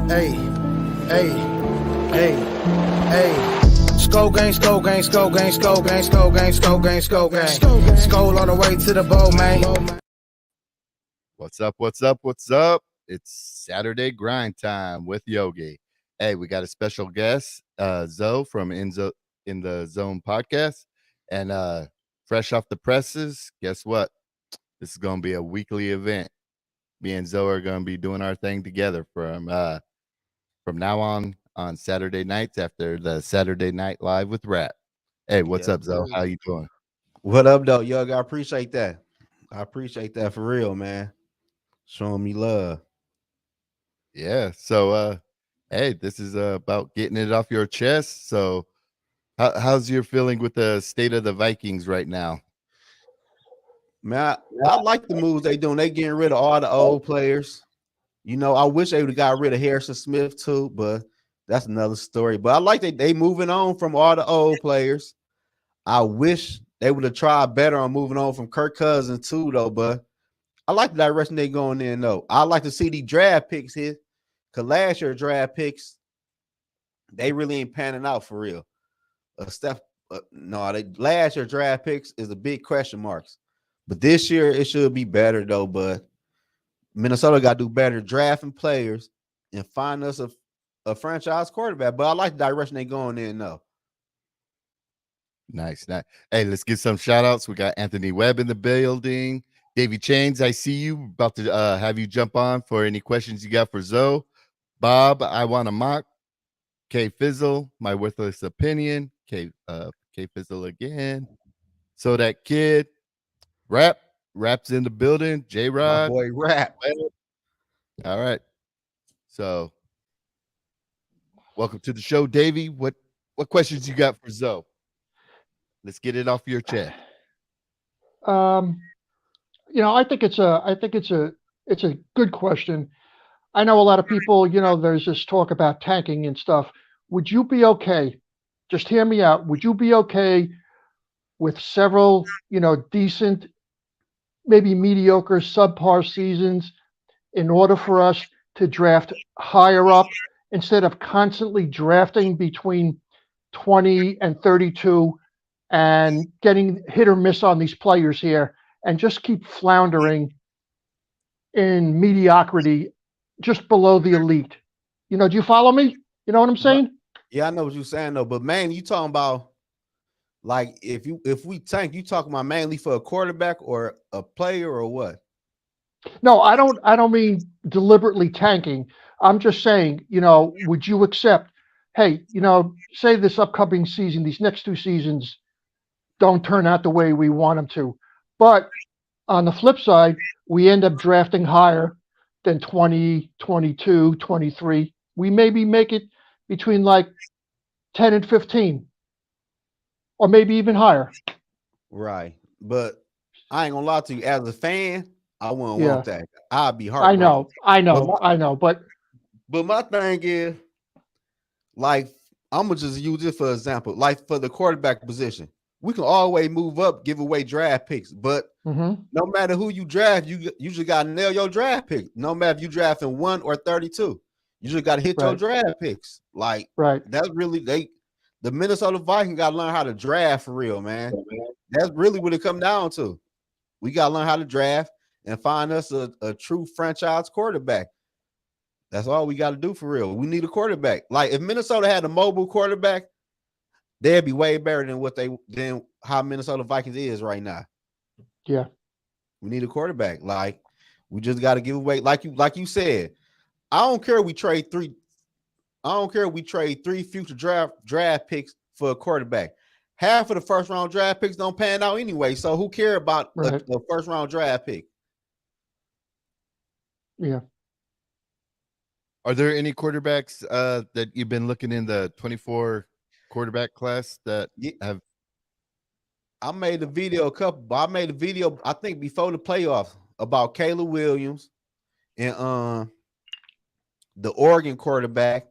Hey, hey, hey, hey. Skull gang, skull gang, skull gang, skull gang, skull gang, skull gang, skull gang. Skull on the way to the bowl, man. What's up? What's up? What's up? It's Saturday grind time with Yogi. Hey, we got a special guest, Zoe from in the Zone podcast, and fresh off the presses. Guess what? This is going to be a weekly event. Me and Zoe are going to be doing our thing together from now on Saturday nights after the Saturday Night Live with Rap. Hey, what's up, Zoe? How you doing? What up, though, Yogi? I appreciate that. I appreciate that for real, man. Showing me love. Yeah. So, hey, this is about getting it off your chest. So, how's your feeling with the state of the Vikings right now? Man, I like the moves they doing. They getting rid of all the old players. You know, I wish they would have got rid of Harrison Smith too, but that's another story. But I like they moving on from all the old players. I wish they would have tried better on moving on from Kirk Cousins too, though. But I like the direction they going in, though. I like to see the draft picks here, because last year draft picks, they really ain't panning out for real. Last year draft picks is a big question marks. But this year it should be better, though. But Minnesota got to do better drafting players and find us a franchise quarterback. But I like the direction they going in, though. Nice. Hey, let's get some shout outs. We got Anthony Webb in the building. Davey Chains, I see you. About to have you jump on for any questions you got for Zoe. Bob, I want to mock. K Fizzle, my worthless opinion. K Fizzle again. So that kid. Rap's in the building. J-Rod. My boy Rap. All right. So welcome to the show, Davey. What questions you got for Zoe? Let's get it off your chest. I think it's a good question. I know a lot of people, there's this talk about tanking and stuff. Would you be okay? Just hear me out. Would you be okay with several, decent, maybe mediocre, subpar seasons in order for us to draft higher up instead of constantly drafting between 20 and 32 and getting hit or miss on these players here and just keep floundering in mediocrity just below the elite? Do you follow me? You know what I'm saying? Yeah, I know what you're saying, though. But, man, you talking about, like, if we tank, you talking about mainly for a quarterback or a player or what? No, I don't mean deliberately tanking. I'm just saying, would you accept, hey, say this upcoming season, these next two seasons don't turn out the way we want them to. But on the flip side, we end up drafting higher than 20, 22, 23. We maybe make it between like 10 and 15 or maybe even higher. Right. But I ain't going to lie to you. As a fan, I wouldn't want that. I'd be hard. I know. But my thing is, like, I'm going to just use this for example. Like, for the quarterback position, we can always move up, give away draft picks. But no matter who you draft, you just got to nail your draft pick. No matter if you draft in 1 or 32. You just got to hit your draft picks. Like, that's really the Minnesota Vikings got to learn how to draft for real, man. That's really what it comes down to. We got to learn how to draft and find us a true franchise quarterback. That's all we got to do for real. We need a quarterback. Like, if Minnesota had a mobile quarterback, they'd be way better than how Minnesota Vikings is right now. Yeah. We need a quarterback. Like, we just got to give away, like you said. I don't care we trade three future draft picks for a quarterback. Half of the first round draft picks don't pan out anyway. So who care about the first round draft pick? Yeah. Are there any quarterbacks that you've been looking in the 24 quarterback class that have? I made a video I think before the playoffs about Caleb Williams and the Oregon quarterback,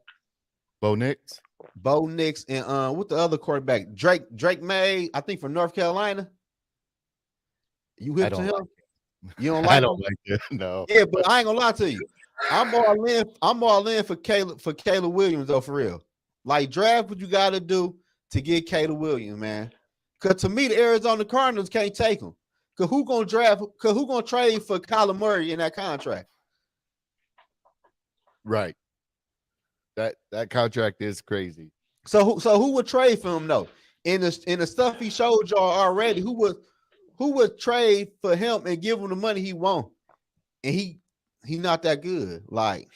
Bo Nix, and what the other quarterback, Drake May, I think from North Carolina. You hit to him? You don't like? I don't like it. No. Yeah, but I ain't gonna lie to you. I'm all in. I'm all in for Caleb Williams though, for real. Like draft what you got to do to get Caleb Williams, man. Because to me, the Arizona Cardinals can't take him. Because who gonna draft? Because who gonna trade for Kyler Murray in that contract? Right. That contract is crazy. So who would trade for him though? In the stuff he showed y'all already, who would trade for him and give him the money he want? And he's not that good. Like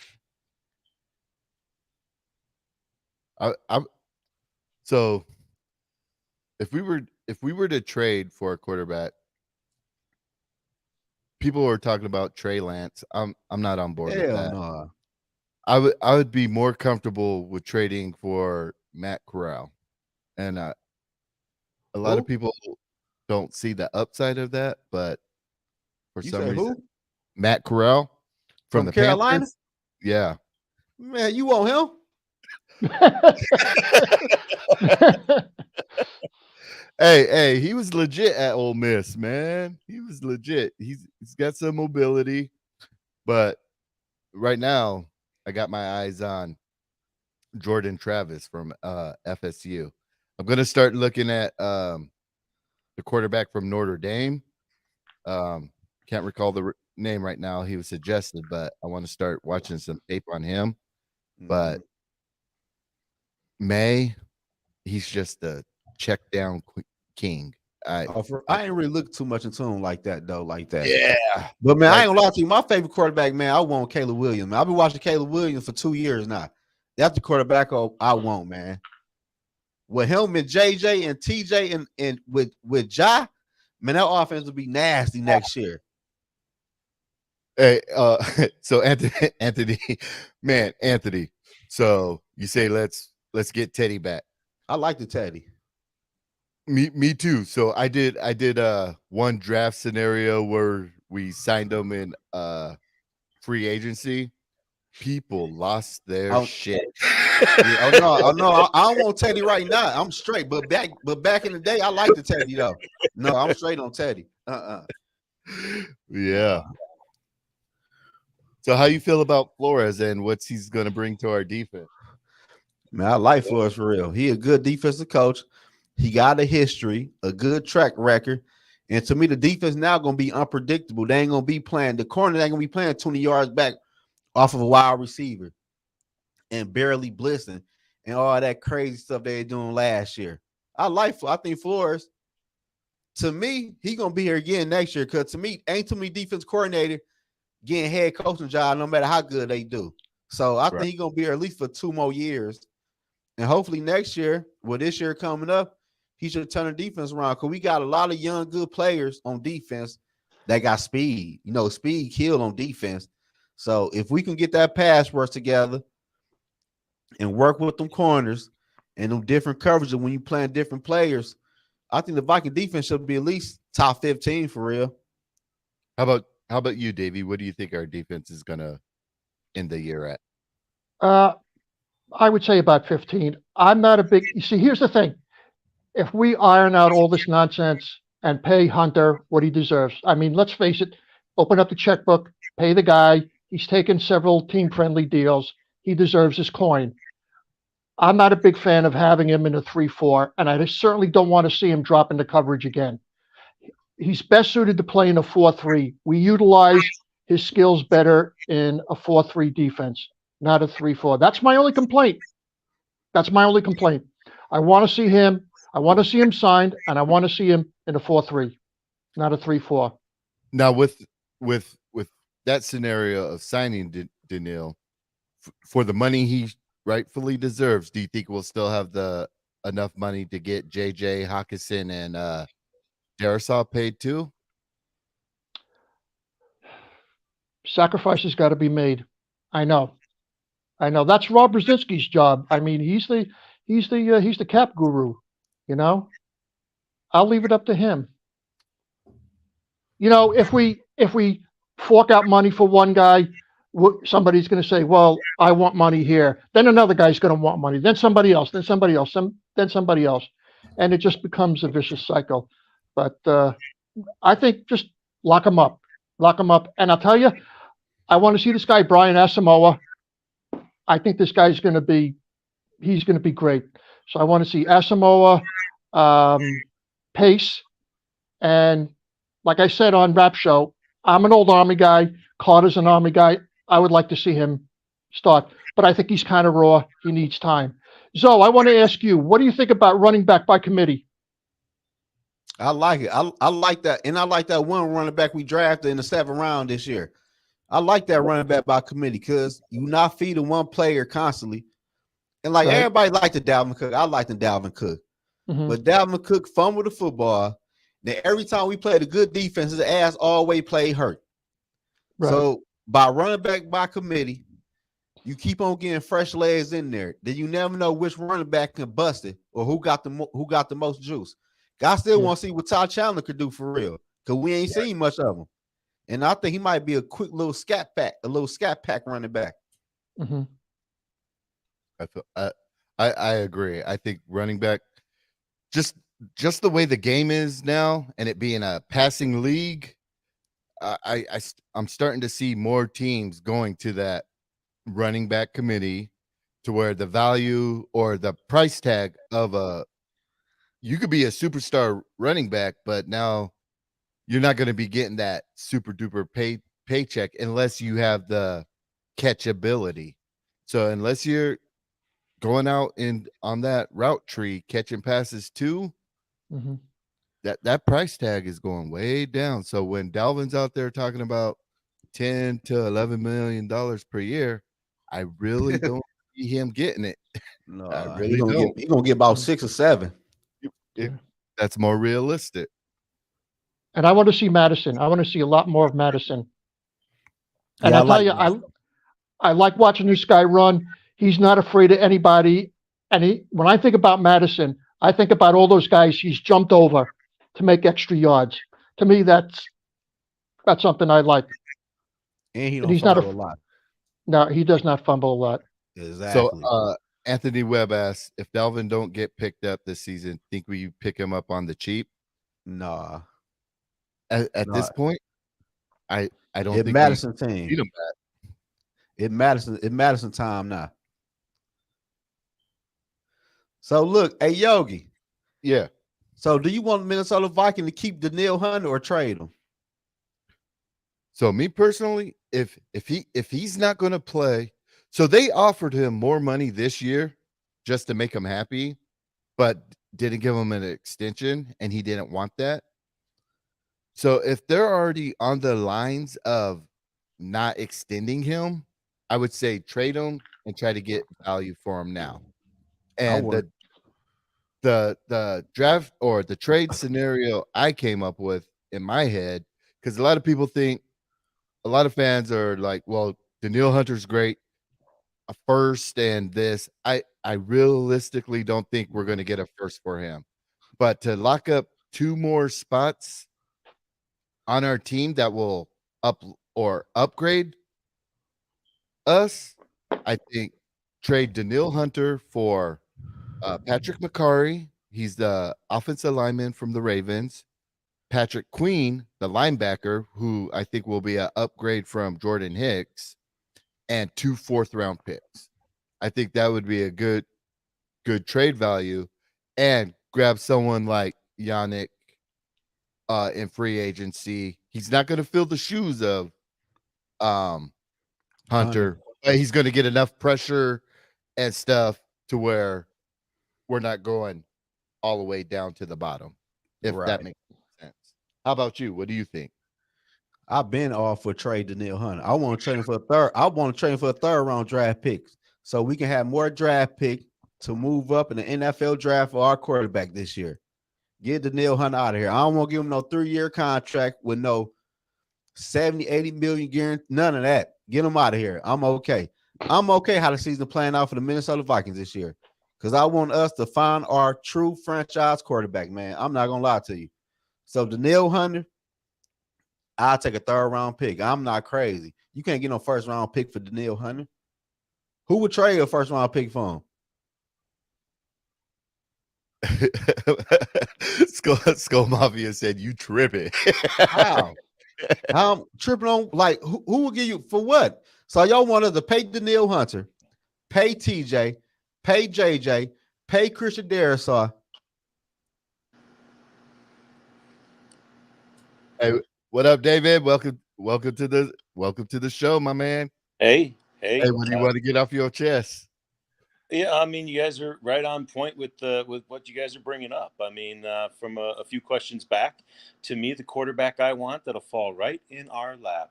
I'm so if we were to trade for a quarterback, people were talking about Trey Lance. I'm not on board with that. No. I would be more comfortable with trading for Matt Corral, and a lot of people don't see the upside of that, but for some reason, Matt Corral from the Carolina, Panthers, yeah, man, you want him? Hey, he was legit at Ole Miss, man. He was legit. He's got some mobility, but right now I got my eyes on Jordan Travis from FSU. I'm gonna start looking at the quarterback from Notre Dame. Can't recall the name right now. He was suggested, but I want to start watching some tape on him. But May, he's just a check down king. I ain't really looked too much into him like that though, like that. Yeah, but man, I ain't gonna lie to you. My favorite quarterback, man, I want Caleb Williams. Man, I've been watching Caleb Williams for 2 years now. That's the quarterback I want, man. With him and JJ and TJ and with Ja, man, that offense will be nasty next year. Hey, so Anthony, man, Anthony. So you say let's get Teddy back. I like the Teddy. Me too. So I did one draft scenario where we signed him in free agency. People lost their shit. Yeah, no, I don't want Teddy right now. I'm straight, but back in the day, I liked the Teddy though. No, I'm straight on Teddy. Yeah. So how you feel about Flores and what's he's going to bring to our defense? Man, I like Flores for real. He a good defensive coach. He got a history, a good track record. And to me, the defense now going to be unpredictable. They ain't going to be playing. The corner ain't going to be playing 20 yards back off of a wide receiver and barely blitzing and all that crazy stuff they were doing last year. I think Flores, to me, he going to be here again next year because to me, ain't too many defense coordinator getting head coaching job no matter how good they do. So I think he's going to be here at least for 2 more years. And hopefully next year, with this year coming up, he should turn the defense around because we got a lot of young, good players on defense that got speed. You know, speed kill on defense. So if we can get that pass rush together and work with them corners and them different coverages when you playing different players, I think the Viking defense should be at least top 15 for real. How about you, Davey? What do you think our defense is gonna end the year at? I would say about 15. I'm not a big. You see, here's the thing: if we iron out all this nonsense and pay Hunter what he deserves, I mean, let's face it. Open up the checkbook, pay the guy. He's taken several team-friendly deals. He deserves his coin. I'm not a big fan of having him in a 3-4, and I certainly don't want to see him drop into coverage again. He's best suited to play in a 4-3. We utilize his skills better in a 4-3 defense, not a 3-4. That's my only complaint. I want to see him. I want to see him signed, and I want to see him in a 4-3, not a 3-4. Now, with that scenario of signing Daniil for the money he rightfully deserves, do you think we'll still have enough money to get JJ Hawkinson and Darisaw paid too? Sacrifices got to be made. I know. That's Rob Brzezinski's job. I mean, he's the cap guru. You know, I'll leave it up to him. You know, if we fork out money for one guy, somebody's going to say, "Well, I want money here." Then another guy's going to want money. Then somebody else. Then somebody else. Then somebody else, and it just becomes a vicious cycle. But I think just lock them up. And I'll tell you, I want to see this guy, Brian Asamoah. I think this guy's going to be, he's going to be great. So I want to see Asamoah, Pace, and like I said on Rap Show, I'm an old Army guy. Carter's an Army guy. I would like to see him start, but I think he's kind of raw. He needs time. Zoe, I want to ask you, what do you think about running back by committee? I like it. I like that, and I like that one running back we drafted in the 7th round this year. I like that running back by committee because you're not feeding one player constantly. And like everybody liked the Dalvin Cook. I liked the Dalvin Cook. But Dalvin Cook fumbled the football. Then every time we played a good defense, his ass always played hurt. Right. So by running back by committee, you keep on getting fresh legs in there. Then you never know which running back can bust it or who got the most juice. I still want to see what Todd Chandler could do for real because we ain't seen much of him. And I think he might be a quick little scat pack running back. I agree. I think running back, just the way the game is now, and it being a passing league, I'm starting to see more teams going to that running back committee, to where the value or the price tag of you could be a superstar running back, but now you're not going to be getting that super duper paycheck unless you have the catchability. So unless you're going out on that route tree catching passes too, that price tag is going way down. So when Dalvin's out there talking about $10 to $11 million per year, I really don't see him getting it. No, I really don't. He's gonna get about 6 or 7. That's more realistic. And I want to see Madison. I want to see a lot more of Madison. And I tell you, I like watching this guy run. He's not afraid of anybody. And when I think about Madison, I think about all those guys he's jumped over to make extra yards. To me, that's something I like. And he's not a lot. No, he does not fumble a lot. Exactly. So Anthony Webb asks, if Dalvin don't get picked up this season, think we pick him up on the cheap? Nah. At this point, I don't think Madison team. Need him back. It Madison time now. So look, hey Yogi. Yeah. So do you want Minnesota Viking to keep Danielle Hunter or trade him? So me personally, if he's not going to play, so they offered him more money this year just to make him happy, but didn't give him an extension, and he didn't want that. So if they're already on the lines of not extending him, I would say trade him and try to get value for him now. And the draft or the trade scenario I came up with in my head, because a lot of people think, a lot of fans are like, well, Danielle Hunter's great, a first and this. I realistically don't think we're going to get a first for him. But to lock up 2 more spots on our team that will upgrade us, I think trade Danielle Hunter for Patrick McCarry. He's the offensive lineman from the Ravens. Patrick Queen, the linebacker, who I think will be an upgrade from Jordan Hicks, and 2 4th-round picks. I think that would be a good trade value, and grab someone like Yannick in free agency. He's not going to fill the shoes of Hunter, but he's going to get enough pressure and stuff to where we're not going all the way down to the bottom, if that makes sense. How about you? What do you think? I've been off for trade Danielle Hunter. I want to trade him for a third. I want to trade him for a 3rd-round draft pick, so we can have more draft pick to move up in the NFL draft for our quarterback this year. Get Danielle Hunter out of here. I don't want to give him no 3-year contract with no 70, 80 million guarantee. None of that. Get him out of here. I'm okay. I'm okay how the season playing out for the Minnesota Vikings this year, because I want us to find our true franchise quarterback, man. I'm not going to lie to you. So Danielle Hunter, I'll take a 3rd-round pick. I'm not crazy. You can't get no 1st-round pick for Danielle Hunter. Who would trade a 1st-round pick for him? Skull Mafia said, you tripping. How? I'm tripping on like who will give you for what? So y'all wanted to pay Daniil Hunter, pay TJ, pay JJ, pay Christian Darrisaw. Hey, what up, David? Welcome to the show, my man. Hey, What do you want to get off your chest? yeah. I mean, you guys are right on point with what you guys are bringing up. I mean, from a few questions back, to me, the quarterback I want that'll fall right in our lap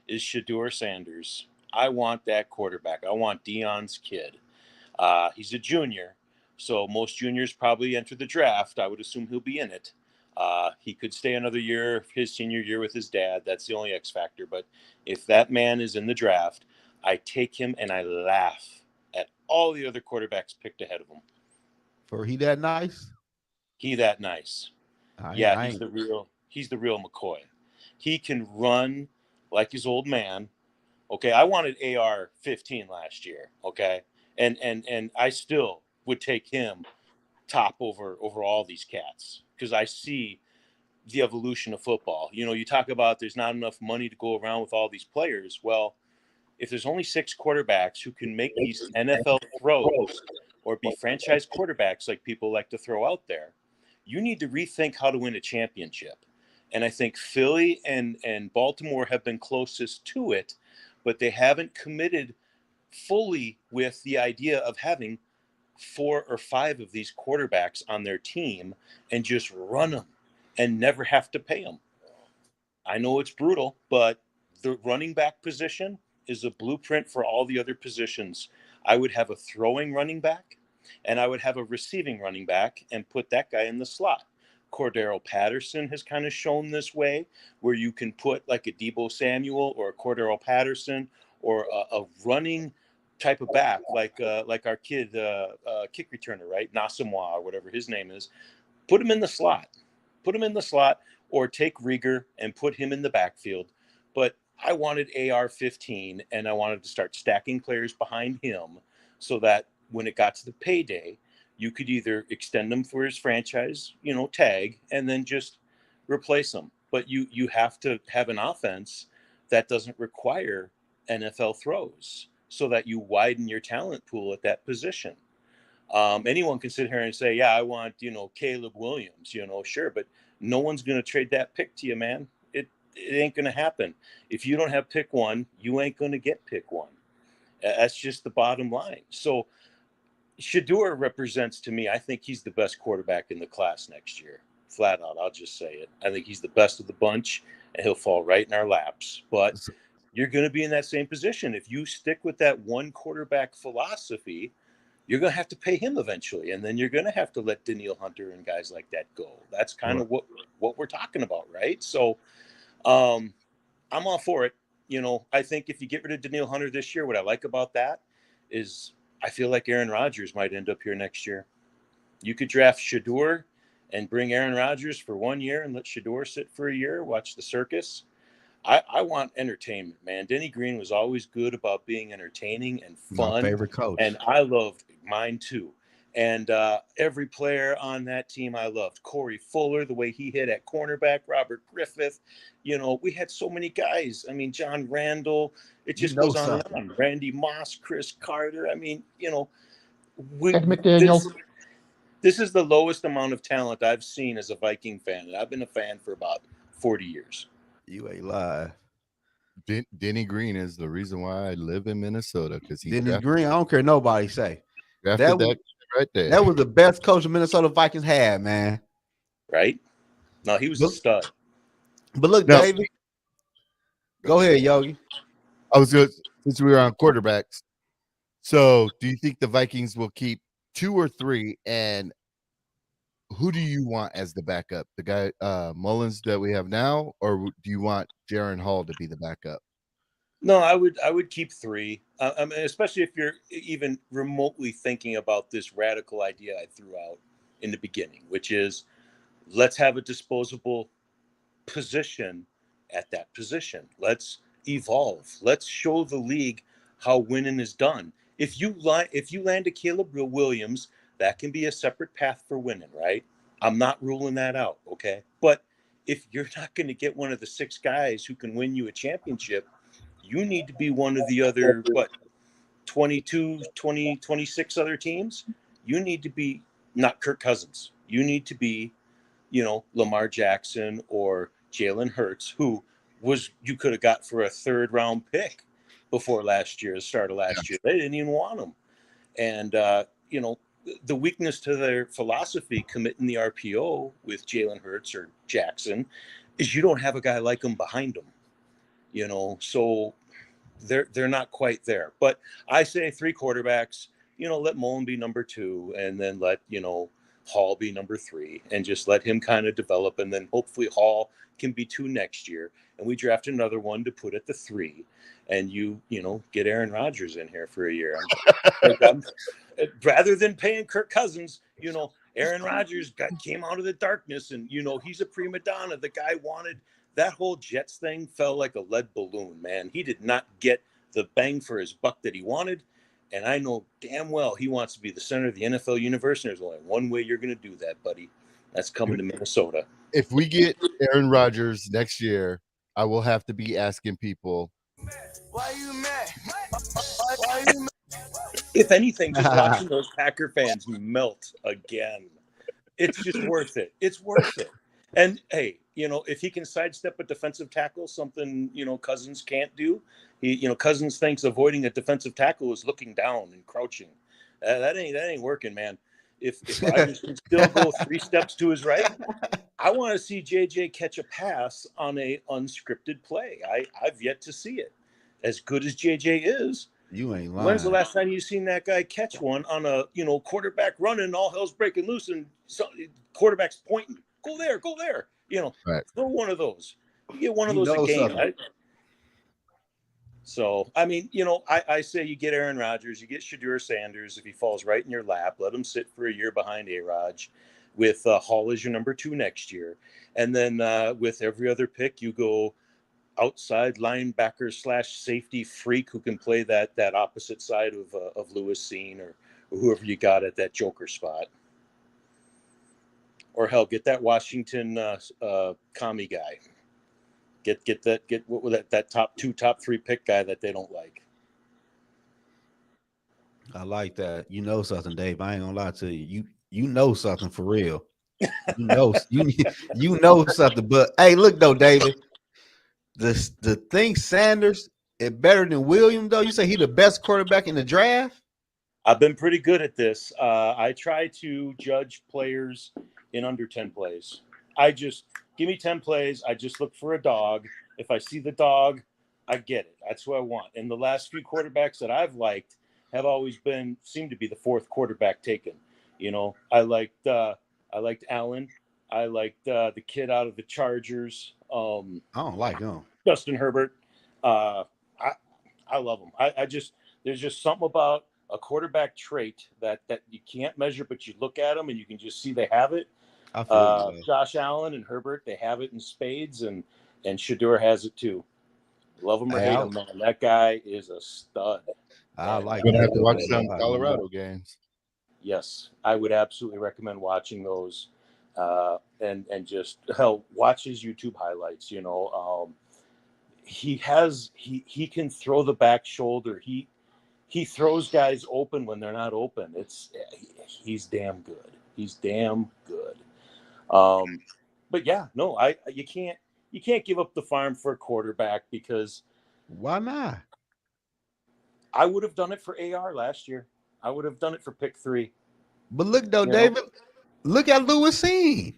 is Shador Sanders. I want that quarterback. I want Dion's kid. He's a junior, so most juniors probably enter the draft. I would assume he'll be in it. He could stay another year, his senior year with his dad. That's the only X factor. But if that man is in the draft, I take him and I laugh at all the other quarterbacks picked ahead of him. For he that nice? He that nice. He's the real McCoy. He can run like his old man. Okay, I wanted AR 15 last year. Okay, and I still would take him top over all these cats because I see the evolution of football. You know, you talk about there's not enough money to go around with all these players. Well, if there's only 6 quarterbacks who can make these NFL throws or be franchise quarterbacks like people like to throw out there, you need to rethink how to win a championship. And I think Philly and Baltimore have been closest to it, but they haven't committed fully with the idea of having 4 or 5 of these quarterbacks on their team and just run them and never have to pay them. I know it's brutal, but the running back position is a blueprint for all the other positions. I would have a throwing running back and I would have a receiving running back and put that guy in the slot. Cordero Patterson has kind of shown this way where you can put like a Deebo Samuel or a Cordero Patterson or a running type of back like our kid kick returner, right? Nasamwa or whatever his name is. Put him in the slot. Put him in the slot or take Rieger and put him in the backfield. But I wanted AR-15 and I wanted to start stacking players behind him so that when it got to the payday, you could either extend him for his franchise, tag, and then just replace him. But you have to have an offense that doesn't require NFL throws so that you widen your talent pool at that position. Anyone can sit here and say, yeah, I want, Caleb Williams, sure, but no one's going to trade that pick to you, man. It ain't going to happen. If you don't have pick 1, you ain't going to get pick 1. That's just the bottom line. So Shador represents to me, I think he's the best quarterback in the class next year. Flat out, I'll just say it. I think he's the best of the bunch, and he'll fall right in our laps. But you're going to be in that same position. If you stick with that one quarterback philosophy, you're going to have to pay him eventually, and then you're going to have to let Daniil Hunter and guys like that go. That's kind of what we're talking about, right? So I'm all for it. I think if you get rid of Daniil Hunter this year, what I like about that is I feel like Aaron Rodgers might end up here next year. You could draft Shador and bring Aaron Rodgers for 1 year and let Shador sit for a year, watch the circus. I want entertainment, man. Denny Green was always good about being entertaining and fun. My favorite coach. And I loved mine too. And every player on that team I loved. Corey Fuller, the way he hit at cornerback, Robert Griffith. We had so many guys. I mean, John Randall. It just goes on and on. Randy Moss, Chris Carter. I mean, Ed McDaniel. This is the lowest amount of talent I've seen as a Viking fan. And I've been a fan for about 40 years. You ain't live. Denny Green is the reason why I live in Minnesota because Denny Green. I don't care nobody say. That right there. That was the best coach the Minnesota Vikings had, man. Right? No, he was a stud. But look, David. Go ahead, Yogi. I was good since we were on quarterbacks. So, do you think the Vikings will keep 2 or 3? And who do you want as the backup? The guy Mullins that we have now, or do you want Jaron Hall to be the backup? No, I would keep 3. I mean, especially if you're even remotely thinking about this radical idea I threw out in the beginning, which is let's have a disposable position at that position. Let's evolve. Let's show the league how winning is done. If you land a Caleb Williams, that can be a separate path for winning, right? I'm not ruling that out, okay? But if you're not going to get one of the 6 guys who can win you a championship, you need to be one of the other, 22, 20, 26 other teams. You need to be not Kirk Cousins. You need to be, Lamar Jackson or Jalen Hurts, who you could have got for a 3rd round pick before last year, the start of last year. They didn't even want him. And, the weakness to their philosophy committing the RPO with Jalen Hurts or Jackson is you don't have a guy like him behind him, so they're not quite there. But I say 3 quarterbacks, let Mullen be number 2 and then let, Hall be number 3 and just let him kind of develop. And then hopefully Hall can be 2 next year. And we draft another one to put at the 3 and get Aaron Rodgers in here for a year. Rather than paying Kirk Cousins, Aaron Rodgers came out of the darkness and, he's a prima donna. The guy wanted that whole Jets thing fell like a lead balloon, man. He did not get the bang for his buck that he wanted. And I know damn well he wants to be the center of the NFL universe. And there's only one way you're going to do that, buddy. That's coming to Minnesota. If we get Aaron Rodgers next year, I will have to be asking people, Why you mad? Why you mad? If anything, just watching those Packer fans melt again. It's just worth it. It's worth it. And hey, if he can sidestep a defensive tackle, something, Cousins can't do. Cousins thinks avoiding a defensive tackle is looking down and crouching. That ain't working, man. If Rodgers can still go 3 steps to his right, I want to see JJ catch a pass on a unscripted play. I've yet to see it. As good as JJ is, you ain't lying. When's the last time you seen that guy catch one on a quarterback running, all hell's breaking loose, and quarterback's pointing, go there, right. Throw one of those. You get one of those a game, right? So I mean, I say you get Aaron Rodgers, you get Shedeur Sanders if he falls right in your lap, let him sit for a year behind A-Raj, with Hall as your number 2 next year, and then with every other pick you go outside linebacker / safety freak who can play that opposite side of Lewis Cine or whoever you got at that joker spot. Or hell, get that Washington commie guy. Get that top 2, top 3 pick guy that they don't like. I like that. You know something, Dave. I ain't gonna lie to you. You know something for real. You know something. But hey, look though, David. The thing Sanders is better than Williams, though. You say he the best quarterback in the draft? I've been pretty good at this. I try to judge players in under 10 plays. Give me 10 plays. I just look for a dog. If I see the dog, I get it. That's what I want. And the last few quarterbacks that I've liked have always seem to be the 4th quarterback taken. I liked Allen. I liked the kid out of the Chargers. I don't like him. Justin Herbert. I love him. There's just something about a quarterback trait that you can't measure, but you look at them and you can just see they have it. I feel you, Josh Allen and Herbert, they have it in spades, and Shedeur has it too. Love him or hate him, man. That guy is a stud. I like. You're gonna have to watch some Colorado games. Yes, I would absolutely recommend watching those, and just watch his YouTube highlights. He can throw the back shoulder. He throws guys open when they're not open. He's damn good. He's damn good. But yeah, no, you can't give up the farm for a quarterback because why not? I would have done it for AR last year. I would have done it for pick 3. But look though, David, look at Lewis Cine.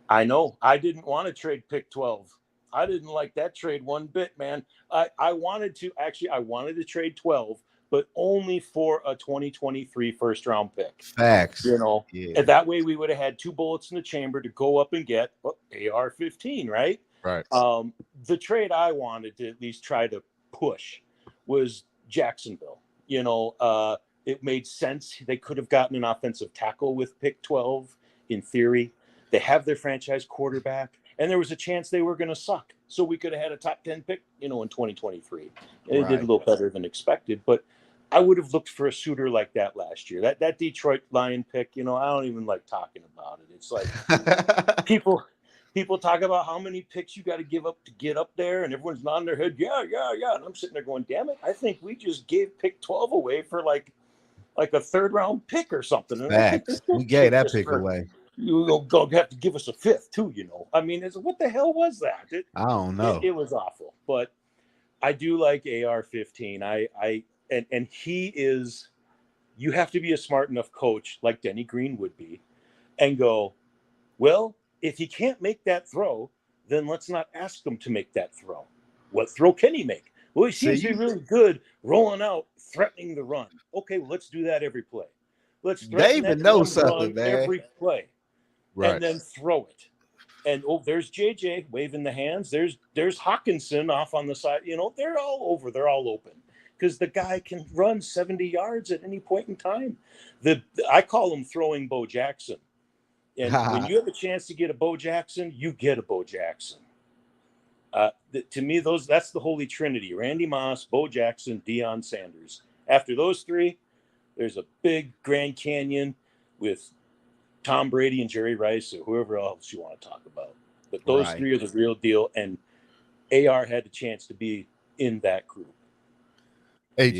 I know. I didn't want to trade pick 12. I didn't like that trade one bit, man. I wanted to trade 12, but only for a 2023 first round pick. Facts. And that way we would have had 2 bullets in the chamber to go up and get AR-15, right? Right. The trade I wanted to at least try to push was Jacksonville. It made sense. They could have gotten an offensive tackle with pick 12 in theory. They have their franchise quarterback, and there was a chance they were going to suck. So we could have had a top 10 pick, in 2023. And They did a little better than expected, but I would have looked for a suitor like that last year. That Detroit Lion pick, I don't even like talking about it. It's like people people talk about how many picks you got to give up to get up there, and everyone's nodding their head, yeah. And I'm sitting there going, damn it, I think we just gave pick 12 away for like a third round pick or something. And I think Facts. We gave that pick away. You go have to give us a fifth too, I mean, what the hell was that? I don't know. It was awful, but I do like AR-15. And he is. You have to be a smart enough coach like Denny Green would be, and go, well, if he can't make that throw, then let's not ask him to make that throw. What throw can he make? Well, he seems to be really good rolling out, threatening the run. Okay, well, let's do that every play. Let's threaten They even that know run something, man. every play, Right. and then throw it. And there's JJ waving the hands. There's Hawkinson off on the side. They're all over. They're all open because the guy can run 70 yards at any point in time. I call him throwing Bo Jackson. And when you have a chance to get a Bo Jackson, you get a Bo Jackson. To me, that's the holy trinity: Randy Moss, Bo Jackson, Deion Sanders. After those three, there's a big Grand Canyon with Tom Brady and Jerry Rice or whoever else you want to talk about. But those three are the real deal, and AR had the chance to be in that group. Hey,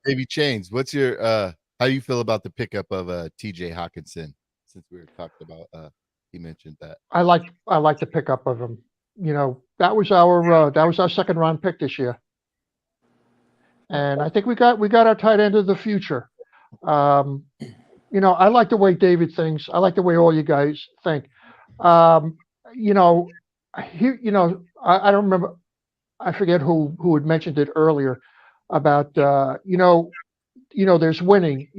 Davey Chains, what's your how you feel about the pickup of TJ Hawkinson? Since we were talking about he mentioned that. I like the pickup of him. That was our second round pick this year. And I think we got our tight end of the future. I like the way David thinks. I like the way all you guys think. I don't remember. I forget who had mentioned it earlier about there's winning.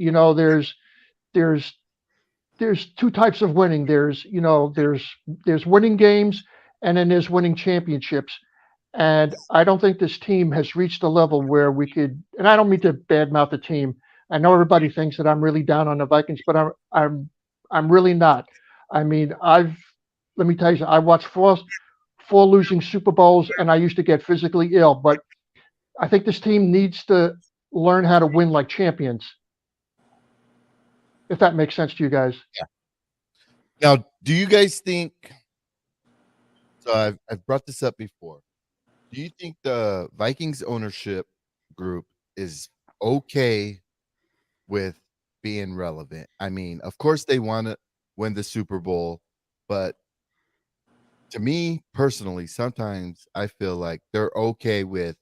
There's two types of winning. There's winning games, and then there's winning championships. And I don't think this team has reached a level where we could. And I don't mean to badmouth the team. I know everybody thinks that I'm really down on the Vikings, but I'm really not. I mean, let me tell you, I watched four losing Super Bowls, and I used to get physically ill. But I think this team needs to learn how to win like champions. If that makes sense to you guys. Yeah. Now, do you guys think? So I've brought this up before. Do you think the Vikings ownership group is okay with being relevant? I mean, of course they want to win the Super Bowl, but to me personally, sometimes I feel like they're okay with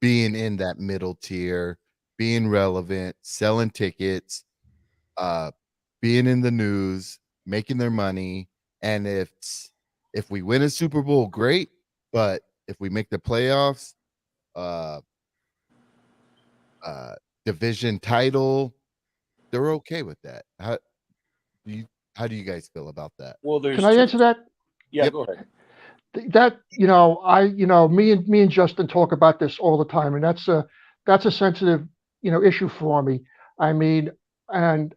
being in that middle tier, being relevant, selling tickets, being in the news, making their money. And if we win a Super Bowl, great. But if we make the playoffs, division title, they're okay with that. How do you guys feel about that? Well, can I answer that? Yeah, yep. Go ahead. That me and Justin talk about this all the time, and that's a sensitive issue for me. I mean, and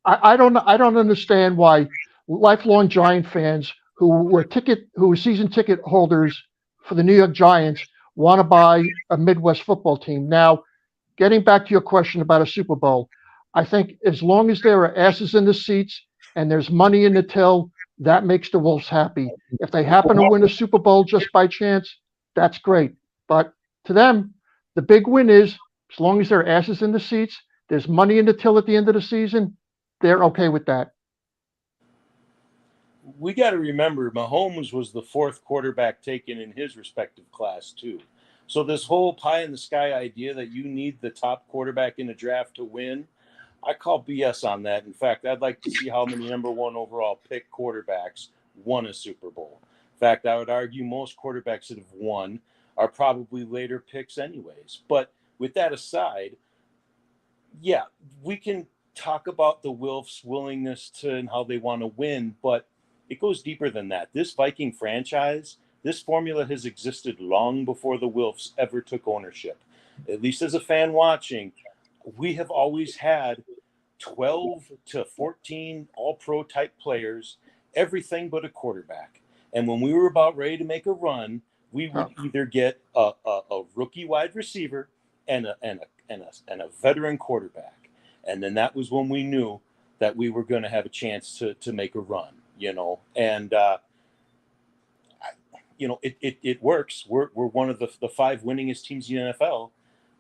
I don't understand why lifelong Giant fans who were season ticket holders for the New York Giants want to buy a Midwest football team. Now, getting back to your question about a Super Bowl, I think as long as there are asses in the seats and there's money in the till, that makes the Wolves happy. If they happen to win a Super Bowl just by chance, that's great. But to them, the big win is as long as there are asses in the seats, there's money in the till at the end of the season, they're okay with that. We got to remember, Mahomes was the fourth quarterback taken in his respective class, too. So this whole pie in the sky idea that you need the top quarterback in the draft to win, I call BS on that. In fact, I'd like to see how many number one overall pick quarterbacks won a Super Bowl. In fact, I would argue most quarterbacks that have won are probably later picks anyways. But with that aside, yeah, we can talk about the Wilfs' willingness to and how they want to win, but it goes deeper than that. This Viking franchise, this formula has existed long before the Wilfs ever took ownership. At least as a fan watching, we have always had 12 to 14 all-pro type players, everything but a quarterback. And when we were about ready to make a run, we would either get a rookie wide receiver and a veteran quarterback. And then that was when we knew that we were going to have a chance to make a run, And it works. We're one of the 5 winningest teams in the NFL,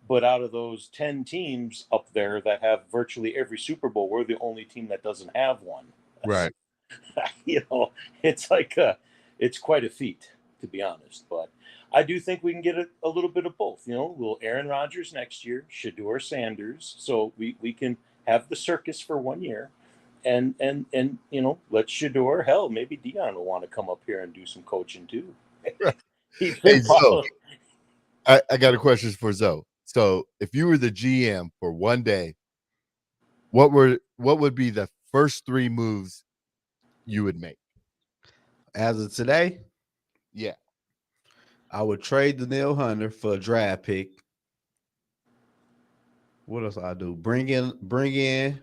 but out of those 10 teams up there that have virtually every Super Bowl, we're the only team that doesn't have one. Right. It's it's quite a feat, to be honest. But I do think we can get a little bit of both. Little Aaron Rodgers next year, Shador Sanders, so we can have the circus for 1 year. And let Shador, hell, maybe Dion will want to come up here and do some coaching too. Hey, Zoe, I got a question for Zoe. So if you were the GM for 1 day, what would be the first 3 moves you would make? As of today, Yeah, I would trade Danielle Hunter for a draft pick. What else I do? Bring in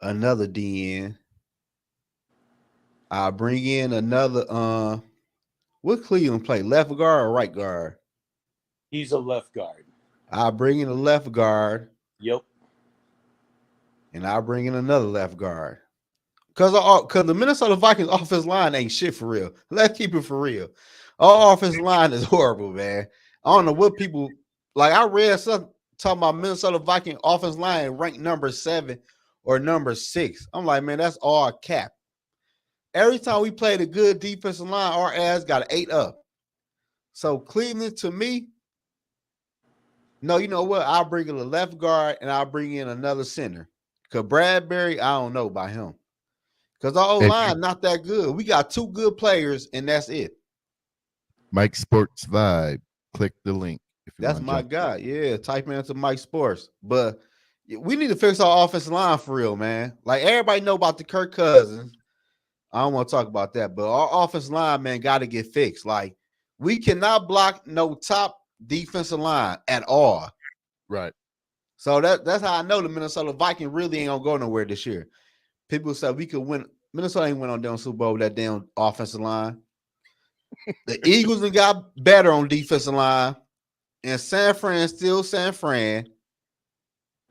another DN. I bring in another what Cleveland play? Left guard or right guard? He's a left guard. I bring in a left guard. Yep. And I bring in another left guard. Because the Minnesota Vikings offensive line ain't shit for real. Let's keep it for real. Our offensive line is horrible, man. I don't know what people like. I read something talking about Minnesota Viking offensive line ranked number 7 or number 6. I'm like, man, that's all cap. Every time we played a good defensive line, our ass got an 8 up. So Cleveland, to me, no, you know what? I'll bring in a left guard and I'll bring in another center. Because Bradbury, I don't know about him. Because our O-line not that good. We got 2 good players, and that's it. Mike Sports Vibe. Click the link. That's my guy. Yeah, type into Mike Sports. But we need to fix our offensive line for real, man. Like, everybody know about the Kirk Cousins. I don't want to talk about that. But our offensive line, man, got to get fixed. Like, we cannot block no top defensive line at all. Right. So that's how I know the Minnesota Vikings really ain't going to go nowhere this year. People said we could win. Minnesota ain't went on down Super Bowl with that damn offensive line. The Eagles have got better on defensive line. And San Fran still San Fran.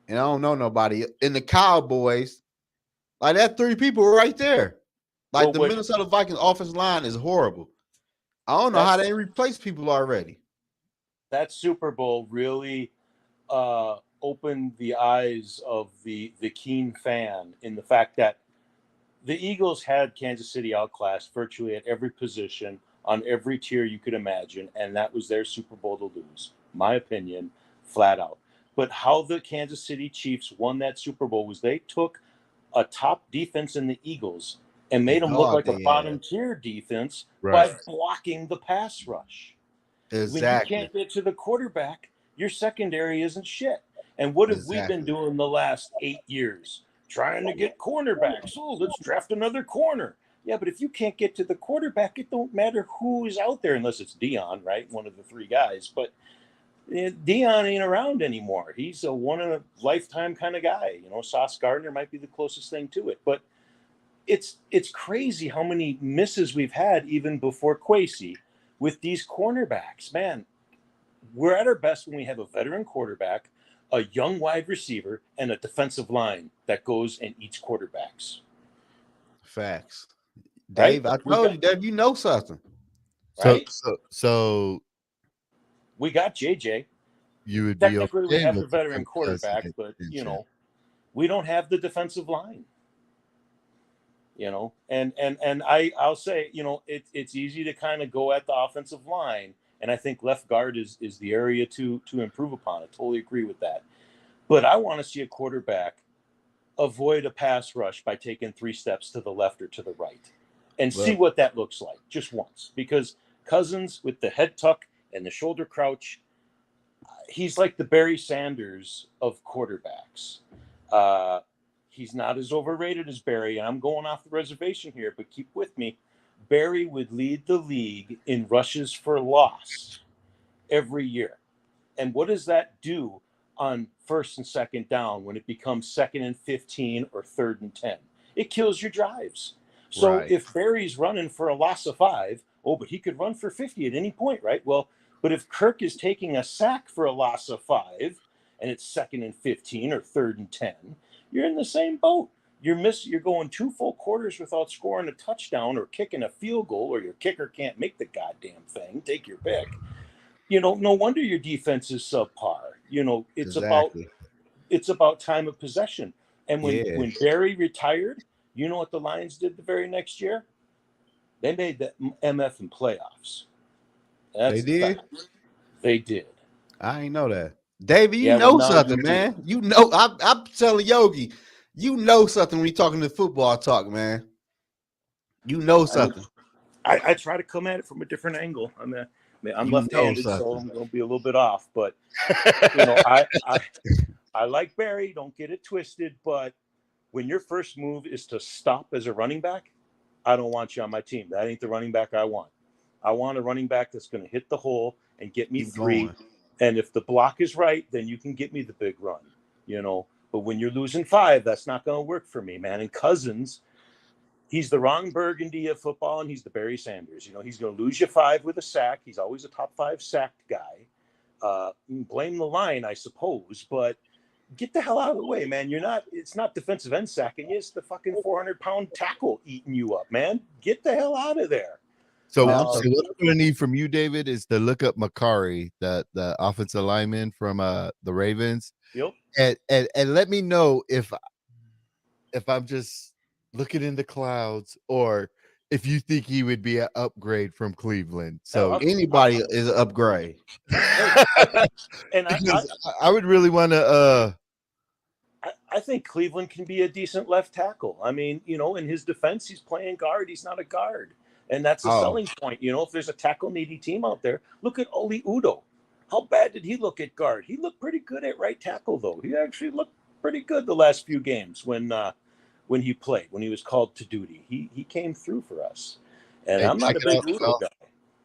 And I don't know nobody. And the Cowboys, like that 3 people right there. Like the Minnesota Vikings offensive line is horrible. I don't know how they replace people already. That Super Bowl really opened the eyes of the keen fan in the fact that the Eagles had Kansas City outclassed virtually at every position on every tier you could imagine, and that was their Super Bowl to lose. My opinion, flat out. But how the Kansas City Chiefs won that Super Bowl was they took a top defense in the Eagles and made them look like a bottom tier defense by blocking the pass rush. Exactly. When you can't get to the quarterback, your secondary isn't shit. And what have we been doing the last 8 years? Trying to get cornerbacks. Oh, let's draft another corner. Yeah, but if you can't get to the quarterback, it don't matter who is out there unless it's Dion, right? One of the 3 guys. But Dion ain't around anymore. He's a one-in-a-lifetime kind of guy. Sauce Gardner might be the closest thing to it. But it's crazy how many misses we've had even before Kwesi with these cornerbacks. Man, we're at our best when we have a veteran quarterback, a young wide receiver, and a defensive line that goes and eats quarterbacks. Facts. Dave, right? I told you, Dave, you know something. Right? So we got JJ. You would technically we have the veteran quarterback, but we don't have the defensive line. And I'll say, it's easy to kind of go at the offensive line. And I think left guard is the area to improve upon. I totally agree with that. But I want to see a quarterback avoid a pass rush by taking 3 steps to the left or to the right and see what that looks like just once. Because Cousins with the head tuck and the shoulder crouch, he's like the Barry Sanders of quarterbacks. He's not as overrated as Barry, and I'm going off the reservation here, but keep with me. Barry would lead the league in rushes for loss every year. And what does that do on 1st and 2nd down when it becomes 2nd and 15 or 3rd and 10? It kills your drives. So if Barry's running for a loss of 5, but he could run for 50 at any point, right? Well, but if Kirk is taking a sack for a loss of 5 and it's 2nd and 15 or 3rd and 10, you're in the same boat. you're going 2 full quarters without scoring a touchdown or kicking a field goal, or your kicker can't make the goddamn thing. Take your pick. No wonder your defense is subpar. It's about time of possession. And when Barry retired, you know what the Lions did the very next year? They made the MF in playoffs. That's they did. They did. I ain't know that. Davey, you know something, man. You know, I'm telling Yogi, you know something when you're talking to football talk, man. You know something. I try to come at it from a different angle. I'm left-handed, so I'm going to be a little bit off. But I like Barry. Don't get it twisted. But when your first move is to stop as a running back, I don't want you on my team. That ain't the running back I want. I want a running back that's going to hit the hole and get me 3. And if the block is right, then you can get me the big run. But when you're losing 5, that's not going to work for me, man. And Cousins, he's the Ron Burgundy of football, and he's the Barry Sanders. He's going to lose you 5 with a sack. He's always a top 5 sacked guy. Blame the line, I suppose, but get the hell out of the way, man. It's not defensive end sacking you. It's the fucking 400-pound tackle eating you up, man. Get the hell out of there. So what I'm going to need from you, David, is to look up Makari, the offensive lineman from the Ravens. Yep. And let me know if I'm just looking in the clouds, or if you think he would be an upgrade from Cleveland. So anybody is an upgrade. And I would really want to. I think Cleveland can be a decent left tackle. I mean, in his defense, he's playing guard. He's not a guard. And that's a selling point. If there's a tackle needy team out there, look at Oli Udoh. How bad did he look at guard? He looked pretty good at right tackle, though. He actually looked pretty good the last few games when he played, when he was called to duty. He came through for us. And I'm not a big Udoh guy.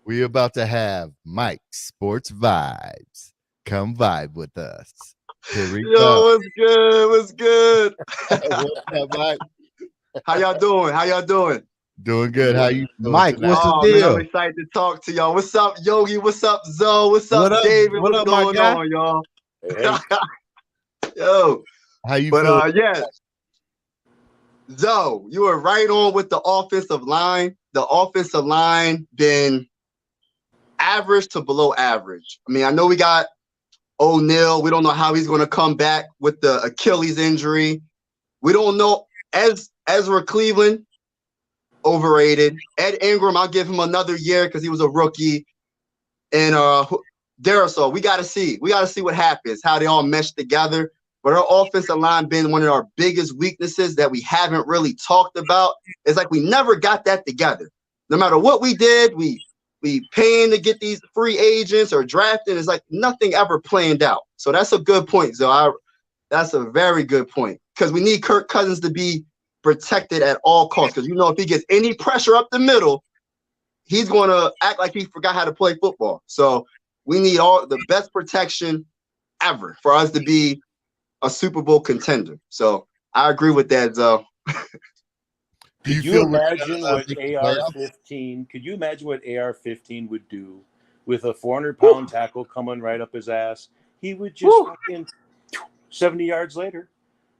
We're about to have Mike Sports Vibes. Come vibe with us. Here we go. What's good? What's up, Mike? How y'all doing? Doing good. How you doing, Mike? tonight? What's the deal? Man, I'm excited to talk to y'all. What's up, Yogi? What's up, Zoe? What's up, David? What's going on, y'all? Hey. Yo. How you feeling? Yeah. Zoe, you were right on with the offensive line. The offensive line been average to below average. I mean, I know we got O'Neal. We don't know how he's going to come back with the Achilles injury. We don't know. Ezra Cleveland, overrated. Ed Ingram, I'll give him another year because he was a rookie. And Darisaw, we got to see. We got to see what happens, how they all mesh together. But our offensive line been one of our biggest weaknesses that we haven't really talked about. It's like we never got that together. No matter what we did, we paying to get these free agents or drafting. It's like nothing ever planned out. So that's a good point, Zoe. That's a very good point because we need Kirk Cousins to be protected at all costs. Because if he gets any pressure up the middle, he's going to act like he forgot how to play football. So we need all the best protection ever for us to be a Super Bowl contender. So I agree with that, Zoe. Could you imagine what AR-15? Could you imagine what AR-15 would do with a 400-pound tackle coming right up his ass? He would just fucking 70 yards later.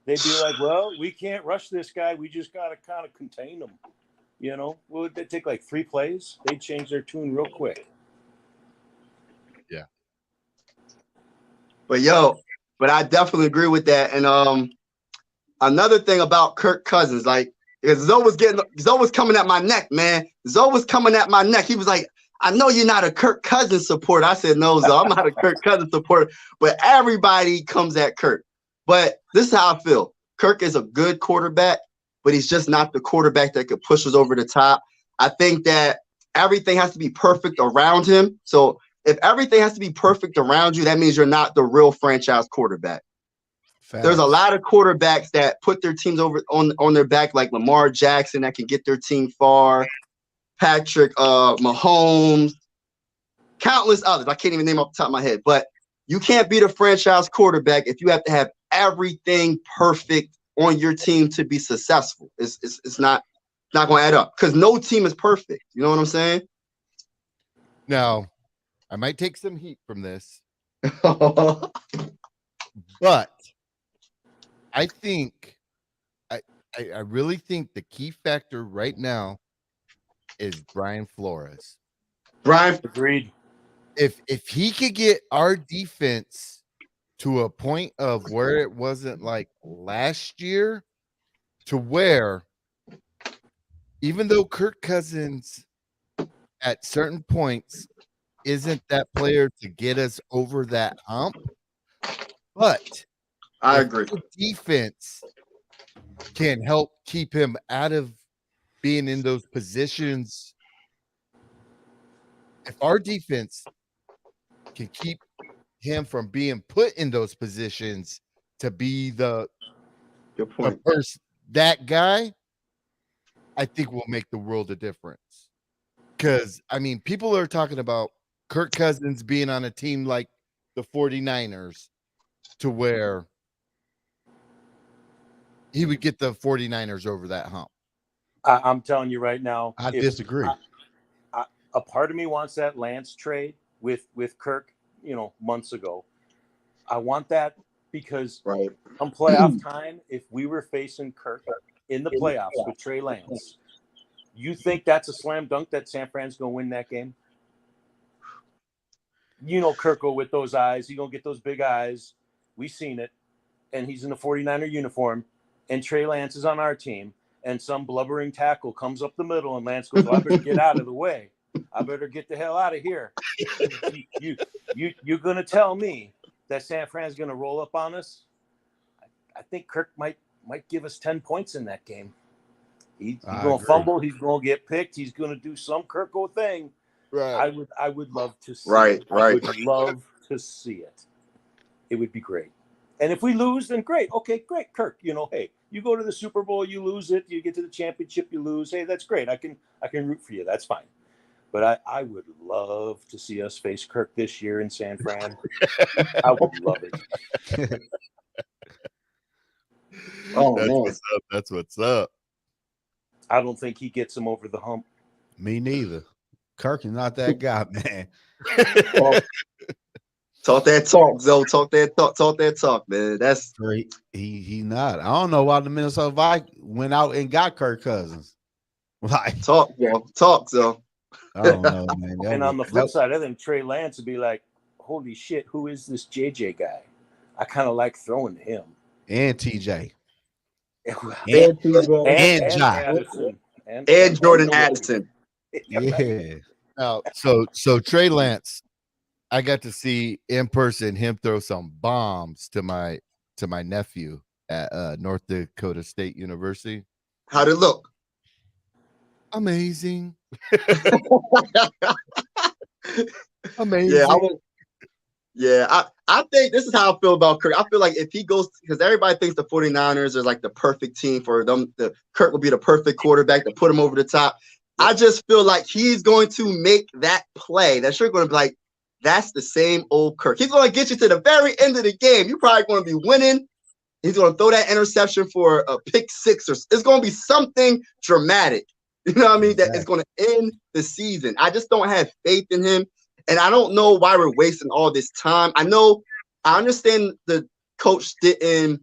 They'd be like, "Well, we can't rush this guy. We just gotta kind of contain him." Would they take like 3 plays? They'd change their tune real quick. Yeah. But I definitely agree with that. And another thing about Kirk Cousins, like. Zoe was coming at my neck, man. Zoe was coming at my neck. He was like, I know you're not a Kirk Cousins supporter. I said, no, Zoe, I'm not a Kirk Cousins supporter. But everybody comes at Kirk. But this is how I feel. Kirk is a good quarterback, but he's just not the quarterback that could push us over the top. I think that everything has to be perfect around him. So if everything has to be perfect around you, that means you're not the real franchise quarterback. There's a lot of quarterbacks that put their teams over on their back, like Lamar Jackson, that can get their team far. Patrick Mahomes, countless others. I can't even name off the top of my head. But you can't be the franchise quarterback if you have to have everything perfect on your team to be successful. It's not going to add up because no team is perfect. You know what I'm saying? Now, I might take some heat from this, but I think I really think the key factor right now is Brian Flores. Brian, agreed. If he could get our defense to a point of where it wasn't like last year, to where even though Kirk Cousins at certain points isn't that player to get us over that hump, but I if agree. the defense can help keep him out of being in those positions, if our defense can keep him from being put in those positions to be Good point. that guy, I think will make the world a difference. Because, I mean, people are talking about Kirk Cousins being on a team like the 49ers to where he would get the 49ers over that hump. I'm telling you right now. I disagree. A part of me wants that Lance trade with Kirk, months ago. I want that because Right. come playoff time, if we were facing Kirk in the playoffs with Trey Lance, you think that's a slam dunk that San Fran's going to win that game? Kirk with those eyes. He's going to get those big eyes. We've seen it. And he's in the 49er uniform. And Trey Lance is on our team. And some blubbering tackle comes up the middle. And Lance goes, I better get out of the way. I better get the hell out of here. You're going to tell me that San Fran's going to roll up on us? I think Kirk might give us 10 points in that game. He's going to fumble. He's going to get picked. He's going to do some Kirko thing. Right. I would love to see Right, it. right. I would love to see it. It would be great. And if we lose, then great. Okay, great, Kirk. Hey, you go to the Super Bowl, you lose it. You get to the championship, you lose. Hey, that's great. I can root for you. That's fine. But I would love to see us face Kirk this year in San Fran. I would love it. Oh, That's man. what's up. That's what's up. I don't think he gets him over the hump. Me neither. Kirk is not that guy, man. Talk that talk, Zoe. Talk that talk, man. That's Great. He not. I don't know why the Minnesota Vikings went out and got Kirk Cousins. Like, talk, yo. Talk, Zoe. I don't know, man. And on the flip side, I think Trey Lance would be like, holy shit, who is this JJ guy? I kind of like throwing to him. And TJ. And Josh. Addison. And Jordan Addison. Yeah. Now, so Trey Lance, I got to see in person him throw some bombs to my nephew at North Dakota State University. How'd it look? Amazing. Amazing. I think this is how I feel about Kirk. I feel like if he goes, because everybody thinks the 49ers are like the perfect team for them. Kirk will be the perfect quarterback to put him over the top. I just feel like he's going to make that play. That you're going to be like, that's the same old Kirk. He's going to get you to the very end of the game. You're probably going to be winning. He's going to throw that interception for a pick six, or it's going to be something dramatic. You know what I mean? That is going to end the season. I just don't have faith in him. And I don't know why we're wasting all this time. I understand the coach didn't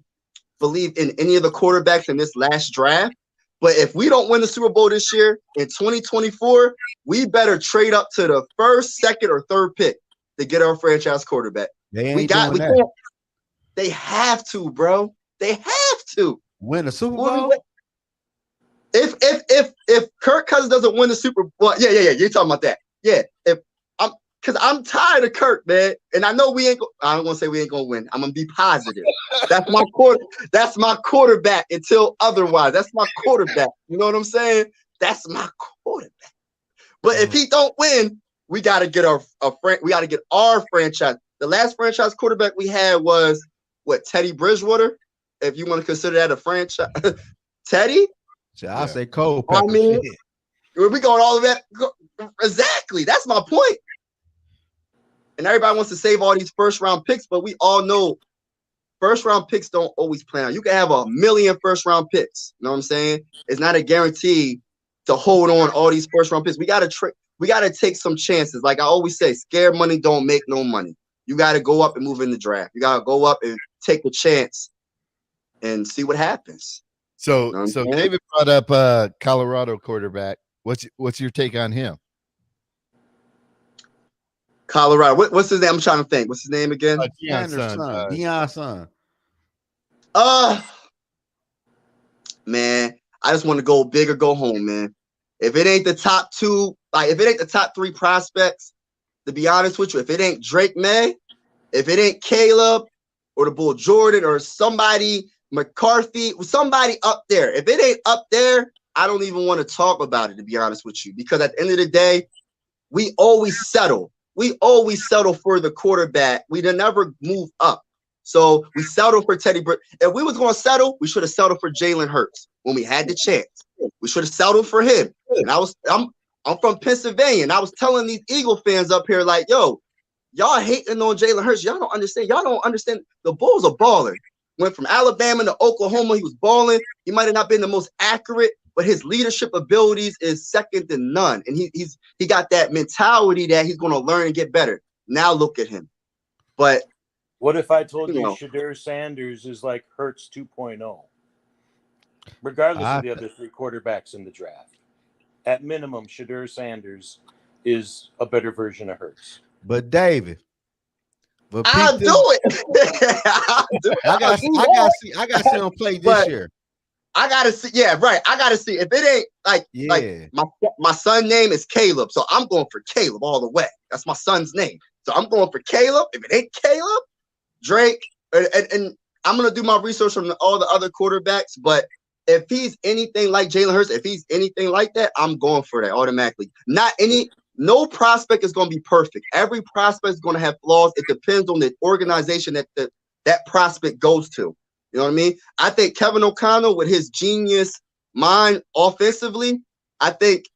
believe in any of the quarterbacks in this last draft. But if we don't win the Super Bowl this year in 2024, we better trade up to the first, second, or third pick to get our franchise quarterback. They have to, bro. They have to win a Super Bowl. If Kirk Cousins doesn't win the Super Bowl, yeah, you're talking about that. Yeah, because I'm tired of Kirk, man, and I know we ain't. I don't want to say we ain't gonna win. I'm gonna be positive. That's my quarterback until otherwise. That's my quarterback. You know what I'm saying? That's my quarterback. But if he don't win, we gotta get our franchise. The last franchise quarterback we had was Teddy Bridgewater. If you want to consider that a franchise, Teddy. I say Cole. I mean, we going all of that. Exactly. That's my point. And everybody wants to save all these first-round picks, but we all know first-round picks don't always plan out. You can have 1 million first-round picks. You know what I'm saying? It's not a guarantee to hold on all these first-round picks. We got to take some chances. Like I always say, scared money don't make no money. You got to go up and move in the draft. You got to go up and take a chance and see what happens. So David brought up Colorado quarterback. What's your take on him? Colorado. What's his name? I'm trying to think. What's his name again? Deion's son. Man, I just want to go big or go home, man. If it ain't the top two, like if it ain't the top three prospects, to be honest with you, if it ain't Drake May, if it ain't Caleb or the Bull Jordan or somebody, McCarthy, somebody up there, if it ain't up there, I don't even want to talk about it, to be honest with you, because at the end of the day, we always settle. We always settle for the quarterback. We never move up. So we settled for Teddy Bridgewater. If we was going to settle, we should have settled for Jalen Hurts when we had the chance. We should have settled for him. And I'm from Pennsylvania, and I was telling these Eagle fans up here, like, yo, y'all hating on Jalen Hurts. Y'all don't understand. Y'all don't understand. The Bulls are balling. Went from Alabama to Oklahoma. He was balling. He might have not been the most accurate, but his leadership abilities is second to none. And he got that mentality that he's going to learn and get better. Now look at him. But what if I told you Shedeur Sanders is like Hurts 2.0? Regardless of the other three quarterbacks in the draft. At minimum, Shedeur Sanders is a better version of Hurts. But David, I'll do it. I got to see him play this year. I gotta see. Yeah, right. I gotta see. If it ain't like my son's name is Caleb, so I'm going for Caleb all the way. That's my son's name, so I'm going for Caleb. If it ain't Caleb, Drake, and I'm gonna do my research on all the other quarterbacks. But if he's anything like Jalen Hurts, if he's anything like that, I'm going for that automatically. No prospect is going to be perfect. Every prospect is going to have flaws. It depends on the organization that prospect goes to. You know what I mean? I think Kevin O'Connell, with his genius mind offensively, I think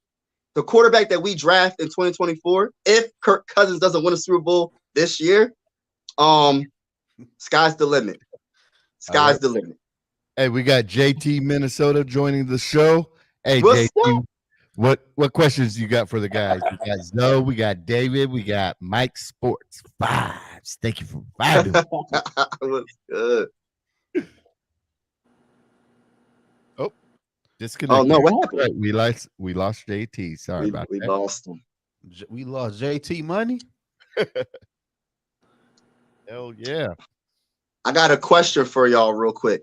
the quarterback that we draft in 2024, if Kirk Cousins doesn't win a Super Bowl this year, sky's the limit. Sky's the limit. Hey, we got JT Minnesota joining the show. Hey, what's JT, what questions you got for the guys? We got Zoe, we got David, we got Mike Sports Vibes. Thank you for vibing. What's good? Oh, disconnected. Oh no, what happened? Right, we lost JT. Sorry about that. We lost him. We lost JT money. Hell yeah. I got a question for y'all real quick.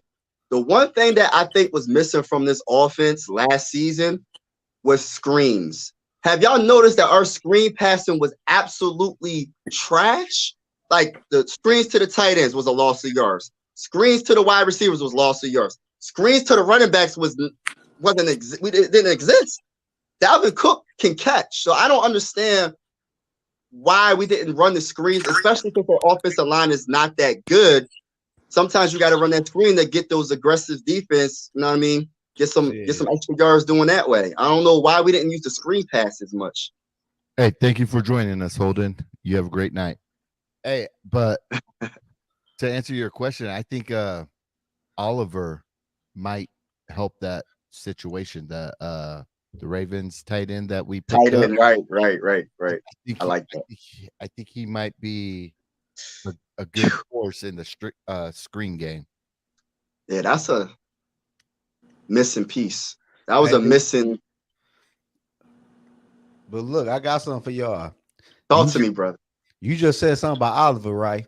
The one thing that I think was missing from this offense last season was screens. Have y'all noticed that our screen passing was absolutely trash? Like the screens to the tight ends was a loss of yards. Screens to the wide receivers was loss of yards. Screens to the running backs didn't exist. Dalvin Cook can catch, so I don't understand why we didn't run the screens, especially if the offensive line is not that good. Sometimes you got to run that screen to get those aggressive defense. You know what I mean? Get some extra yards doing that way. I don't know why we didn't use the screen pass as much. Hey, thank you for joining us, Holden. You have a great night. Hey, but to answer your question, I think Oliver might help that situation. The Ravens tight end that we picked up. Right. I like that. I think he might be a good force in the screen game. Yeah, that's a missing piece. That was a missing. But look, I got something for y'all. Talk to me, brother. You just said something about Oliver, right?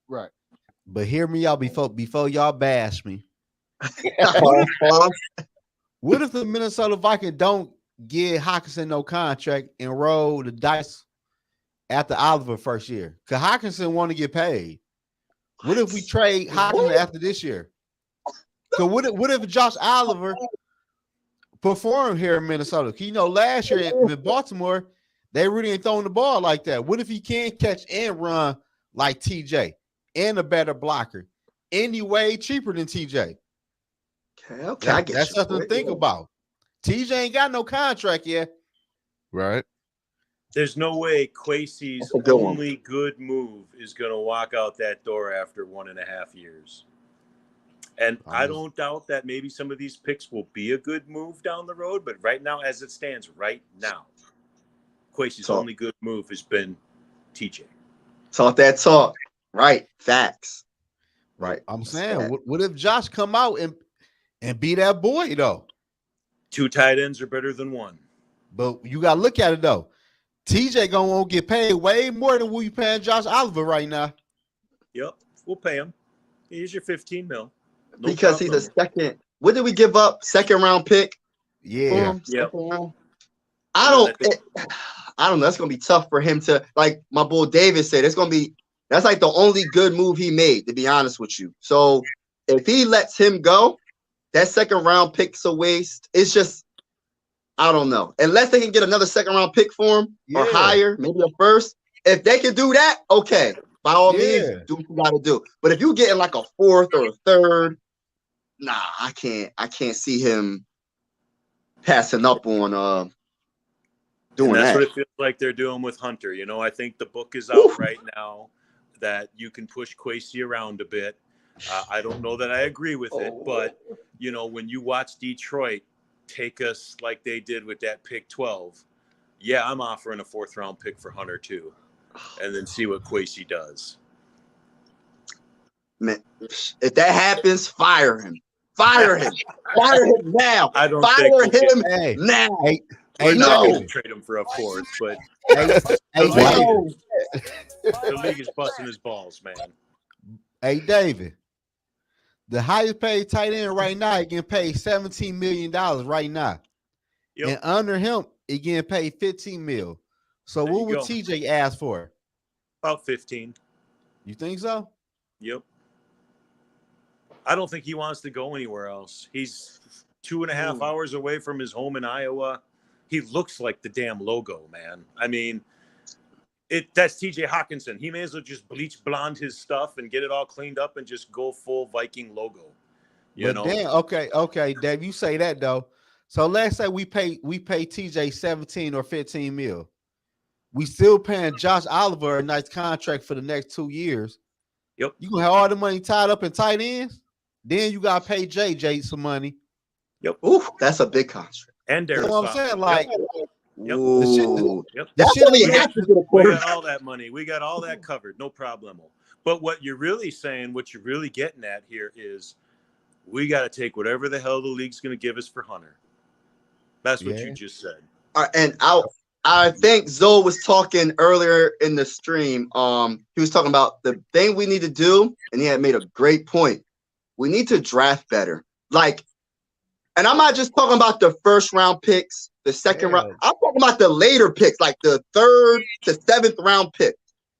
Right. But hear me out before y'all bash me. What if the Minnesota Vikings don't give Hockenson no contract and roll the dice after Oliver first year? Because Hockenson want to get paid. What if we trade Hockenson after this year? So what if Josh Oliver performed here in Minnesota? You know, last year in Baltimore, they really ain't throwing the ball like that. What if he can't catch and run like TJ and a better blocker? Anyway, cheaper than TJ. Okay, I get that's something to think about. TJ ain't got no contract yet. Right. There's no way Kwesi's only good move is going to walk out that door after 1.5 years. And I don't doubt that maybe some of these picks will be a good move down the road. But right now, as it stands right now, Kwesi's only good move has been TJ. Talk that talk. Right. Facts. Right. I'm saying, what if Josh come out and be that boy though. 2 tight ends are better than 1. But you gotta look at it though. TJ gonna get paid way more than we paying Josh Oliver right now. Yep, we'll pay him. Here's your 15 mil. No because problem. he's a second. What did we give up? 2nd round pick. Yeah. Yep. I don't know. That's gonna be tough for him to, like my boy David said. That's like the only good move he made, to be honest with you. So if he lets him go, that 2nd round pick's a waste. It's just, I don't know. Unless they can get another 2nd round pick for him or higher, maybe a 1st. If they can do that, okay. By all means, do what you gotta do. But if you getting like a 4th or a 3rd, nah, I can't see him passing up on doing that's that. what it feels like they're doing with Hunter. You know, I think the book is out right now that you can push Kwesi around a bit. I don't know that I agree with it, but you know, when you watch Detroit take us like they did with that pick 12, yeah, I'm offering a 4th round pick for Hunter too, and then see what Kwesi does. Man, if that happens, fire him. Fire him. Fire him now. I don't fire think him now. We're no. not going to trade him for a 4th, but the league is busting his balls, man. Hey, David, the highest paid tight end right now, he getting paid $17 million right now. Yep. And under him, he getting paid $15 million. So There what you would go. TJ ask for? About 15. You think so? Yep. I don't think he wants to go anywhere else. He's 2.5 hours away from his home in Iowa. He looks like the damn logo, man. I mean, that's TJ Hawkinson. He may as well just bleach blonde his stuff and get it all cleaned up and just go full Viking logo. You know? Damn, okay, Dave, you say that though. So let's say we pay TJ 17 or 15 mil. We still paying Josh Oliver a nice contract for the next 2 years. Yep. You gonna have all the money tied up in tight ends? Then you gotta pay JJ some money. Yep. Ooh, that's a big contract. And You know what I'm saying? Like, Yep. Ooh. Yep. That's what we have to get a We quarter. got all that money. We got all that covered. No problemo. But what you're really saying, what you're really getting at here is we got to take whatever the hell the league's going to give us for Hunter. That's what you just said. And I think Zoe was talking earlier in the stream. He was talking about the thing we need to do, and he had made a great point. We need to draft better. Like, and I'm not just talking about the 1st round picks, the 2nd round. I'm talking about the later picks, like the 3rd to 7th round pick.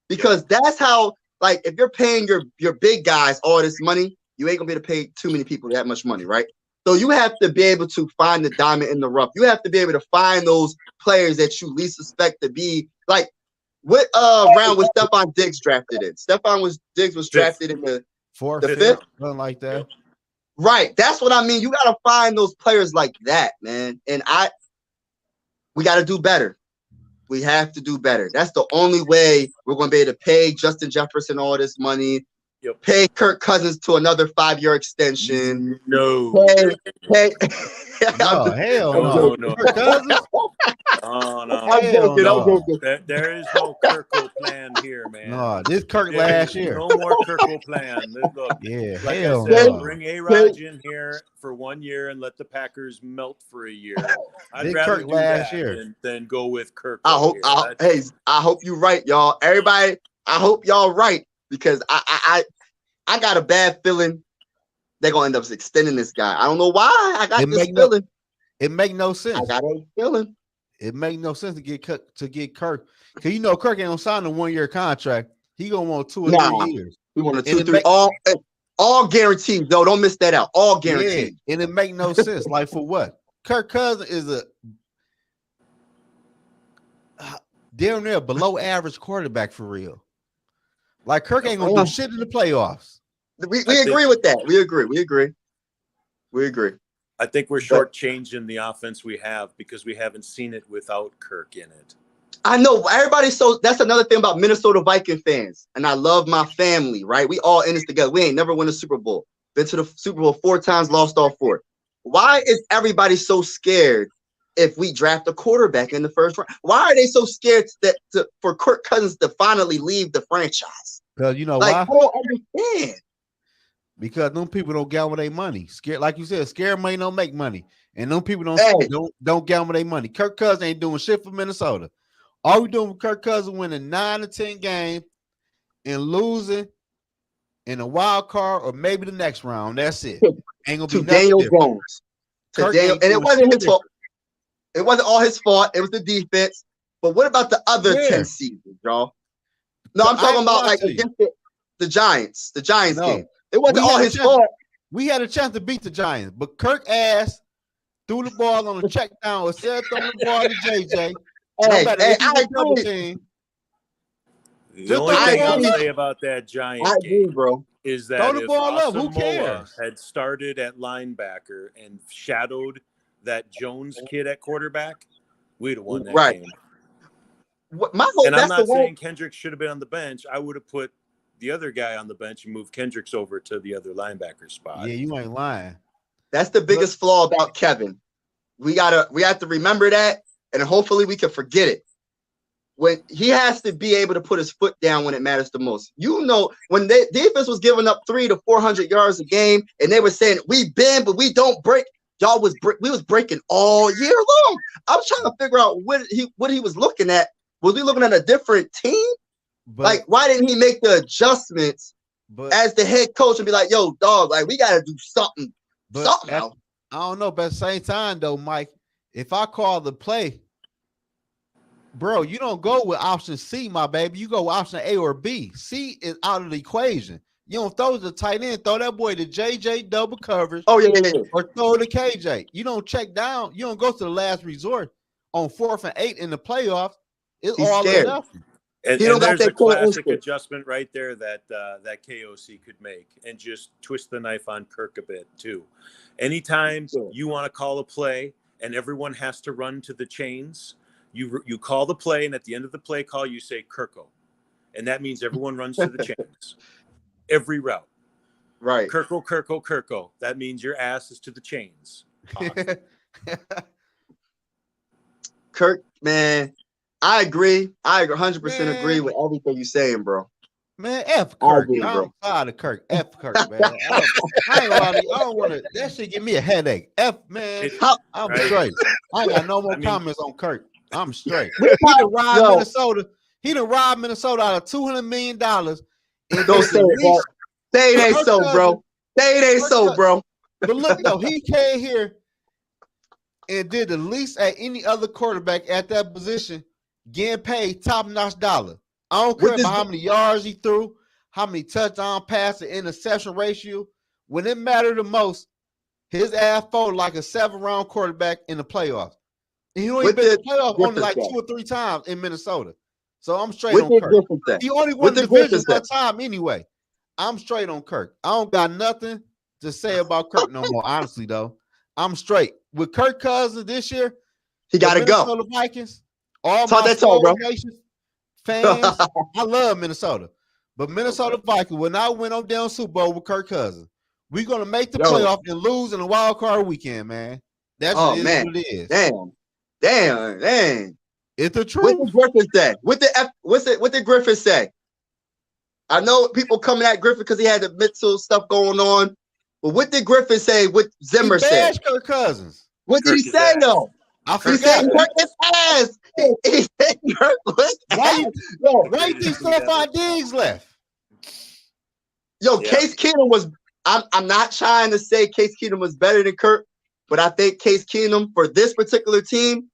Because that's how, like, if you're paying your big guys all this money, you ain't gonna be able to pay too many people that much money, right? So you have to be able to find the diamond in the rough. You have to be able to find those players that you least suspect to be like. What round was Stephon Diggs drafted in? Diggs was drafted in the 5th, something like that. Right. That's what I mean. You gotta find those players like that, man. And we gotta do better. We have to do better. That's the only way we're gonna be able to pay Justin Jefferson all this money. Yep. Pay Kirk Cousins to another 5-year extension. No. Pay. No, hell No, no. no. Kirk Cousins? No. I'm joking. There is no Kirkle plan here, man. No, this Kirk There last is year. No more Kirkle plan. Look, Yeah, like hell I said, no. bring A-Rod in here for 1 year and let the Packers melt for a year. I'd Did rather Kirk do last that year. than go with Kirk. I hope you're right, y'all. Everybody, I hope y'all right, because I got a bad feeling they're gonna end up extending this guy. I don't know why. I got this feeling. It make no sense. I got a feeling. It make no sense to get Kirk. Because you know Kirk ain't gonna sign a 1-year contract. He gonna want 2 or 3 years. We want a 2, 3, all guaranteed though. Don't miss that out. All guaranteed. Yeah, and it make no sense. Like for what? Kirk Cousins is a damn near below average quarterback for real. Like Kirk ain't gonna do shit in the playoffs. We agree with that. We agree. I think we're shortchanging the offense we have because we haven't seen it without Kirk in it. I know everybody's that's another thing about Minnesota Viking fans. And I love my family, right? We all in this together. We ain't never won a Super Bowl. Been to the Super Bowl 4 times, lost all 4. Why is everybody so scared if we draft a quarterback in the 1st round? Why are they so scared for Kirk Cousins to finally leave the franchise? Because you know why? I don't understand. Because them people don't gamble their money. Scared, like you said, scared money don't make money. And them people don't gamble their money. Kirk Cousins ain't doing shit for Minnesota. All we doing with Kirk Cousins winning 9 to 10 games and losing in a wild card or maybe the next round. That's it. Ain't gonna be to Daniel Jones. And it wasn't his fault. It wasn't all his fault. It was the defense. But what about the other 10 seasons, y'all? No, I'm talking about like against the Giants. The Giants game. It wasn't all his fault. We had a chance to beat the Giants, but Kirk ass threw the ball on the check down instead of throwing the ball to JJ. I agree. The only thing I'll say about that Giant game, bro, is that if Asamoah had started at linebacker and shadowed that Jones kid at quarterback, we'd have won that game. And I'm not saying Kendricks should have been on the bench. I would have put the other guy on the bench and moved Kendricks over to the other linebacker spot. Yeah, you ain't lying. That's the biggest flaw about Kevin. We have to remember that, and hopefully we can forget it. When he has to be able to put his foot down when it matters the most. You know, when the defense was giving up 300 to 400 yards a game, and they were saying we bend but we don't break. We was breaking all year long. I was trying to figure out what he was looking at. Was we looking at a different team? Like, why didn't he make the adjustments as the head coach and be like, yo, dog, like we gotta do something. I don't know, but at the same time though, Mike, if I call the play, bro, you don't go with option C, my baby. You go with option A or B. C is out of the equation. You don't throw the tight end, throw that boy to JJ double coverage. Oh, yeah. Or throw to KJ. You don't check down. You don't go to the last resort on 4th and 8 in the playoffs. It's all or nothing. And there's a classic adjustment right there that KOC could make and just twist the knife on Kirk a bit too. Anytime you want to call a play and everyone has to run to the chains, you call the play, and at the end of the play call, you say Kirko. And that means everyone runs to the chains. Every route. Right. Kirko. That means your ass is to the chains. Kirk, man, I agree. I 100% agree with everything you're saying, bro. Man, F Kirk. I'm tired of Kirk. F Kirk, man. I don't want to. That shit give me a headache. F, man. I'm straight. I ain't got no more comments on Kirk. I'm straight. He done robbed Minnesota. He done robbed Minnesota out of $200 million. Don't say it, bro. Say it ain't so, bro. Say it ain't so, bro. But look, though, he came here and did the least at any other quarterback at that position, getting paid top-notch dollar. I don't care about how many yards he threw, how many touchdown passes, interception ratio. When it mattered the most, his ass folded like a 7-round quarterback in the playoffs. And he only been in the playoffs only like 2 or 3 times in Minnesota. So I'm straight on Kirk. He only won the division one time anyway. I'm straight on Kirk. I don't got nothing to say about Kirk no more, honestly, though. I'm straight. With Kirk Cousins this year, he got to go. Minnesota Vikings, all my Soul Nation fans, I love Minnesota. But Minnesota Vikings will not win on down Super Bowl with Kirk Cousins. We're going to make the playoff and lose in the wild card weekend, man. That's what it is. Damn. It's the truth. What did Griffin say? What did Griffin say? I know people coming at Griffin because he had the mental stuff going on. But what did Griffin say? What Zimmer said? Kirk Cousins. What did he say though? I forgot. He said Kirk his ass. He said Kirk was ass. Why you think Stephon Diggs left? Case Keenum was. I'm not trying to say Case Keenum was better than Kirk, but I think Case Keenum for this particular team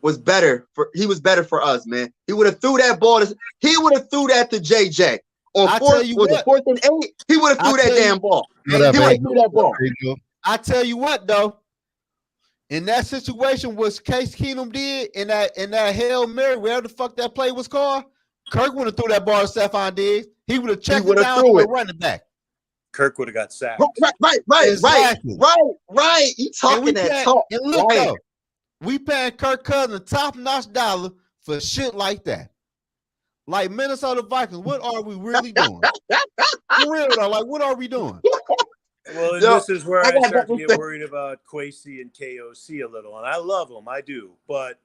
was better. He was better for us, man. He would have threw that ball. He would have threw that to JJ on 4th and 8. He would have threw that damn ball. He would have threw that ball. I tell you what, though, in that situation, what Case Keenum did in that Hail Mary, wherever the fuck that play was called, Kirk would have threw that ball to Stephon Diggs. He would have checked it down to a running back. Kirk would have got sacked. Right. You talking that talk. And look, though, we paying Kirk Cousins top-notch dollar for shit like that. Like Minnesota Vikings, what are we really doing? For real, though, like, what are we doing? Well, and this is where I start to get worried about Kwesi and KOC a little. And I love them, I do. But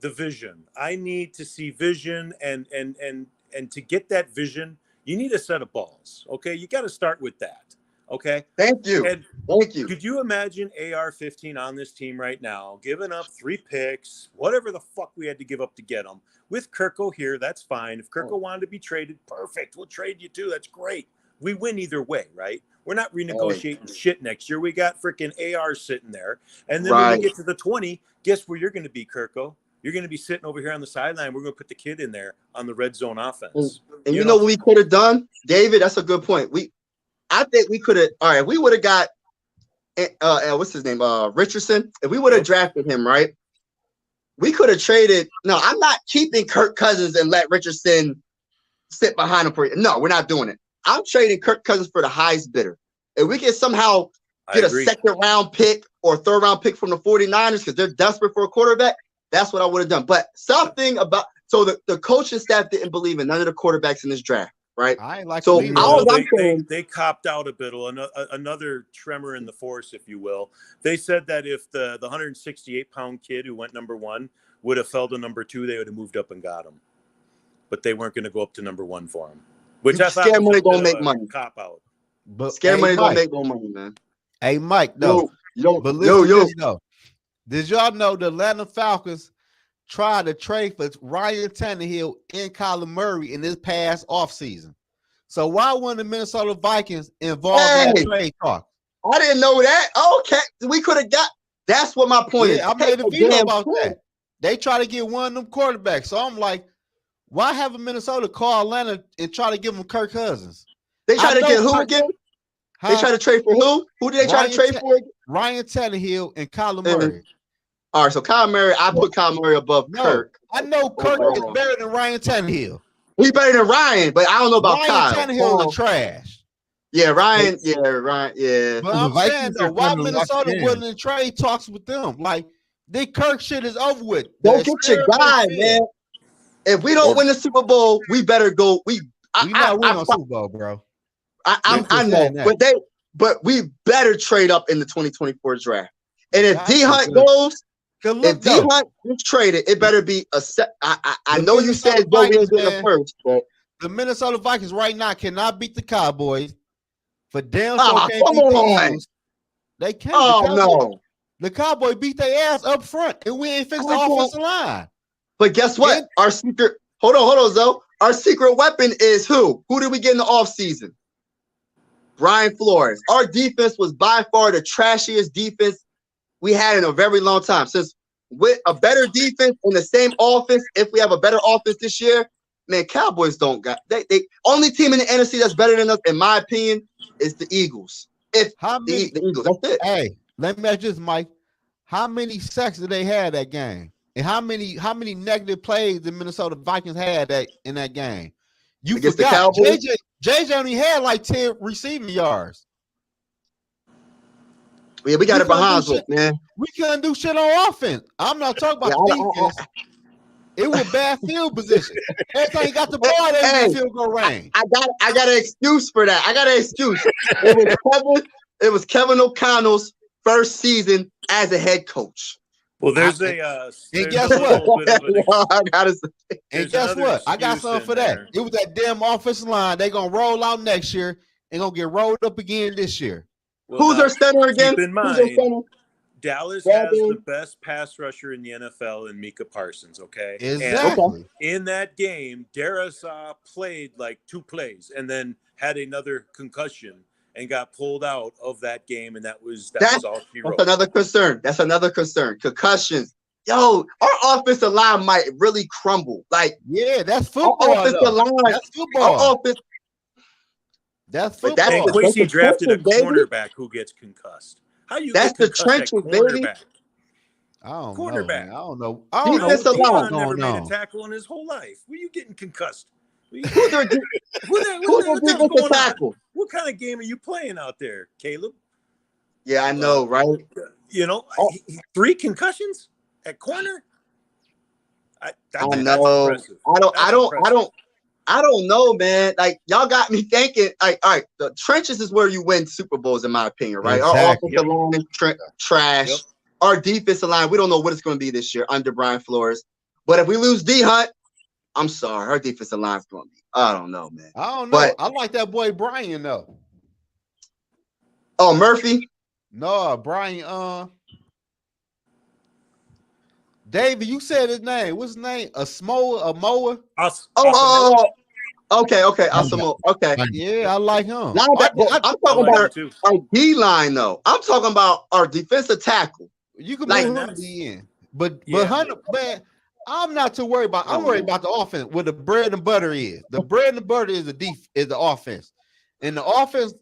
the vision. I need to see vision, and to get that vision, you need a set of balls. Okay, you got to start with that. Okay. Thank you. And Thank you. could you imagine AR-15 on this team right now, giving up 3 picks, whatever the fuck we had to give up to get him? With Kirko here, that's fine. If Kirko wanted to be traded, perfect. We'll trade you too. That's great. We win either way, right? We're not renegotiating shit next year. We got freaking AR sitting there. And then when we get to the 20, guess where you're going to be, Kirko? You're going to be sitting over here on the sideline. We're going to put the kid in there on the red zone offense. And you know what we could have done, David? That's a good point. I think we could have. All right, we would have got what's his name? Richardson. If we would have drafted him, right? We could have traded. No, I'm not keeping Kirk Cousins and let Richardson sit behind him for it. No, we're not doing it. I'm trading Kirk Cousins for the highest bidder. If we can somehow get a second-round pick or third-round pick from the 49ers because they're desperate for a quarterback, that's what I would have done. But something about the coaching staff didn't believe in none of the quarterbacks in this draft, right? I ain't like so. They copped out a bit. Another tremor in the force, if you will. They said that if the 168-pound kid who went number 1 would have fell to number 2, they would have moved up and got him. But they weren't going to go up to number 1 for him. Which I thought scare money don't make money. Cop out. But scare money don't make no money, man. Hey, Mike, no. Yo. Did y'all know the Atlanta Falcons tried to trade for Ryan Tannehill and Kyler Murray in this past offseason? So why weren't the Minnesota Vikings involved in that trade talk? I didn't know that. Okay, we could have got. That's what my point is. I made a video about that. They try to get one of them quarterbacks. So I'm like, why haven't Minnesota call Atlanta and try to give them Kirk Cousins? They try to get who again? Huh? They try to trade for who? Who did they try to trade for? Ryan Tannehill and Kyler Murray. All right, so Kyler Murray, I put Kyler Murray above Kirk. I know Kirk is better than Ryan Tannehill. He's better than Ryan, but I don't know about Kyle. Ryan Tannehill is trash. Yeah, Ryan. Yeah. But I'm saying though, why Minnesota wasn't in trade talks with them? Like, this Kirk shit is over with. Go get your guy, man. If we don't win the Super Bowl, we better go. We not winning a Super Bowl, bro. I know, but we better trade up in the 2024 draft. And if D Hunt goes, if D Hunt is traded, it better be a set. I know you said Joe was in the first, but the Minnesota Vikings right now cannot beat the Cowboys. For damn sure can't beat the Eagles. They can't. No. The Cowboys beat their ass up front, and we ain't fixed the offensive line. But guess what? Our secret. Hold on, Zoe. Our secret weapon is who? Who did we get in the offseason? Brian Flores. Our defense was by far the trashiest defense we had in a very long time. Since with a better defense and the same offense, if we have a better offense this year, man, Cowboys don't got they only team in the NFC that's better than us, in my opinion, is the Eagles. The Eagles, that's it. Hey, let me ask you this, Mike. How many sacks did they have that game? And how many negative plays the Minnesota Vikings had in that game? You forgot JJ only had like 10 receiving yards. Yeah, we got it behind us, man. We couldn't do shit on offense. I'm not talking about defense. It was bad field position. Every time you got the ball, they field goal range. I got an excuse for that. I got an excuse. It was Kevin O'Connell's first season as a head coach. Well, there's and guess what? And guess what? I got something for that. It was that damn offensive line. They're gonna roll out next year and gonna get rolled up again this year. Well, who's our center again? Keep in mind, Dallas has the best pass rusher in the NFL in Micah Parsons, okay? Exactly. And in that game, Darisaw played like 2 plays and then had another concussion and got pulled out of that game, and that was all he wrote. That's another concern. Concussions. Yo, our offensive line might really crumble. Like, yeah, that's football. Our offensive line. That's football. That's football. And Quincy drafted a cornerback who gets concussed. How you that's the trenches, baby. I don't cornerback. know. I don't know. Defensive line never made a tackle in his whole life. Were you getting concussed? Who's their defensive tackle? What kind of game are you playing out there, Caleb? Yeah, I know, right? 3 concussions at corner. I know. I don't know, man. Like, y'all got me thinking. Like, all right, the trenches is where you win Super Bowls, in my opinion, right? Exactly. Our offensive line is trash. Yep. Our defensive line, we don't know what it's going to be this year under Brian Flores. But if we lose D Hunt, I'm sorry, our defensive line is going to be. I don't know, man. I don't know. But I like that boy Brian though. Oh, Murphy. No, Brian. David, you said his name. What's his name? A mower? Okay. Asamo. Okay. Yeah, I like him. I'm talking about our D line though. I'm talking about our defensive tackle. You can move him in, but Hunter, man, I'm not too worried about. I'm worried about the offense. Where the bread and butter is. The bread and butter is the offense, and the offense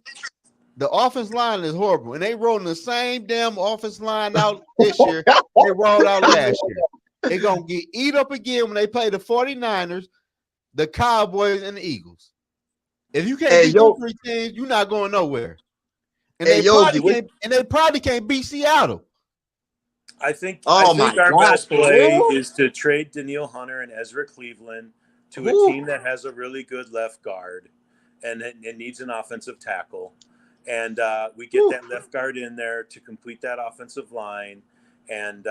line is horrible. And they rolling the same damn offense line out this year they rolled out last year. They're gonna get eat up again when they play the 49ers, the Cowboys, and the Eagles. If you can't beat those 3 teams, you're not going nowhere. And they probably can't beat Seattle. I think our best play is to trade Daniil Hunter and Ezra Cleveland to a team that has a really good left guard and it needs an offensive tackle. And we get that left guard in there to complete that offensive line. And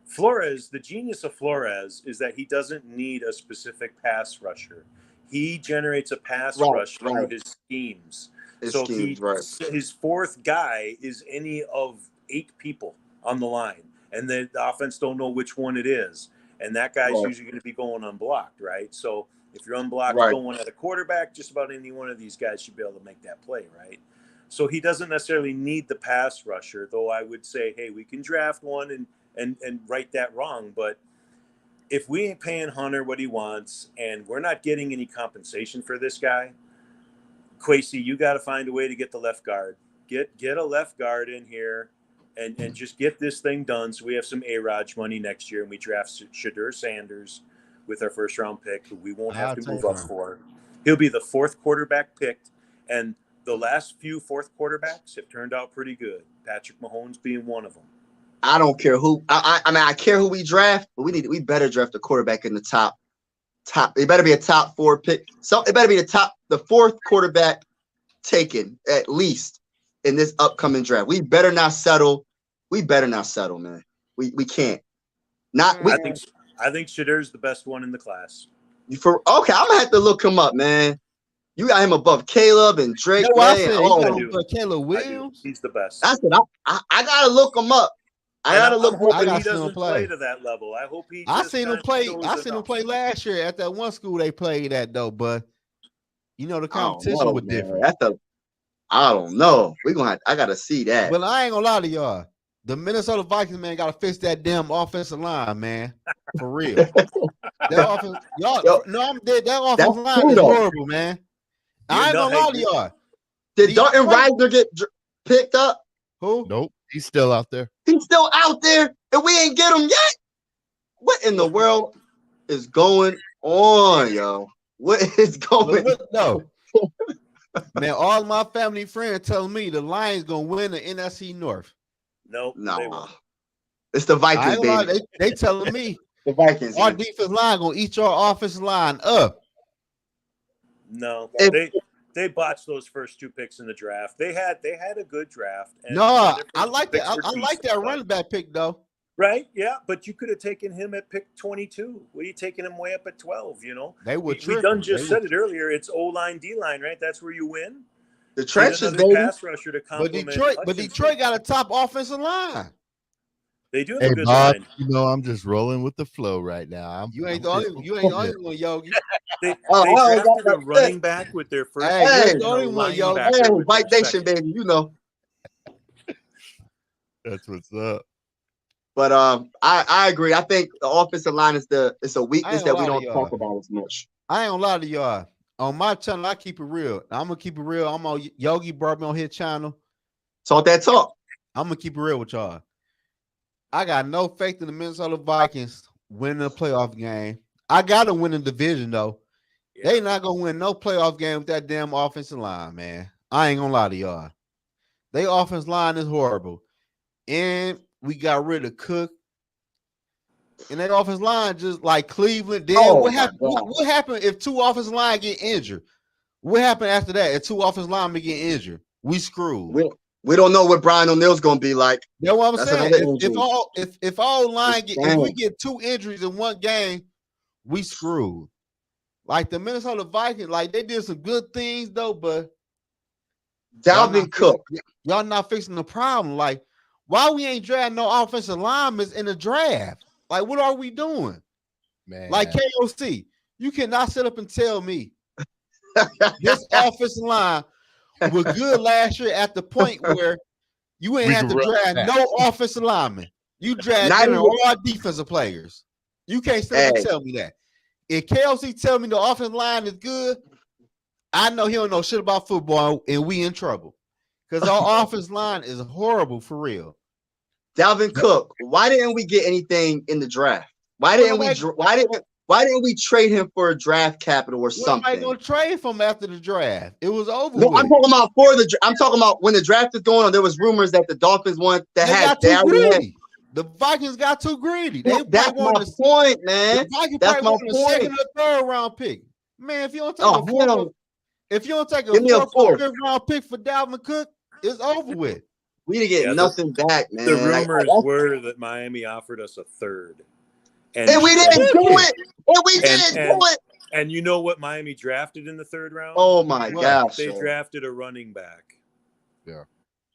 Flores, the genius of Flores is that he doesn't need a specific pass rusher. He generates a pass rush through his schemes. His fourth guy is any of 8 people on the line. And the offense don't know which one it is. And that guy's usually going to be going unblocked, right? So if you're unblocked going at a quarterback, just about any one of these guys should be able to make that play, right? So he doesn't necessarily need the pass rusher, though I would say, hey, we can draft one and right that wrong. But if we ain't paying Hunter what he wants and we're not getting any compensation for this guy, Kwesi, you got to find a way to get the left guard. Get a left guard in here and just get this thing done so we have some A-Raj money next year and we draft Shadur Sanders with our first-round pick, who we won't have to move up for. He'll be the 4th quarterback picked, and the last few 4th quarterbacks have turned out pretty good. Patrick Mahomes being one of them. I don't care who. I mean, I care who we draft, but we better draft a quarterback in the top. It better be a top 4 pick. So it better be the 4th quarterback taken at least in this upcoming draft. We better not settle. Man. We can't. I think Shadur's the best one in the class. I'm gonna have to look him up, man. You got him above Caleb and Drake. Caleb Williams. He's the best. That's it. I gotta look him up. I gotta look. Hoping he doesn't play to that level. I hope he. I seen him play last year at that one school they played at though, but the competition was different. I don't know. I gotta see that. Well, I ain't gonna lie to y'all. The Minnesota Vikings, man, gotta fix that damn offensive line, man. For real. That offense, that offensive line is horrible, man. I ain't gonna lie to y'all. Did Dalton Risner get picked up? Who? Nope. He's still out there. He's still out there, and we ain't get him yet. What in the world is going on, yo? What is going on? No. Man, all my family friends telling me the Lions gonna win the NFC North. Nope. No. It's the Vikings, baby. They telling me the Vikings. Our defense line gonna eat your offensive line up. No, they botched those first 2 picks in the draft. They had a good draft. And I like that. I like that running back pick though. Right? Yeah, but you could have taken him at pick 22. What are you taking him way up at 12? They would. We said it earlier. It's O-line, D-line, right? That's where you win. The trenches, baby. Pass rusher to complement. But Detroit got a top offensive line. They do have a good line. I'm just rolling with the flow right now. You ain't the only one, Yogi. They drafted a running back with their first. Hey, the only one, Yogi. Hey, White Nation, baby. That's what's up. But I agree. I think the offensive line is a weakness that we don't talk about as much. I ain't gonna lie to y'all. On my channel, I keep it real. I'm gonna keep it real. I'm on Yogi brought me on his channel. Talk that talk. I'm gonna keep it real with y'all. I got no faith in the Minnesota Vikings winning a playoff game. I gotta win the division though. Yeah. They not gonna win no playoff game with that damn offensive line, man. I ain't gonna lie to y'all. Their offensive line is horrible. And we got rid of Cook. And that offensive line just like Cleveland did. What happened if 2 offensive line get injured? What happened after that? If 2 offensive linemen get injured, we screwed. We don't know what Brian O'Neill's gonna be like. That's what I'm saying. If all line if we get 2 injuries in one game, we screwed. Like the Minnesota Vikings, like they did some good things though, but Dalvin Cook. Y'all not fixing the problem. Like, why we ain't drafting no offensive linemen in the draft? Like, what are we doing? Man. Like KOC, you cannot sit up and tell me this offensive line was good last year at the point where you ain't have to draft no offensive linemen. You draft all defensive players. You can't sit up and tell me that. If KLC tell me the offensive line is good, I know he don't know shit about football, and we in trouble because our offensive line is horrible for real. Dalvin Cook. Why didn't we get anything in the draft? Why didn't we trade him for a draft capital or something? Nobody gonna trade for him after the draft. It was over. No, I'm talking about I'm talking about when the draft is going on. There was rumors that the Dolphins wanted to have greedy. The Vikings got too greedy. That's my point, man. That's my point. Second or third round pick, man. If you don't take a fourth round pick for Dalvin Cook, it's over with. We didn't get nothing back, man. The rumors were that Miami offered us a third. And we didn't do it. And we didn't do it. And you know what Miami drafted in the third round? Oh, my gosh. They drafted a running back. Yeah.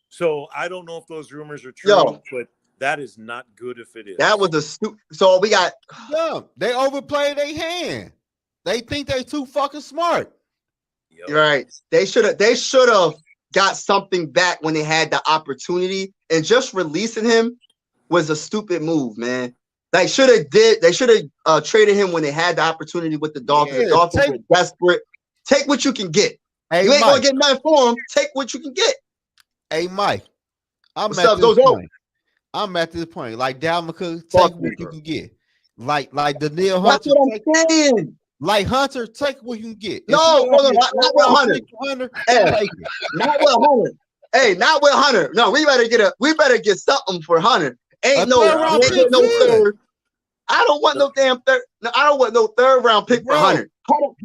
So I don't know if those rumors are true, but that is not good if it is. That was a stupid. So we got. Yeah, they overplayed their hand. They think they too fucking smart. Yep. Right. They should have got something back when they had the opportunity, and just releasing him was a stupid move, man. They should have traded him when they had the opportunity with the Dolphins. The Dolphins were desperate. Take what you can get. Hey, you ain't Mike, gonna get nothing for him. Take what you can get. Hey, Mike, I'm at this point. Like Dalvin Cook, take what you can get. Like Danielle Hunter. That's what I'm saying. Like Hunter, take what you can get. Not with Hunter. Not with Hunter. Hey, not with Hunter. No, we better get something for Hunter. Ain't no third. I don't want no damn third. No, I don't want no third round pick for Hunter.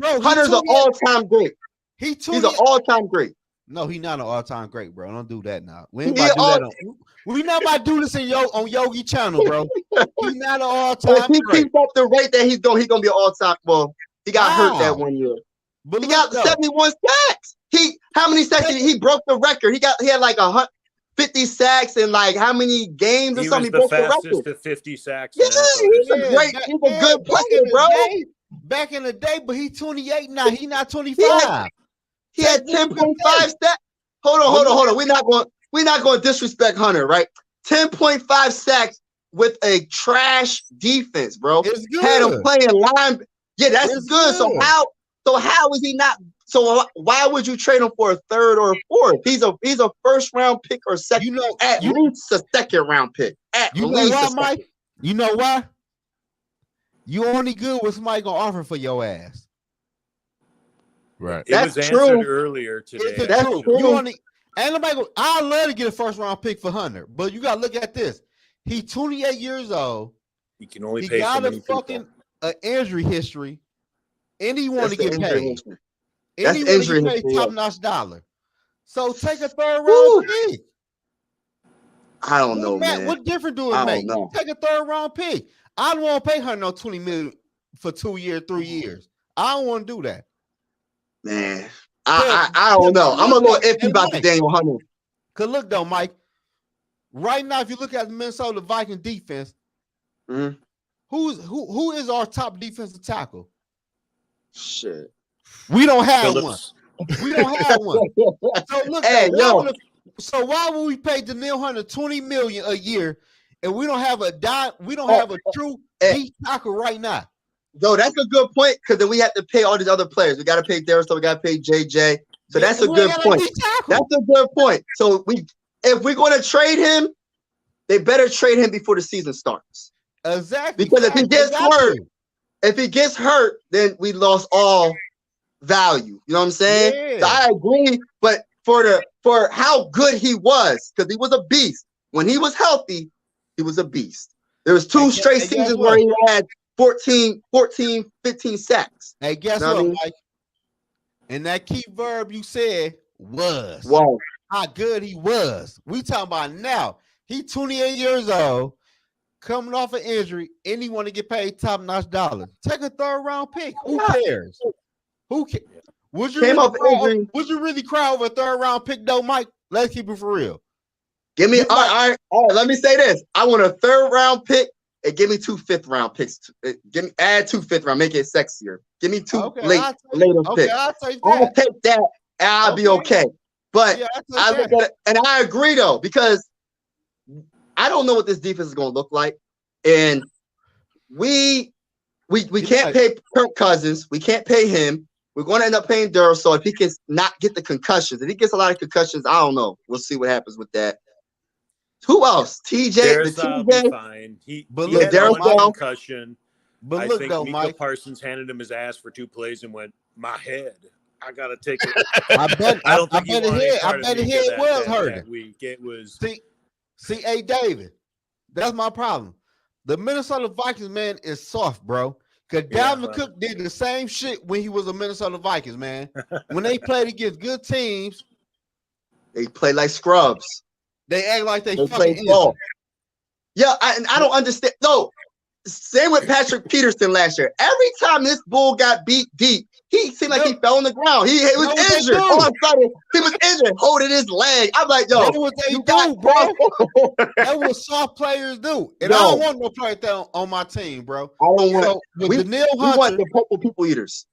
Hunter's an all-time great. He's an all-time great. No, he's not an all-time great, bro. Don't do that now. We ain't about to do that. We not about to do this on Yogi channel, bro. He's not an all-time great. If he keeps up the rate that he's gonna be an all-time. Well, he got hurt that one year. But he got 71 sacks. How many sacks? He broke the record. He had like 50 sacks in like how many games or something? He was the fastest to 50 sacks. Yeah, he's a good player, bro. Back in the day, but he's 28 now. He's not 25. He had 10.5 sacks. Hold on. We're not going to disrespect Hunter, right? 10.5 sacks with a trash defense, bro. It's good. Had him playing line. Yeah, that's good. So how is he not? So why would you trade him for a third or a fourth? He's a first round pick or second. At least a second round pick. You know why, Mike? You know why? You only good with somebody gonna offer for your ass. Right. It was answered earlier today. That's true. You only ain't nobody go. I'd love to get a first round pick for Hunter, but you gotta look at this. He's 28 years old. He can only pay so many people. An injury history, and he want to get paid. That's injury history. Top-notch dollar. So take a third round pick. I don't know, man. What difference do it make? Take a third round pick. I don't want to pay her no $20 million for 2 years, 3 years. I don't want to do that. Man, I don't know. I'm a little iffy about the Daniel Hunter. Cause look though, Mike. Right now, if you look at the Minnesota Viking defense, who is our top defensive tackle? Shit. We don't have one. We don't have one. So look, so why would we pay Danielle Hunter $20 million a year and we don't have a true deep tackle right now? No, that's a good point because then we have to pay all these other players. We got to pay Darius, so we got to pay JJ. So that's a good point. That's a good point. So if we're going to trade him, they better trade him before the season starts. Exactly. Because if he gets hurt, then we lost all value. You know what I'm saying? Yeah. So I agree, but for how good he was, because he was a beast. When he was healthy, he was a beast. There was two straight seasons where he had 14, 15 sacks. Hey, guess what, Mike? And that key verb you said was. Wow. How good he was. We talking about now. He's 28 years old, coming off an injury, and he want to get paid top-notch dollars. Take a third-round pick. Who cares? Who cares? Would you Came really off cry? injury. Would you really cry over a 3rd round pick though, Mike? Let's keep it for real. Give me You all right. Let me say this. I want a 3rd round pick and give me 2 5th round picks. Add 2 5th round, make it sexier. Give me 2 later picks. I'll take I'll that. take that and I'll be okay. But Yeah, I look at it, and I agree though, because I don't know what this defense is going to look like, and we can't pay Kirk Cousins. We can't pay him. We're going to end up paying Durrell. So if he can not get the concussions, if he gets a lot of concussions, I don't know. We'll see what happens with that. Who else? TJ. Darrisaw will be fine. He had one concussion. But I look think though, Mika Mike. Parsons handed him his ass for 2 plays and went, my head. I gotta take it. I bet Mika it was hurting that week. It was. See, hey David, that's my problem. The Minnesota Vikings man is soft, bro. Cause Dalvin Cook did the same shit when he was a Minnesota Vikings man. When they played against good teams, they play like scrubs. They act like they play ball. Yeah, I don't understand. No, same with Patrick Peterson last year. Every time this bull got beat deep, he seemed like he fell on the ground. He was injured. All of a sudden, he was injured, holding his leg. I'm like, yo, that's what they do, bro. That's what soft players do. And I don't want no player on my team, bro. I don't want. We want the purple people eaters.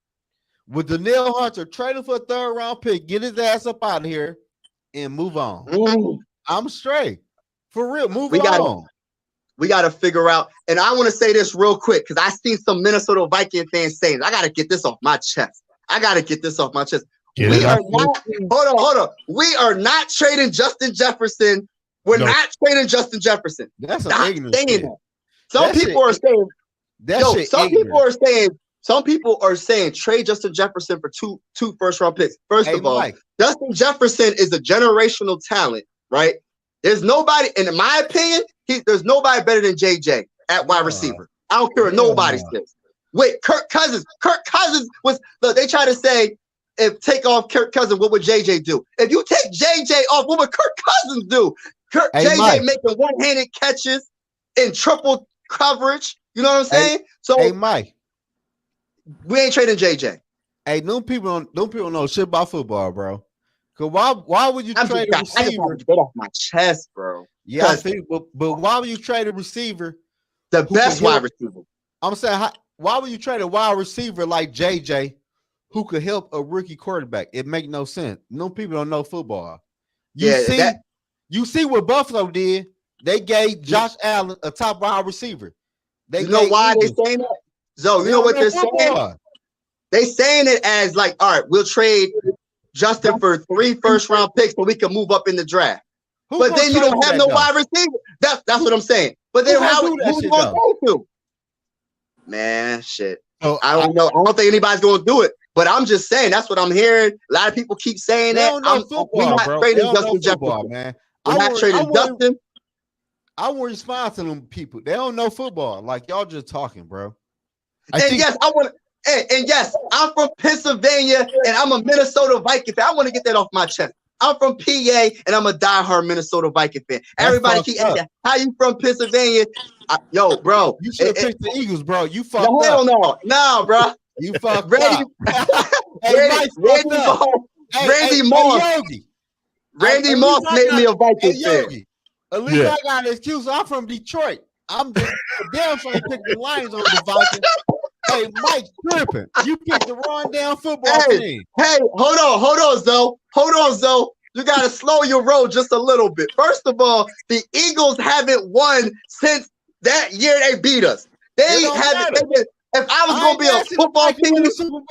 With Danielle Hunter trading for a 3rd round pick, get his ass up out of here and move on. I'm straight. For real, move on. We got to figure out, and I want to say this real quick because I seen some Minnesota Viking fans saying, I got to get this off my chest. We are not, hold on. We are not trading Justin Jefferson. We're not trading Justin Jefferson. That's not ignorant saying shit. that. Some people are saying, some people are saying trade Justin Jefferson for two first-round picks. First of all, Justin Jefferson is a generational talent, right? There's nobody, and in my opinion, there's nobody better than JJ at wide receiver. I don't care what nobody says. Wait, Kirk Cousins was, look, they try to say, if take off Kirk Cousins, what would JJ do? If you take JJ off, what would Kirk Cousins do? JJ making one-handed catches in triple coverage. You know what I'm saying? Hey, Mike. We ain't trading JJ. Hey, them people don't know shit about football, bro. Cause why would you trade a receiver? I just get off my chest, bro. Yeah, I think, but why would you trade a receiver? The best wide receiver. I'm saying, why would you trade a wide receiver like JJ who could help a rookie quarterback? It make no sense. No people don't know football. You see what Buffalo did? They gave Josh Allen a top wide receiver. You know why they saying that? So you know what they're saying? They saying it as like, all right, we'll trade Justin for 3 first-round picks so we can move up in the draft. But then you don't have no wide receiver. That's what I'm saying. But then who you gonna go to? Man, shit. I don't know. I don't think anybody's gonna do it. But I'm just saying that's what I'm hearing. A lot of people keep saying that. We're not trading Justin Jefferson, man. We're not trading Justin. I won't respond to them people. They don't know football. Like y'all just talking, bro. And yes, I'm from Pennsylvania and I'm a Minnesota Viking fan. I want to get that off my chest. I'm from PA and I'm a diehard Minnesota Viking fan. Everybody keep asking, how you from Pennsylvania? Yo, bro. You should have picked the Eagles, bro. You fucked up. Hell no. No, bro. You fucked up. Randy Moss made me a Viking fan. At least I got an excuse. I'm from Detroit. I'm just damn sure to pick the Lions over the Vikings. Hey, Mike tripping. You picked the wrong damn football team. Hey, hold on, Zoe. You got to slow your roll just a little bit. First of all, the Eagles haven't won since that year they beat us. They haven't. If I was going to be a football team,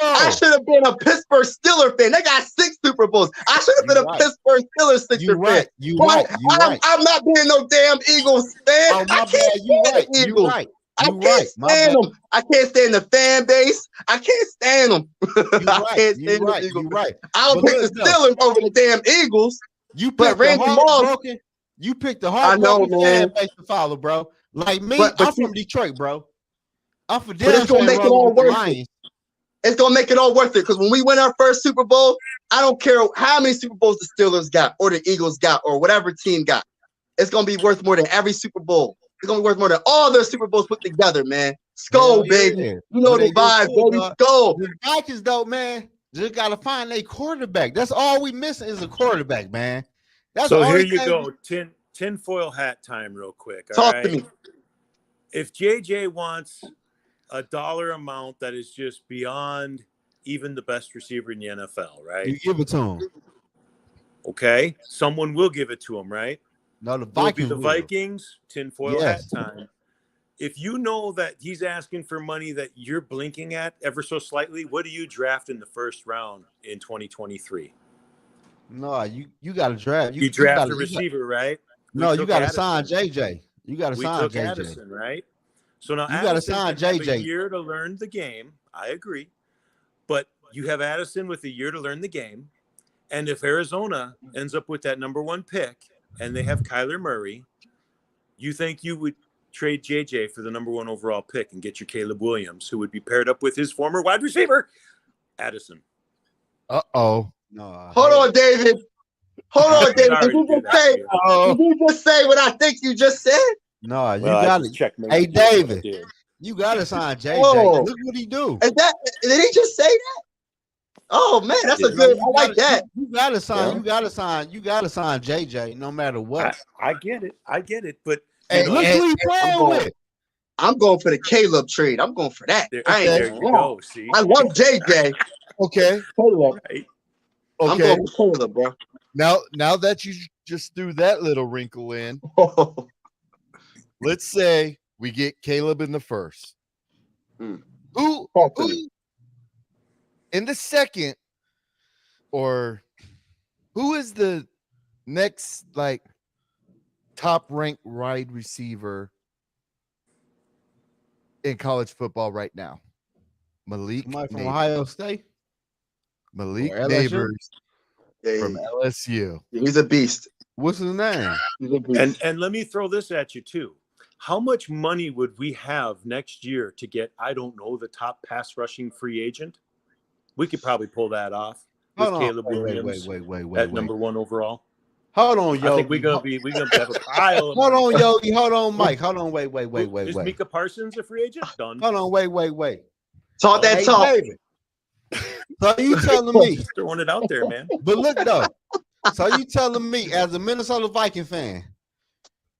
I should have been a Pittsburgh Steelers fan. They got 6 Super Bowls. I should have been a Pittsburgh Steelers fan. You right. I'm not being no damn Eagles fan. Oh, my bad. You right. I can't stand them. I can't stand the fan base. I can't stand them. You're right. I'll pick the Steelers over the damn Eagles. You picked Randy Moss. You picked the heartbroken fan base to follow, bro. Like me, I'm from Detroit, bro. I'm from But it's gonna make it all worth it. It's gonna make it all worth it because when we win our first Super Bowl, I don't care how many Super Bowls the Steelers got or the Eagles got or whatever team got. It's gonna be worth more than every Super Bowl. It's gonna be worth more than all their Super Bowls put together, man. Skull, baby. You know the vibe, baby. Skull. The Vikings, though, man. just gotta find a quarterback. That's all we missing is a quarterback, man. That's so the here only you thing. go. Tinfoil hat time real quick. Talk to me. If JJ wants a dollar amount that is just beyond even the best receiver in the NFL, right? You give it to him. Okay. Someone will give it to him, right? No, the Will it be Vikings. the Vikings? Tinfoil hat time. If you know that he's asking for money that you're blinking at ever so slightly, what do you draft in the first round in 2023? No, you got to draft. You draft a receiver, right? No, you got to sign JJ. You got to sign JJ. Addison, right? So now you got to sign JJ. Have a year to learn the game. I agree, but you have Addison with a year to learn the game, and if Arizona ends up with that number 1 pick and they have Kyler Murray, you think you would trade JJ for the number 1 overall pick and get your Caleb Williams, who would be paired up with his former wide receiver, Addison? No. Hold on, David. Hold on, David. Did you just say what I think you just said? No, you got to check. Hey, David, you got to sign JJ. Whoa. Look what he do. Did he just say that? Oh man, that's a good. I like that. You got to sign. You got to sign. You got to sign JJ, no matter what. I get it. But hey, look who he playing with. I'm going for the Caleb trade. I'm going for that. There you go. See, I love JJ. Okay. Caleb. Right. Okay. I'm going for Caleb, bro. Now that you just threw that little wrinkle in, let's say we get Caleb in the first. Who in the second, or who is the next top ranked wide receiver in college football right now? Malik from Ohio State. Malik Neighbors from LSU. He's a beast. What's his name? He's a beast. And let me throw this at you too. How much money would we have next year to get, I don't know, the top pass rushing free agent? We could probably pull that off with Caleb Williams at number 1 overall. Hold on, Yogi. I think we're gonna have a pile. Hold on, Yogi. Hold on, Mike. Hold on. Wait. Is Micah Parsons a free agent? Done. Hold on. Wait. Talk that talk. David. So you telling me? Just throwing it out there, man. But look though. So you telling me, as a Minnesota Viking fan,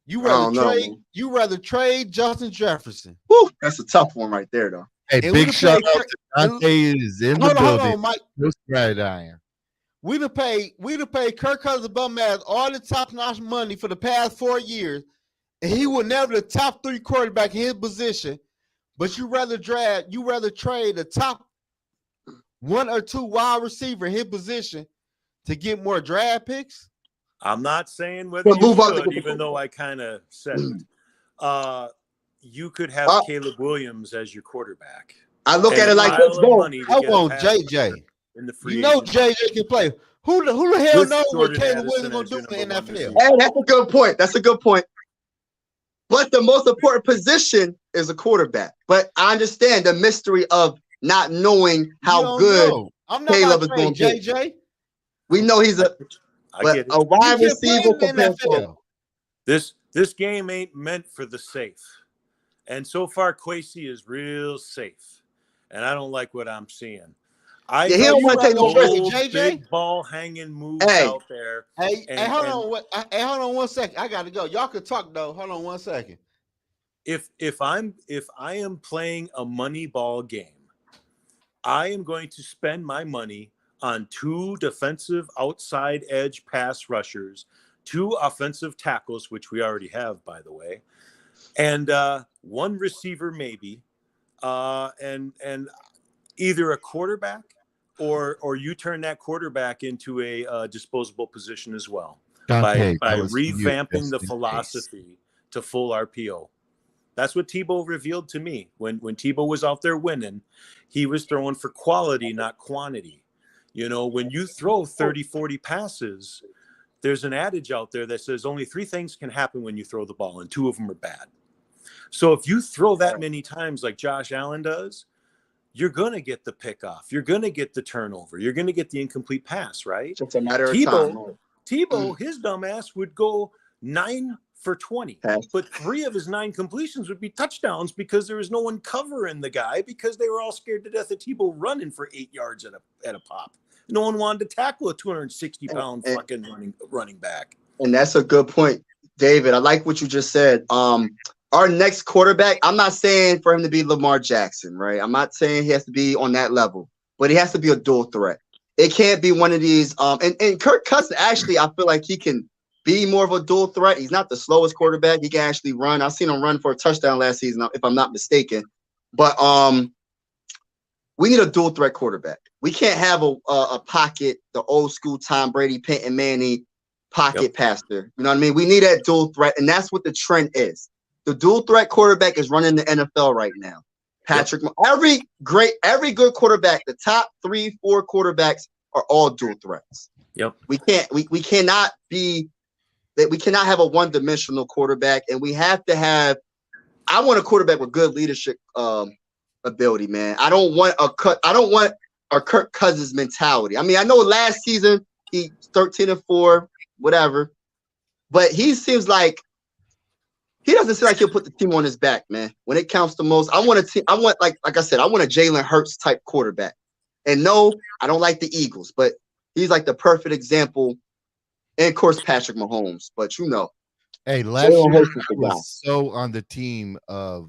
you rather trade Justin Jefferson? Woo, that's a tough one right there, though. Hey, big shout out to Dante is in the building. Hold on, Mike. We'd have paid Kirk Cousins bum-ass all the top-notch money for the past 4 years, and he was never the top 3 quarterback in his position. But you rather trade a top 1 or 2 wide receiver in his position to get more draft picks? I'm not saying whether you should, even though I kind of said it. You could have Caleb Williams as your quarterback. I look at it like this. I want JJ. In the free JJ can play. Who the hell knows what Caleb Williams going to do in the NFL? Hey, that's a good point. But the most important position is a quarterback. But I understand the mystery of not knowing how good Caleb is going to be. JJ. We know he's a wide receiver compared to this game ain't meant for the safe. And so far, Kwesi is real safe. And I don't like what I'm seeing. He don't want to take no risk. JJ, big ball hanging moves out there. Hold on 1 second. I got to go. Y'all can talk though. Hold on 1 second. If I am playing a money ball game, I am going to spend my money on 2 defensive outside edge pass rushers, 2 offensive tackles, which we already have, by the way, and 1 receiver maybe, and either a quarterback or you turn that quarterback into a disposable position as well by revamping the philosophy to full RPO. That's what Tebow revealed to me. When Tebow was out there winning, he was throwing for quality, not quantity. You know, when you throw 30, 40 passes, there's an adage out there that says only 3 things can happen when you throw the ball, and 2 of them are bad. So if you throw that many times like Josh Allen does, you're going to get the pickoff. You're going to get the turnover. You're going to get the incomplete pass, right? It's a matter of time. Tebow, his dumbass would go 9 for 20. Pass. But 3 of his 9 completions would be touchdowns because there was no one covering the guy because they were all scared to death of Tebow running for 8 yards at a pop. No one wanted to tackle a 260-pound fucking running back. And that's a good point, David. I like what you just said. Our next quarterback, I'm not saying for him to be Lamar Jackson, right? I'm not saying he has to be on that level, but he has to be a dual threat. It can't be one of these. And Kirk Cousins, actually, I feel like he can be more of a dual threat. He's not the slowest quarterback. He can actually run. I've seen him run for a touchdown last season, if I'm not mistaken. But we need a dual threat quarterback. We can't have a pocket, the old school Tom Brady, Peyton Manning pocket passer. You know what I mean? We need that dual threat, and that's what the trend is. The dual threat quarterback is running the NFL right now. Patrick, every good quarterback, the top 3, 4 quarterbacks are all dual threats. Yep. We cannot have a one-dimensional quarterback, and we have to have. I want a quarterback with good leadership ability, man. I don't want a Kirk Cousins mentality. I mean, I know last season he 13-4, whatever, but he seems like. He doesn't seem like he'll put the team on his back, man. When it counts the most, I want like I said, I want a Jalen Hurts type quarterback. And no, I don't like the Eagles, but he's like the perfect example. And of course, Patrick Mahomes. But you know, hey, last year I was so on the team of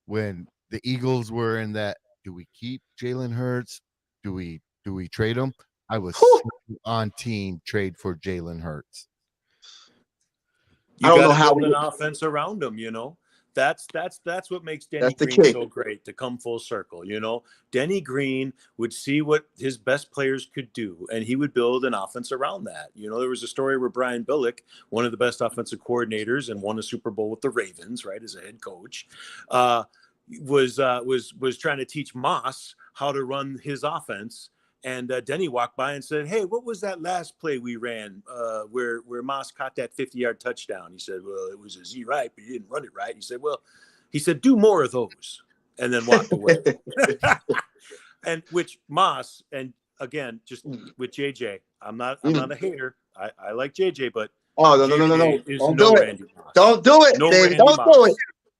when the Eagles were in that. Do we keep Jalen Hurts? Do we trade him? I was so on team trade for Jalen Hurts. You got to build an offense around him, you know. That's what makes Denny Green so great, to come full circle, you know. Denny Green would see what his best players could do, and he would build an offense around that. You know, there was a story where Brian Billick, one of the best offensive coordinators and won a Super Bowl with the Ravens, right, as a head coach, was trying to teach Moss how to run his offense. And Denny walked by and said, "Hey, what was that last play we ran where Moss caught that 50-yard touchdown?" He said, "Well, it was a Z right, but you didn't run it right." He said, "Do more of those," and then walked away. And which Moss, and again, just with JJ, I'm not a hater. I like JJ, but no. Don't do it. Don't do it, David. Don't do it.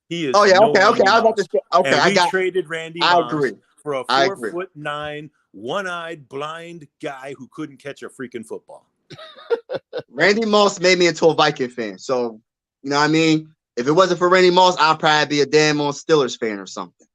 He is. Okay. I was about to say. Okay, and we traded Randy Moss. I agree. For a 4'9", one-eyed, blind guy who couldn't catch a freaking football. Randy Moss made me into a Viking fan. So, you know what I mean? If it wasn't for Randy Moss, I'd probably be a damn on Steelers fan or something.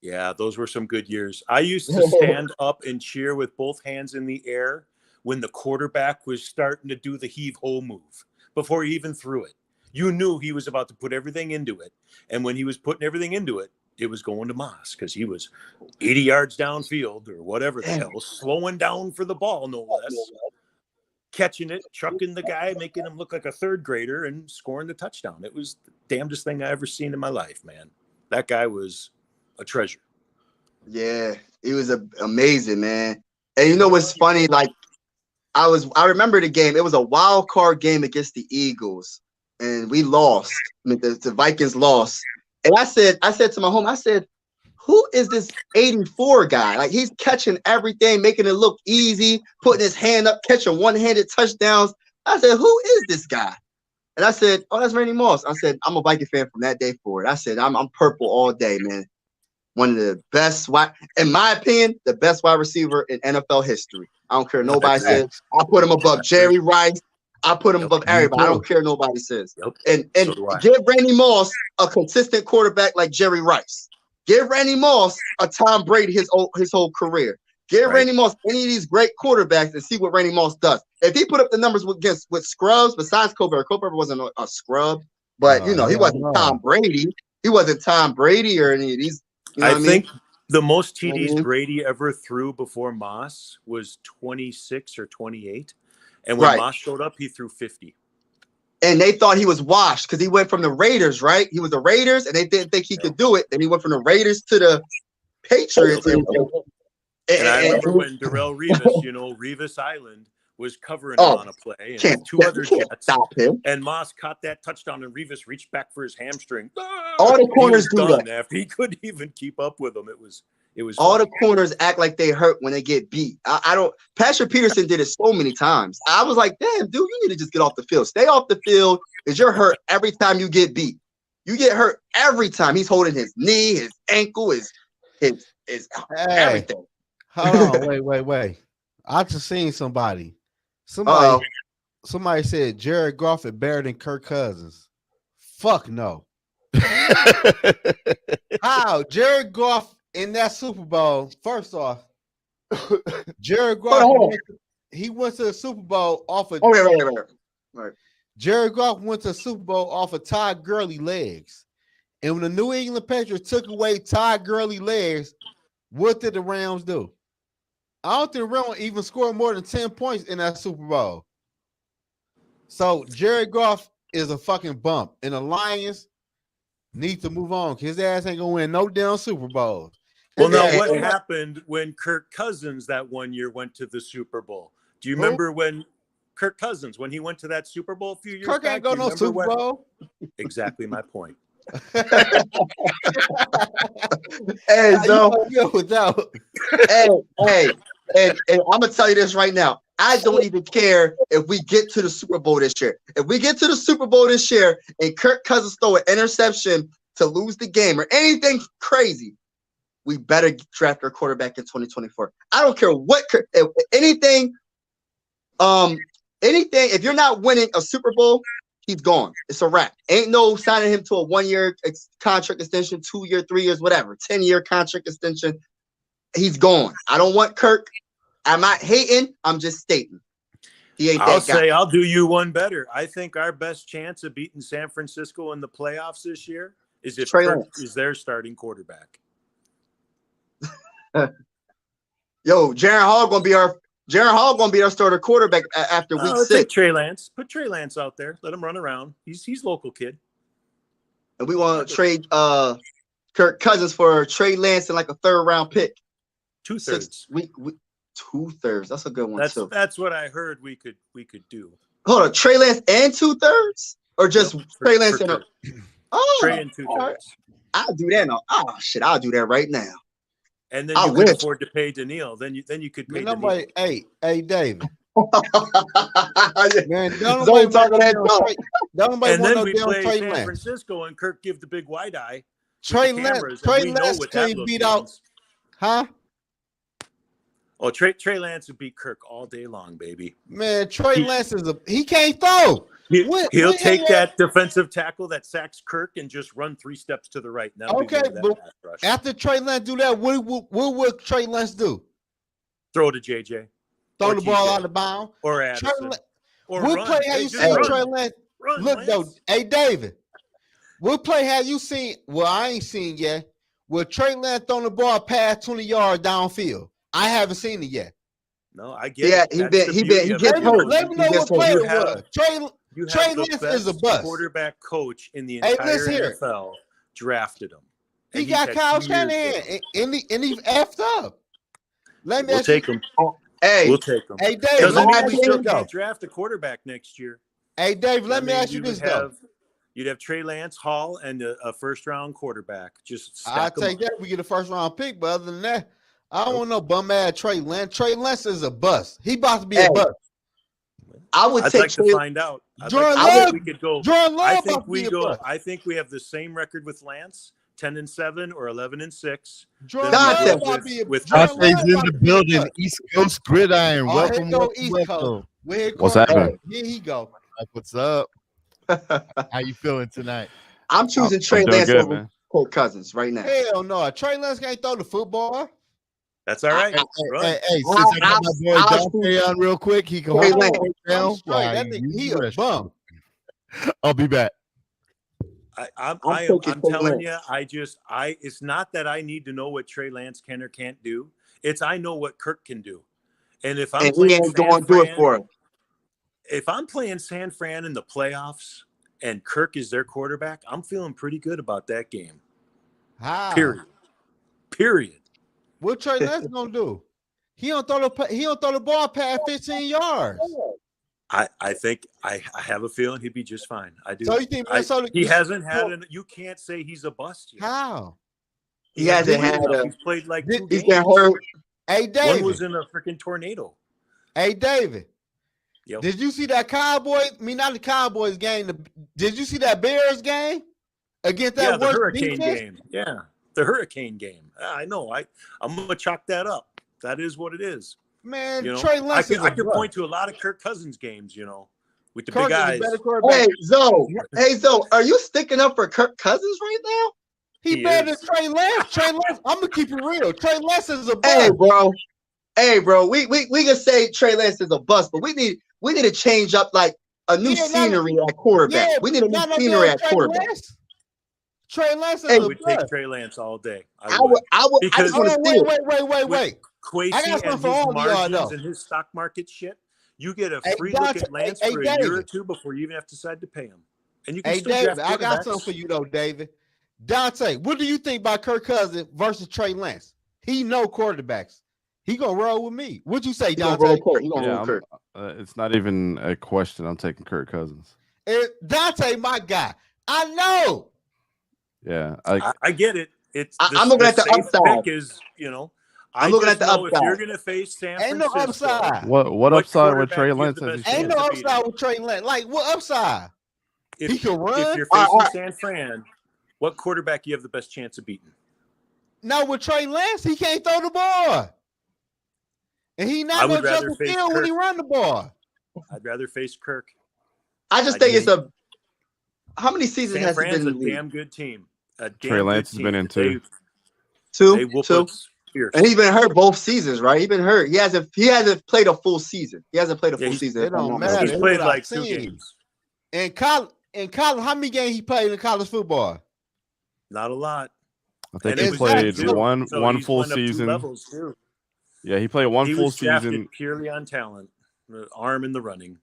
Yeah, those were some good years. I used to stand up and cheer with both hands in the air when the quarterback was starting to do the heave-ho move before he even threw it. You knew he was about to put everything into it. And when he was putting everything into it, it was going to Moss because he was 80 yards downfield or whatever the hell, slowing down for the ball, no less, catching it, chucking the guy, making him look like a third grader and scoring the touchdown. It was the damnedest thing I ever seen in my life, man. That guy was a treasure. Yeah, he was amazing, man. And you know what's funny? Like, I remember the game. It was a wild card game against the Eagles, and we lost. I mean, the Vikings lost. And I said to my home, I said, who is this 84 guy? Like, he's catching everything, making it look easy, putting his hand up, catching one-handed touchdowns. I said, who is this guy? And I said, oh, that's Randy Moss. I said, I'm a Viking fan from that day forward. I said, I'm purple all day, man. One of the best, in my opinion, the best wide receiver in NFL history. I don't care what nobody says. I put him above Jerry Rice. I put him above everybody. I don't care what nobody says. And give Randy Moss a consistent quarterback like Jerry Rice. Give Randy Moss a Tom Brady his whole career. Give Randy Moss any of these great quarterbacks and see what Randy Moss does. If he put up the numbers with scrubs, besides Colbert wasn't a scrub, but he wasn't Tom Brady. He wasn't Tom Brady or any of these. You know I think the most TDs Brady ever threw before Moss was 26 or 28. And when Moss showed up, he threw 50. And they thought he was washed because he went from the Raiders, right? He was the Raiders, and they didn't think he could do it. Then he went from the Raiders to the Patriots. And I remember when Darrelle Revis, Revis Island was covering him on a play, and two other Jets. Stop him. And Moss caught that touchdown, and Revis reached back for his hamstring. All the corners do that. After he couldn't even keep up with him. It was all funny. the corners act like they hurt when they get beat. I don't. Patrick Peterson did it so many times. I was like, damn, dude, you need to just get off the field. Stay off the field because you're hurt every time you get beat. You get hurt every time. He's holding his knee, his ankle, his everything. Hold on, wait. I just seen somebody. Somebody said Jared Goff is better than Kirk Cousins. Fuck no. How? Jared Goff in that Super Bowl, first off, Jared Goff, he went to the Super Bowl off of. Right. Jared Goff went to the Super Bowl off of Todd Gurley legs. And when the New England Patriots took away Todd Gurley legs, what did the Rams do? I don't think the Rams even scored more than 10 points in that Super Bowl. So Jared Goff is a fucking bump. And the Lions need to move on. His ass ain't gonna win no damn Super Bowl. Well, now what happened when Kirk Cousins that one year went to the Super Bowl? Do you remember when Kirk Cousins, when he went to that Super Bowl a few years Kirk back? ain't go no Super Bowl. Exactly my point. Hey, so hey, and I'm gonna tell you this right now. I don't even care if we get to the Super Bowl this year. If we get to the Super Bowl this year and Kirk Cousins throw an interception to lose the game or anything crazy, we better draft our quarterback in 2024. I don't care what anything. If you're not winning a Super Bowl, he's gone. It's a wrap. Ain't no signing him to a 1-year contract extension, 2 year, 3 years, whatever, 10-year contract extension. He's gone. I don't want Kirk. I'm not hating. I'm just stating. He ain't I'll that guy. say I'll do you one better. I think our best chance of beating San Francisco in the playoffs this year is if Kirk is their starting quarterback. Yo, Jaron Hall gonna be our starter quarterback after week 6. Take Trey Lance. Put Trey Lance out there. Let him run around. He's local kid. And we want to trade Kirk Cousins for Trey Lance and like a 3rd round pick. 2/3. 2/3. That's a good one too. That's what I heard we could do. Hold on, Trey Lance and 2/3, or just Trey Lance and Trey and 2/3. Right. I'll do that now. Oh shit, I'll do that right now. And then you can afford to pay Daniil. Then you could pay Daniil. Hey, David. Man, don't talk that. And then we play San Francisco and Kirk give the big wide eye. Trey Lance can't beat out. Huh? Oh, Trey Lance would beat Kirk all day long, baby. Man, Trey Lance he can't throw. He'll take that defensive tackle that sacks Kirk and just run 3 steps to the right. Okay, but after Trey Lance do that, what will Trey Lance do? Throw to JJ. Throw the ball out of bounds. Or Addison. What play have you seen Trey Lance? Look, though, hey, David. What play have you seen? Well, I ain't seen yet. Will Trey Lance throw the ball past 20 yards downfield? I haven't seen it yet. No, I get it. He gets hurt. Let me know what play it was. Trey Lance is a bust. Quarterback coach in the entire NFL drafted him. He got Kyle Shanahan, and he effed up. We'll take him. We'll take him. Hey, Dave, let me ask you still can't draft a quarterback next year. Hey, Dave, let me ask you this, though. You'd have Trey Lance, Hall, and a first-round quarterback. I'll take that. We get a first-round pick, but other than that, I don't want no bum-ass Trey Lance. Trey Lance is a bust. He about to be a bust. I'd like to find out. I think we have the same record with Lance, 10-7 or 11-6. With Dante's in the building, East Coast Gridiron. Welcome. What's happening? Here he go. What's up? How you feeling tonight? I'm choosing Trey Lance over Kirk Cousins right now. Hell no, Trey Lance can't throw the football. That's all right. Hey, since I got my boy Dante on real quick, he can hold it down. He a bum. I'll be back. I'm telling you, it's not that I need to know what Trey Lance can or can't do. It's I know what Kirk can do. And if I'm playing San Fran in the playoffs and Kirk is their quarterback, I'm feeling pretty good about that game. Period. What Trey Lance gonna do? He don't throw the ball past 15 yards. I think I have a feeling he'd be just fine. I do. So you think Minnesota? He hasn't had you can't say he's a bust yet. How? He hasn't had He's played like 2 he's games. been hurt. Hey, David. One was in a freaking tornado. Hey, David. Yep. Did you see that not the Cowboys game. Did you see that Bears game against that the worst Hurricane defense? game? Yeah, the Hurricane game. I know. I'm gonna chalk that up. That is what it is. Man, You know, Trey Lance I could point to a lot of Kirk Cousins games. With the Kirk big eyes. Hey, Zoe, are you sticking up for Kirk Cousins right now? He better than Trey Lance. Trey Lance, I'm gonna keep it real. Trey Lance is a bust. Hey, bro. We can say Trey Lance is a bust, but we need to change up like a new scenery at quarterback. We need a new scenery at quarterback. Trey Lance is I a would bust. take Trey Lance all day. I would. Because wait. Quasi I got something and for his all of y'all, margins though. and his stock market shit. You get a free look at Lance for a year or two before you even have to decide to pay him. And you can still David, draft I got something for you though, David. Dante, what do you think about Kirk Cousins versus Trey Lance? He know quarterbacks. He gonna roll with me. What'd you say, Dante? It's not even a question. I'm taking Kirk Cousins. Dante, my guy. I know. Yeah, I get it. I'm looking at the upside. I'm looking at the upside. If you're gonna face San Francisco, ain't no upside. What upside with Trey Lance? Ain't no upside with Trey Lance. Like what upside? He can run. If you're facing San Fran, what quarterback you have the best chance of beating? No, with Trey Lance, he can't throw the ball, and he not gonna jump the field when he run the ball. I'd rather face Kirk. I just think it's a. How many seasons has he been in the league? A damn good team. Trey Lance has been in two. Two. And he's been hurt both seasons, right? He's been hurt. He hasn't played a full season. He hasn't played a full season. It don't matter. He's played like 2 games. In college, how many games he played in college football? Not a lot. I think he played one full season. Yeah, he played one full season purely on talent, the arm in the running.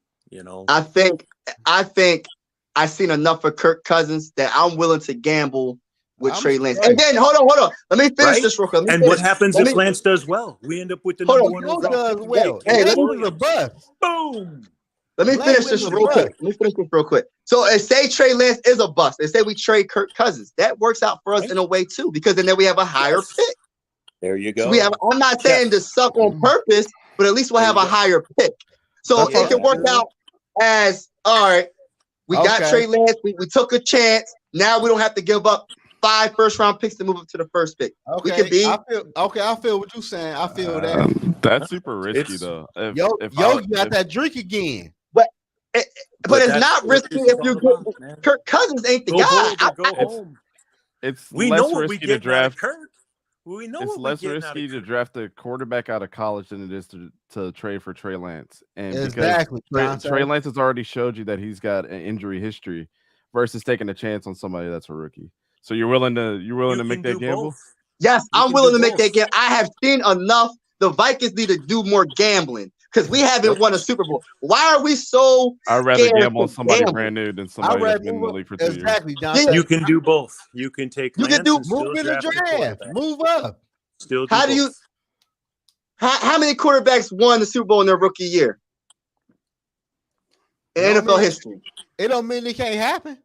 I think I've seen enough of Kirk Cousins that I'm willing to gamble with Trey Lance. And then hold on. Let me finish this real quick. And what happens if Lance does well? We end up with the number one overall. Hey, this is a bust. Boom. Let me finish this real quick. So say Trey Lance is a bust. They say we trade Kirk Cousins. That works out for us in a way too, because then we have a higher pick. There you go. So I'm not saying to suck on purpose, but at least we'll have a higher pick. So it can work out as all right. We got Trey Lance. We took a chance. Now we don't have to give up 5 first-round picks to move up to the first pick. We can be. I feel what you're saying. I feel that. That's super risky though. Yogi got that drink again. But it's not risky if you get Kirk Cousins ain't the guy. Go home. It's we less know what risky to draft. Kirk. We know it's less risky to draft a quarterback out of college than it is to trade for Trey Lance. And exactly, because Trey Lance has already showed you that he's got an injury history versus taking a chance on somebody that's a rookie. So you're willing to make that gamble? Both. Yes, I'm willing to make that gamble. I have seen enough. The Vikings need to do more gambling because we haven't won a Super Bowl. Why are we so? I'd rather gamble on somebody brand new than somebody that's been in the league for 2 years. Exactly, You can do both. You can take. You can move in the draft. Move up. Still. How do you? How many quarterbacks won the Super Bowl in their rookie year? In NFL history. It don't mean it can't happen.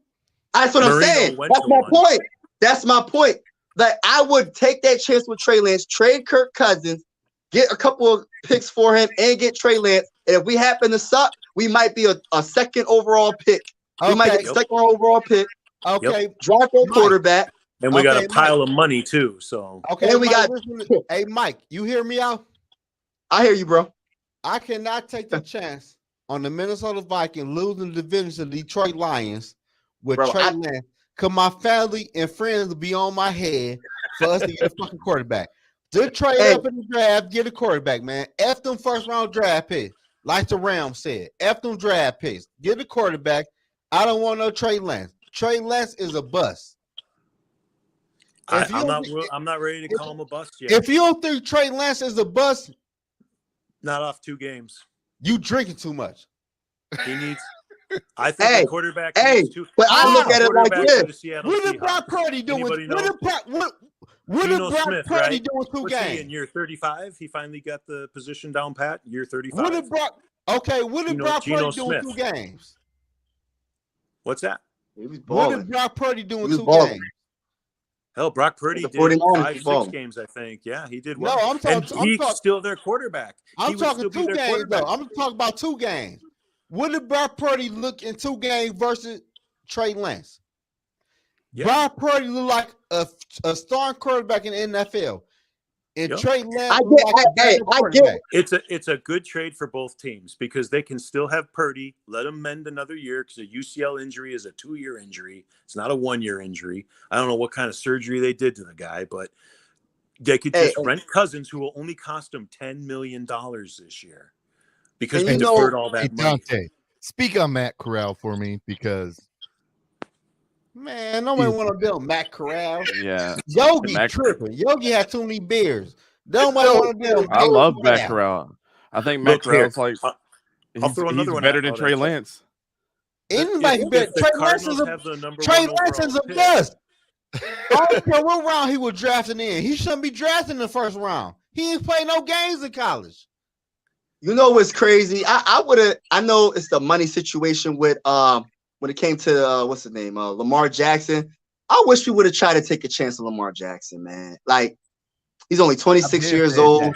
That's what I'm saying. That's my point. That's my point. Like I would take that chance with Trey Lance, trade Kirk Cousins, get a couple of picks for him, and get Trey Lance. And if we happen to suck, we might be a second overall pick. We might get a second overall pick. Okay. Draft a quarterback. And we got a pile of money too. So and we got. Hey, Mike, you hear me out? I hear you, bro. I cannot take the chance on the Minnesota Vikings losing the division to the Detroit Lions with Trey Lance. Because my family and friends will be on my head for us to get a fucking quarterback. Just trade up in the draft, get a quarterback, man. F them first-round draft picks. Like the Rams said. F them draft picks. Get a quarterback. I don't want no Trey Lance. Trey Lance is a bust. I'm not ready to call him a bust yet. If you don't think Trey Lance is a bust, not off 2 games. You drinking too much. He needs. I think the quarterback. But I look at it like this. What did Brock Purdy doing? What did Brock Purdy do with 2 games? In year 35, he finally got the position down pat. Year 35. What did Brock Purdy do with 2 games? What's that? He was what did Brock Purdy do with 2 games? Hell, Brock Purdy The did 49ers 5-6 games, I think. Yeah, he did well. No, I'm talking. And he's still their quarterback. I'm talking 2 games though. I'm talking about 2 games. What did Brock Purdy look in 2 games versus Trey Lance? Yeah. Brock Purdy looked like a starting quarterback in the NFL. And Trey Lance, I get it's a good trade for both teams because they can still have Purdy, let him mend another year because a UCL injury is a 2-year injury. It's not a 1-year injury. I don't know what kind of surgery they did to the guy, but they could just rent Cousins, who will only cost them $10 million this year because we deferred all that money. Dante, speak on Matt Corral for me because. Man, nobody want to build Matt Corral. Yeah. Yogi tripping. Yogi had too many beers. Nobody want to build. I love Matt Corral. I think Matt Corral's like I'll throw another one better than Trey Lance. Anybody better. Trey Lance is a bust. I don't care what round he was drafted in. He shouldn't be drafted in the first round. He ain't played no games in college. You know what's crazy? I know it's the money situation with when it came to what's his name, Lamar Jackson. I wish we would have tried to take a chance on Lamar Jackson, man. Like, he's only 26 years old.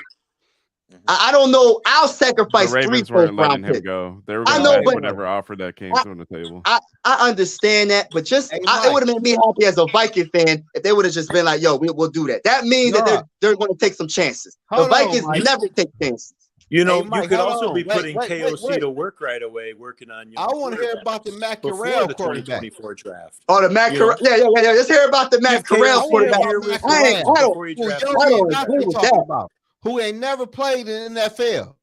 I don't know. I'll sacrifice 3 first-round picks. Go. They were going to whatever offer that came to on the table. I understand that, but just it would have made me happy as a Viking fan if they would have just been like, "Yo, we'll do that." That means that they're going to take some chances. The Vikings never take chances. You know, Mike, you could also be putting KOC to work right away, working on. I want to hear about the Matt Corral quarterback. 2024 draft. Oh, the Matt Corral. Yeah. Let's hear about the Matt Corral quarterback. I don't agree with that. Who ain't never played in the NFL.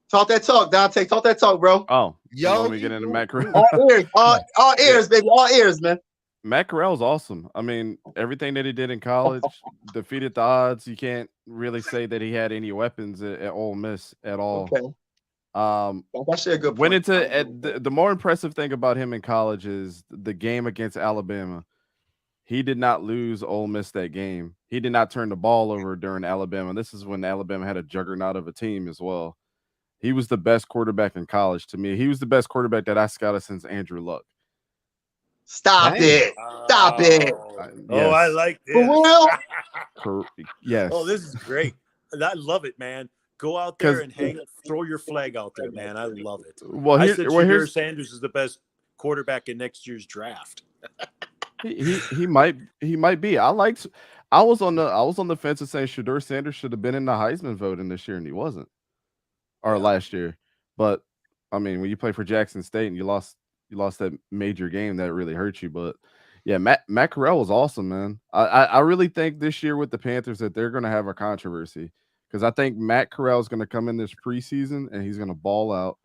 Talk that talk, Dante. Talk that talk, bro. Oh, let me get into Matt Corral. All ears, baby. All ears, man. Matt Corral's awesome. I mean, everything that he did in college defeated the odds. You can't really say that he had any weapons at Ole Miss at all. Okay. That's a good point. Went into the more impressive thing about him in college is the game against Alabama. He did not lose Ole Miss that game. He did not turn the ball over during Alabama. This is when Alabama had a juggernaut of a team as well. He was the best quarterback in college to me. He was the best quarterback that I scouted since Andrew Luck. Stop it. Stop it. Oh, I like this. Yes. Oh, this is great. I love it, man. Go out there and throw your flag out there, man. I love it. Well, I said Shadur Sanders is the best quarterback in next year's draft. He might be. I was on the fence of saying Shadur Sanders should have been in the Heisman voting this year, and he wasn't. Or last year. But I mean, when you play for Jackson State and you lost that major game, that really hurt you. But yeah, Matt Corral was awesome, man. I really think this year with the Panthers that they're gonna have a controversy because I think Matt Corral is gonna come in this preseason and he's gonna ball out.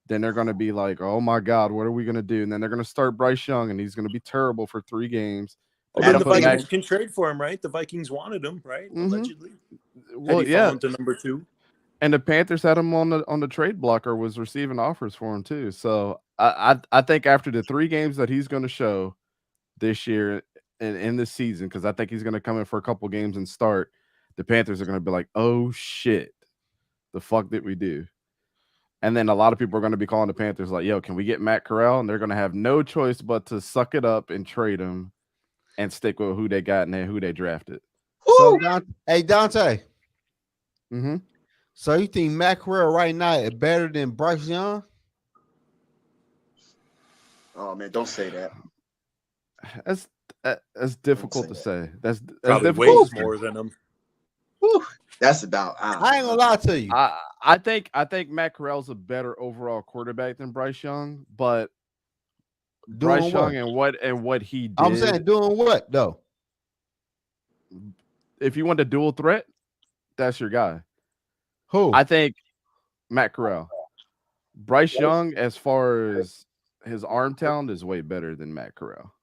Then they're going to be like, oh, my God, what are we going to do? And then they're going to start Bryce Young, and he's going to be terrible for 3 games. And the Vikings can trade for him, right? The Vikings wanted him, right? Mm-hmm. Allegedly. Well, yeah. To number 2. And the Panthers had him on the trade block or was receiving offers for him, too. So I think after the 3 games that he's going to show this year and in this season, because I think he's going to come in for a couple games and start, the Panthers are going to be like, oh, shit, the fuck did we do? And then a lot of people are going to be calling the Panthers like, yo, can we get Matt Corral? And they're going to have no choice but to suck it up and trade him and stick with who they got and who they drafted. So, Dante. Mm-hmm. So you think Matt Corral right now is better than Bryce Young? Oh, man, don't say that. That's difficult to say. That's difficult. Way more than him. Whew. That's about. I ain't gonna lie to you. I think Matt Corral's a better overall quarterback than Bryce Young, but Bryce Young and what he did. I'm saying doing what though? If you want a dual threat, that's your guy. Who? I think Matt Corral. Bryce Young, as far as his arm talent, is way better than Matt Corral.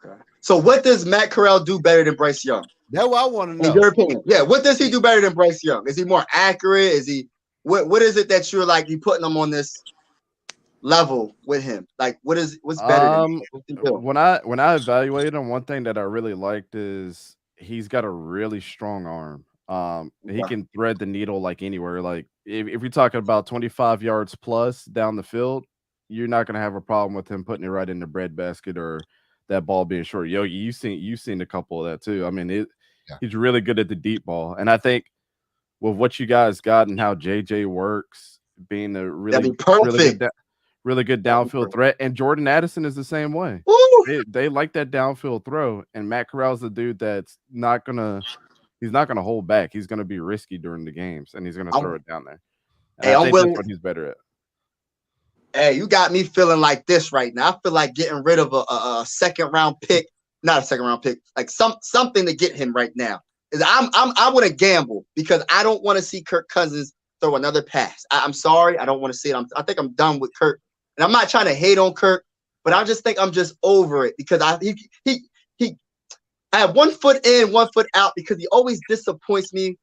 Okay. So what does Matt Corral do better than Bryce Young? That's what I want to know. In your opinion. Yeah, what does he do better than Bryce Young? Is he more accurate? Is he what is it that you're like you putting him on this level with him? Like what's better than him? When I evaluated him, one thing that I really liked is he's got a really strong arm. He can thread the needle like anywhere. Like if you're talking about 25 yards plus down the field, you're not going to have a problem with him putting it right in the breadbasket or that ball being short. Yogi, you've seen a couple of that too. I mean, he's really good at the deep ball, and I think with what you guys got and how JJ works, being a really good downfield threat, and Jordan Addison is the same way. They like that downfield throw, and Matt Corral's the dude that's not gonna hold back. He's gonna be risky during the games, and he's gonna throw it down there. And I think that's what he's better at. Hey, you got me feeling like this right now. I feel like getting rid of a second round pick, not a second round pick, like something to get him right now. I want to gamble because I don't want to see Kirk Cousins throw another pass. I'm sorry, I don't want to see it. I think I'm done with Kirk, and I'm not trying to hate on Kirk, but I just think I'm just over it because I have 1 foot in, 1 foot out because he always disappoints me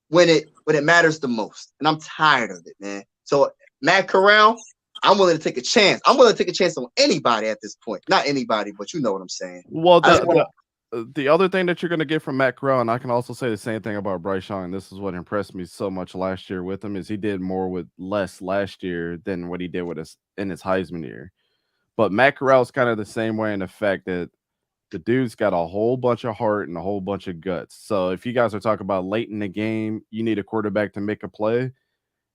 when it matters the most, and I'm tired of it, man. So Matt Corral, I'm willing to take a chance. I'm willing to take a chance on anybody at this point. Not anybody, but you know what I'm saying. Well, the other thing that you're going to get from Matt Corral, and I can also say the same thing about Bryce Young, and this is what impressed me so much last year with him, is he did more with less last year than what he did with us in his Heisman year. But Matt Corral is kind of the same way in the fact that the dude's got a whole bunch of heart and a whole bunch of guts. So if you guys are talking about late in the game, you need a quarterback to make a play,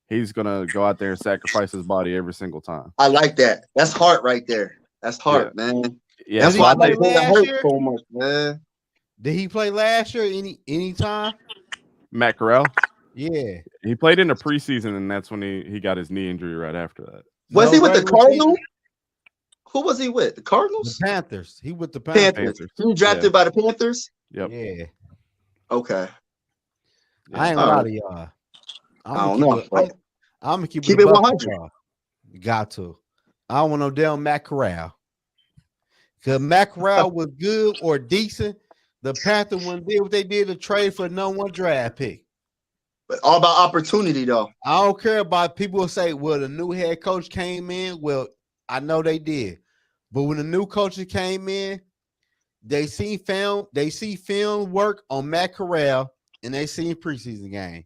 he's going to go out there and sacrifice his body every single time. I like that. That's heart right there. That's heart, man. Yeah, that's why I think it hurt so much, man. Did he play last year any time? Matt Corral? Yeah. He played in the preseason, and that's when he got his knee injury right after that. Was he with the Cardinals? Who was he with? The Cardinals? The Panthers. He with the Panthers. He was drafted by the Panthers? Yep. Yeah. Okay. I ain't gonna lie to y'all. I don't know. I'm gonna keep it 100. You got to. I don't want no damn Matt Corral. Because Matt Corral was good or decent, the Panthers wouldn't do what they did to trade for no one draft pick. But all about opportunity, though. I don't care about people who say, well, the new head coach came in. Well, I know they did. But when the new coaches came in, they see film work on Matt Corral, and they seen preseason game.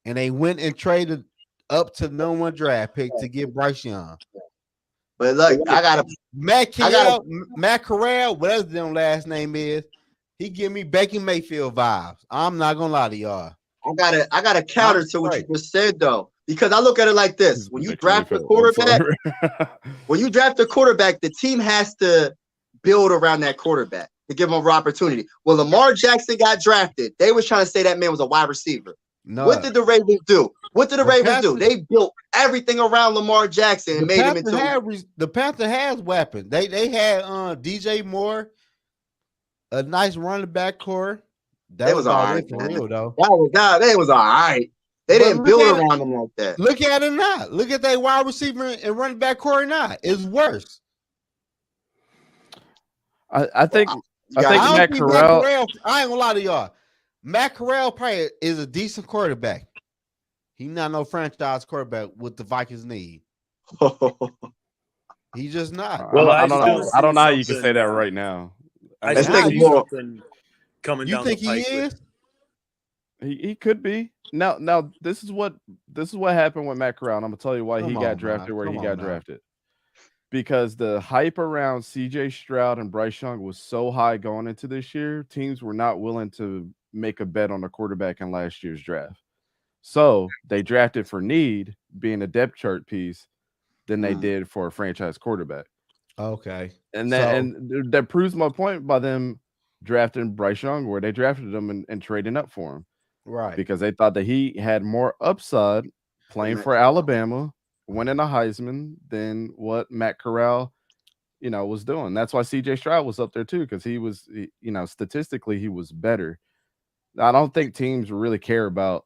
And they went and traded up to no one draft pick to get Bryce Young. But look, Matt Corral, whatever their last name is, he give me Baker Mayfield vibes. I'm not gonna lie to y'all. I got a counter to what you just said though, because I look at it like this: when you draft a quarterback, the team has to build around that quarterback to give him an opportunity. When Lamar Jackson got drafted, they was trying to say that man was a wide receiver. No. What did the Ravens do? They built everything around Lamar Jackson and made him into. The Panthers has weapons. They had DJ Moore, a nice running back core. That was all right for real though. They was all right. They didn't build around them like that. Look at it now. Look at that wide receiver and running back core now. It's worse. I think Matt Corral. I ain't gonna lie to y'all. Matt Corral probably is a decent quarterback. He not no franchise quarterback with the Vikings need. He just not. Well, I don't know how you can say that right now. I think something coming you down think the pipe. He is? He could be. Now this is what happened with Matt Corral. And I'm gonna tell you why he got drafted where he got drafted. Because the hype around CJ Stroud and Bryce Young was so high going into this year, teams were not willing to make a bet on a quarterback in last year's draft. So they drafted for need, being a depth chart piece, than they did for a franchise quarterback. Okay. And that proves my point by them drafting Bryce Young where they drafted him and trading up for him. Right. Because they thought that he had more upside playing for Alabama, winning a Heisman, than what Matt Corral, was doing. That's why CJ Stroud was up there too, because he was, statistically he was better. I don't think teams really care about,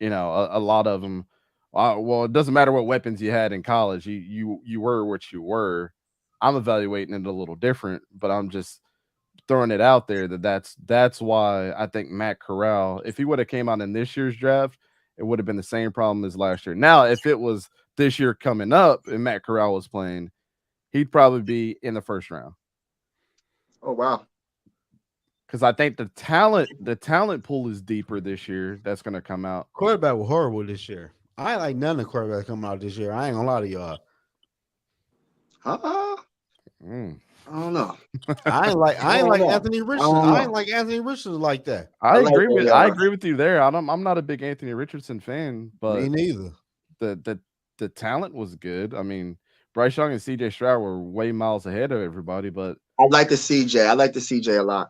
a lot of them. Well, it doesn't matter what weapons you had in college. You were what you were. I'm evaluating it a little different, but I'm just throwing it out there that's why I think Matt Corral, if he would have came out in this year's draft, it would have been the same problem as last year. Now, if it was this year coming up and Matt Corral was playing, he'd probably be in the first round. Oh, wow. Because I think the talent pool is deeper this year. That's going to come out. Quarterback was horrible this year. I ain't like none of the quarterbacks coming out this year. I ain't gonna lie to y'all. I don't know. I ain't like Anthony Richardson. I don't know. I ain't like Anthony Richardson like that. I like agree with I AR. agree with you there. I'm not a big Anthony Richardson fan, but Me neither. the talent was good. I mean, Bryce Young and CJ Stroud were way miles ahead of everybody, but I like the CJ. I like the CJ a lot.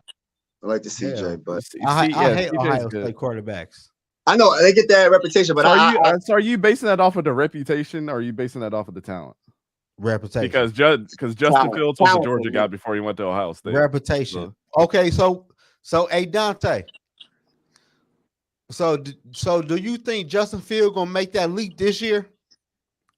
I like the CJ, but I hate CJ's Ohio good. State quarterbacks. I know they get that reputation. But So are you basing that off of the reputation, or are you basing that off of the talent? Reputation. Because Justin Fields was a Georgia guy before he went to Ohio State. Reputation. Okay, so hey Dante. So do you think Justin Fields gonna make that leap this year?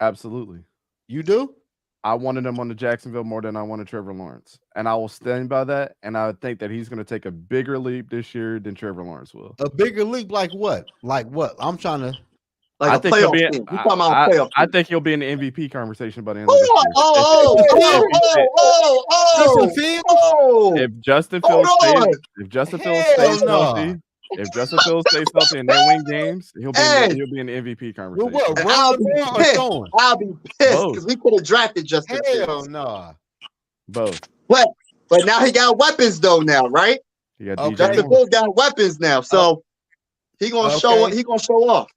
Absolutely. You do? I wanted him on the Jacksonville more than I wanted Trevor Lawrence, and I will stand by that. And I think that he's going to take a bigger leap this year than Trevor Lawrence will. A bigger leap, like what? Like what? I'm trying to. like I a think he'll playoff be. team. You talking about a playoff I team. think he'll be in the MVP conversation by the end of this year. Justin Fields? If Justin Fields stays healthy, if Justin Fields stays healthy and they win games, he'll be in the MVP conversation. What? I'll be pissed because we could have drafted Justin Hell Fields. no. Both. But now he got weapons though. Now, right? He got DJ Justin Fields got weapons now, so he gonna show. He gonna show off.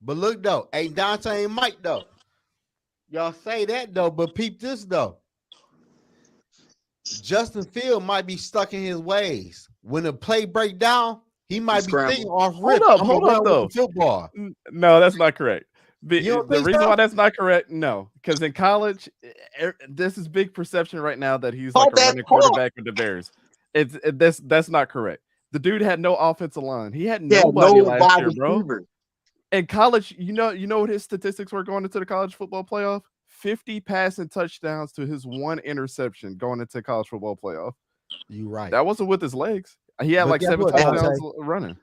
But look though, hey Dante and Mike though. Y'all say that though, but peep this though. Justin Fields might be stuck in his ways. When the play break down, he might be thinking off rip. Hold up though. Football. No, that's not correct. The think reason so? why that's not correct, no, because in college, this is big perception right now that he's like a running quarterback with the Bears. That's not correct. The dude had no offensive line. He had nobody last year, bro. In college, you know what his statistics were going into the college football playoff? 50 passing touchdowns to his 1 interception going into college football playoff. You right. That wasn't with his legs. He had like 7 touchdowns running.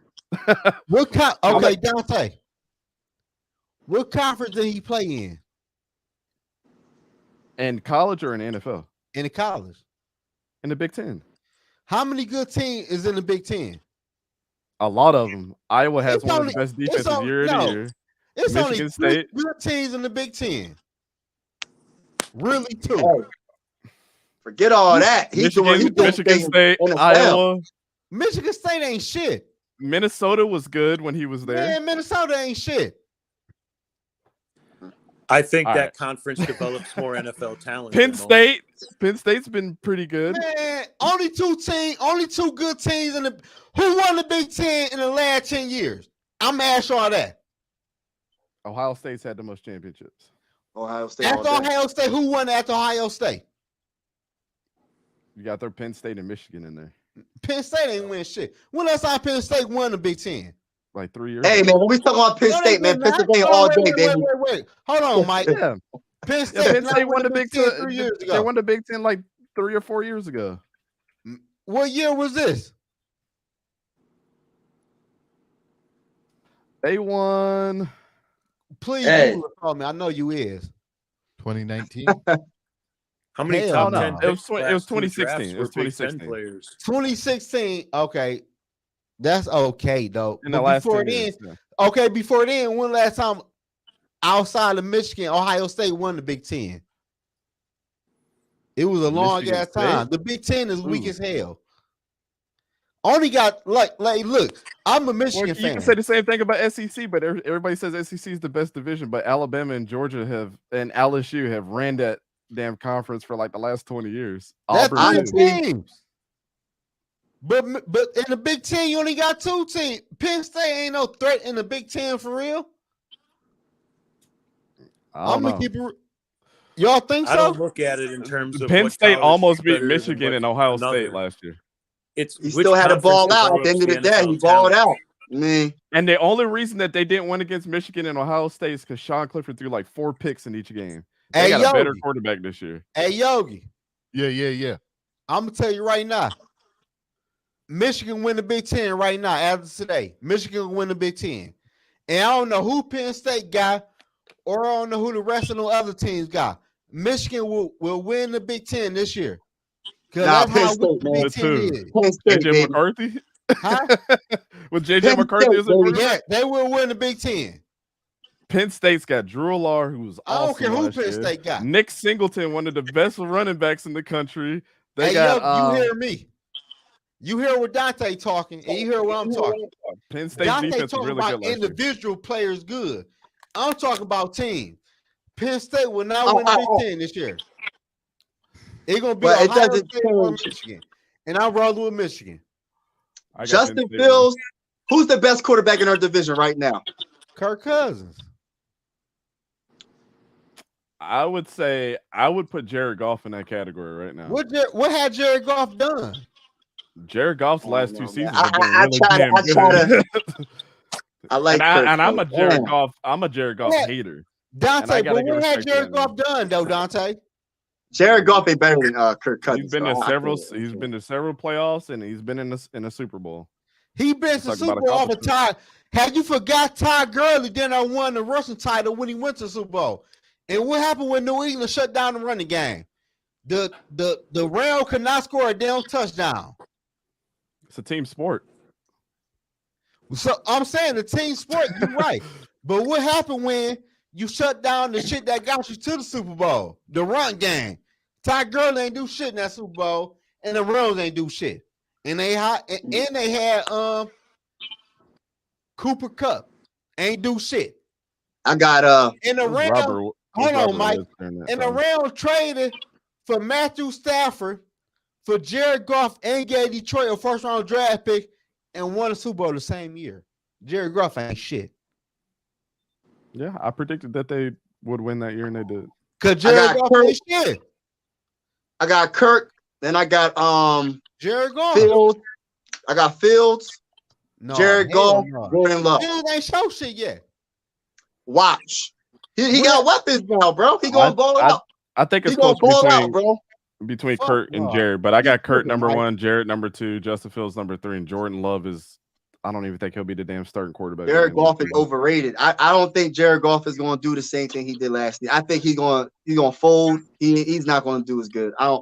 Okay, Dante. What conference did he play in? In college or in the NFL? In the college. In the Big Ten. How many good teams is in the Big Ten? A lot of them. Iowa has one of the best defenses year to year. It's Michigan State. Good teams in the Big Ten. Really, too. Hey, forget all that. Michigan State, Iowa. Michigan State ain't shit. Minnesota was good when he was there. Man, Minnesota ain't shit. I think that conference develops more NFL talent. Penn State's been pretty good. Man, only two good teams in the. Who won the Big Ten in the last 10 years? I'm gonna ask y'all that. Ohio State's had the most championships. Ohio State. After Ohio State, who won after Ohio State? You got their Penn State and Michigan in there. Penn State ain't win shit. When last time Penn State won the Big Ten? Like 3 years. Hey, man, when we talking about Penn State, man, Pennsylvania all day, baby. Wait. Hold on, Mike. Yeah. Penn State won the Big Ten 3 years ago. They won the Big Ten like 3 or 4 years ago. What year was this? They won. Please call me. I know you is. 2019. How many top 10? It was 2016. It was 2016. 2016. Okay. That's okay though. In the last before 10 years, before then, when last time outside of Michigan, Ohio State won the Big Ten? It was a long ass time. The Big Ten is weak as hell. Only got like look, I'm a Michigan fan. You can say the same thing about SEC, but everybody says SEC is the best division. But Alabama and Georgia and LSU have ran that damn conference for like the last 20 years. That's Auburn teams. But in the Big Ten, you only got 2 teams. Penn State ain't no threat in the Big Ten for real. I'm gonna keep it. Y'all think so? I don't look at it in terms of Penn State almost beat Michigan and Ohio State last year. He still had to ball out at the end of the day. He balled out. Man. And the only reason that they didn't win against Michigan and Ohio State is because Sean Clifford threw like 4 picks in each game. They got a better quarterback this year. Hey, Yogi. Yeah. I'm going to tell you right now. Michigan win the Big Ten right now after today. Michigan win the Big Ten. And I don't know who Penn State got or I don't know who the rest of the other teams got. Michigan will win the Big Ten this year. Because that's how weak the Big Ten is. JJ McCarthy? Huh? With JJ McCarthy as a quarterback? Yeah, they will win the Big Ten. Penn State's got Drew Allard, who's awesome. I don't care who Penn State got. Nick Singleton, one of the best running backs in the country. Hey, yo, you hear me? You hear what Dante talking, and you hear what I'm talking. Penn State Dante defense was talking really about good last individual players good. I'm talking about team. Penn State will not win the Big Ten this year. It's gonna be Ohio State or Michigan, and I'm rolling with Michigan. Justin Fields, who's the best quarterback in our division right now? Kirk Cousins. I would say I would put Jared Goff in that category right now. What had Jared Goff done? Jared Goff's last two seasons I have been really damn good. I like and I'm a Jared Goff. I'm a Jared Goff hater. Dante, but what had Jared Goff done though, Dante? Jared Goff ain't better than Kirk Cousins. He's been to several. He's been to several playoffs, and he's been in a Super Bowl. He been to Super Bowl all the time. Had you forgot Todd Gurley? Then I won the rushing title when he went to Super Bowl. And what happened when New England shut down the running game? The Rams could not score a damn touchdown. It's a team sport. So I'm saying the team sport. You're right. But what happened when you shut down the shit that got you to the Super Bowl? The run game. Todd Gurley ain't do shit in that Super Bowl, and the Rams ain't do shit. And they had Cooper Kupp ain't do shit. I got in the Rams. Hold on, Mike. And the Rams traded for Matthew Stafford, for Jared Goff, and gave Detroit a first-round draft pick and won a Super Bowl the same year. Jared Goff ain't shit. Yeah, I predicted that they would win that year, and they did. Because Jared Goff ain't shit. I got Kirk. Then I got Jared Goff. Fields. I got Fields. No, Jared Goff. Jordan Love. Fields ain't show shit yet. Watch. He got weapons now, bro. He gonna ball out. I think it's close between Kurt and Jared, but I got Kurt number 1, Jared number 2, Justin Fields number 3, and Jordan Love is. I don't even think he'll be the damn starting quarterback. Jared Goff is overrated. I don't think Jared Goff is going to do the same thing he did last year. I think he's going to fold. He's not going to do as good. I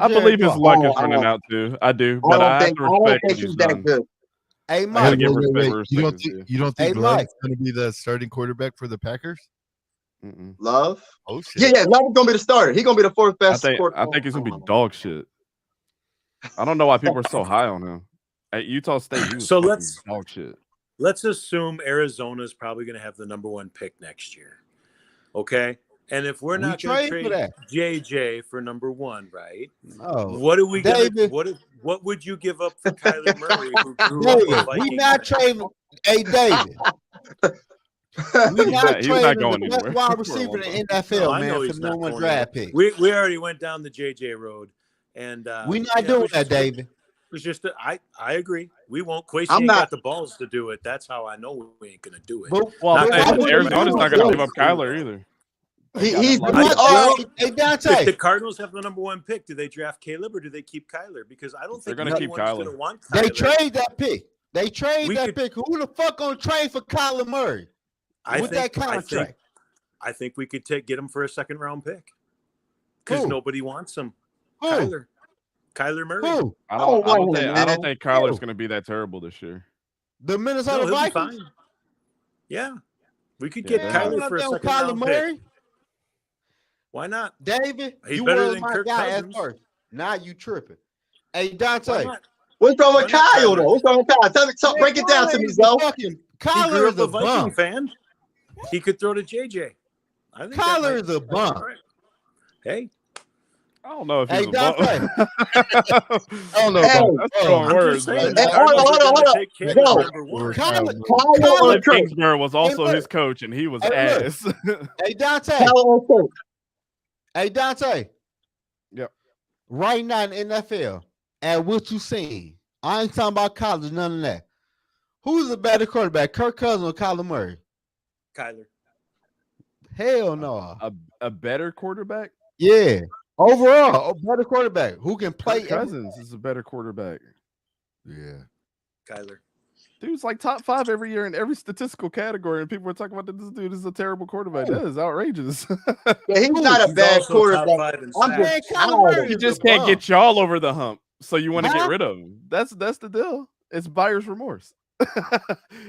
believe his luck is running out too. I do, but I have to respect what he's done. Good. Hey, Mike, you don't think Love's going to be the starting quarterback for the Packers? Love? Oh shit! Yeah, Love is going to be the starter. He's going to be the fourth best. I think he's going to be dog shit. I don't know why people are so high on him. At Utah State, so let's dog shit. Let's assume Arizona is probably going to have the number 1 pick next year. Okay, and if we're not going to trade JJ for number 1, right? No. What are we going to? What would you give up for Kyler Murray? Who grew up we not trading. Hey, David. We're not trading the best wide receiver in the NFL, man, for the number 1 draft pick. We already went down the JJ road, and we're not doing that, David. It was just I agree. We won't. Quasi ain't got the balls to do it. That's how I know we ain't gonna do it. Arizona's not gonna give up Kyler either. If the Cardinals have the number 1 pick, do they draft Caleb or do they keep Kyler? Because I don't think they're gonna keep Kyler. Gonna want Kyler. They trade that pick. Who the fuck gonna trade for Kyler Murray with that contract? I think we could get him for a 2nd-round pick because nobody wants him. Kyler Murray. Who? I don't think Kyler's going to be that terrible this year. The Minnesota Vikings? Yeah. We could get Kyler for a 2nd-round pick. Why not? David, you better than Kirk Cousins. At first. Now you tripping. Hey, Dante. What's wrong with Kyle, though? What's wrong with Kyle? Break it down to me, Zoe. Kyler is a Viking fan. He could throw to JJ. Kyler is a bum. Hey. I don't know if he's a bum. I don't know about that's strong words. Kyler Kingsbury was also his coach, and he was ass. Hey, Dante. Hey, Dante. Yep. Right now in the NFL, at what you seen, I ain't talking about college, none of that. Who's a better quarterback, Kirk Cousins or Kyler Murray? Kyler. Hell no. A better quarterback? Yeah. Overall, a better quarterback who can play. Kirk Cousins is a better quarterback. Yeah. Kyler. Dude's like top 5 every year in every statistical category, and people are talking about that this dude is a terrible quarterback. That is outrageous. Yeah, he's not a bad quarterback. He just can't get y'all over the hump, so you want to get rid of him. That's the deal. It's buyer's remorse.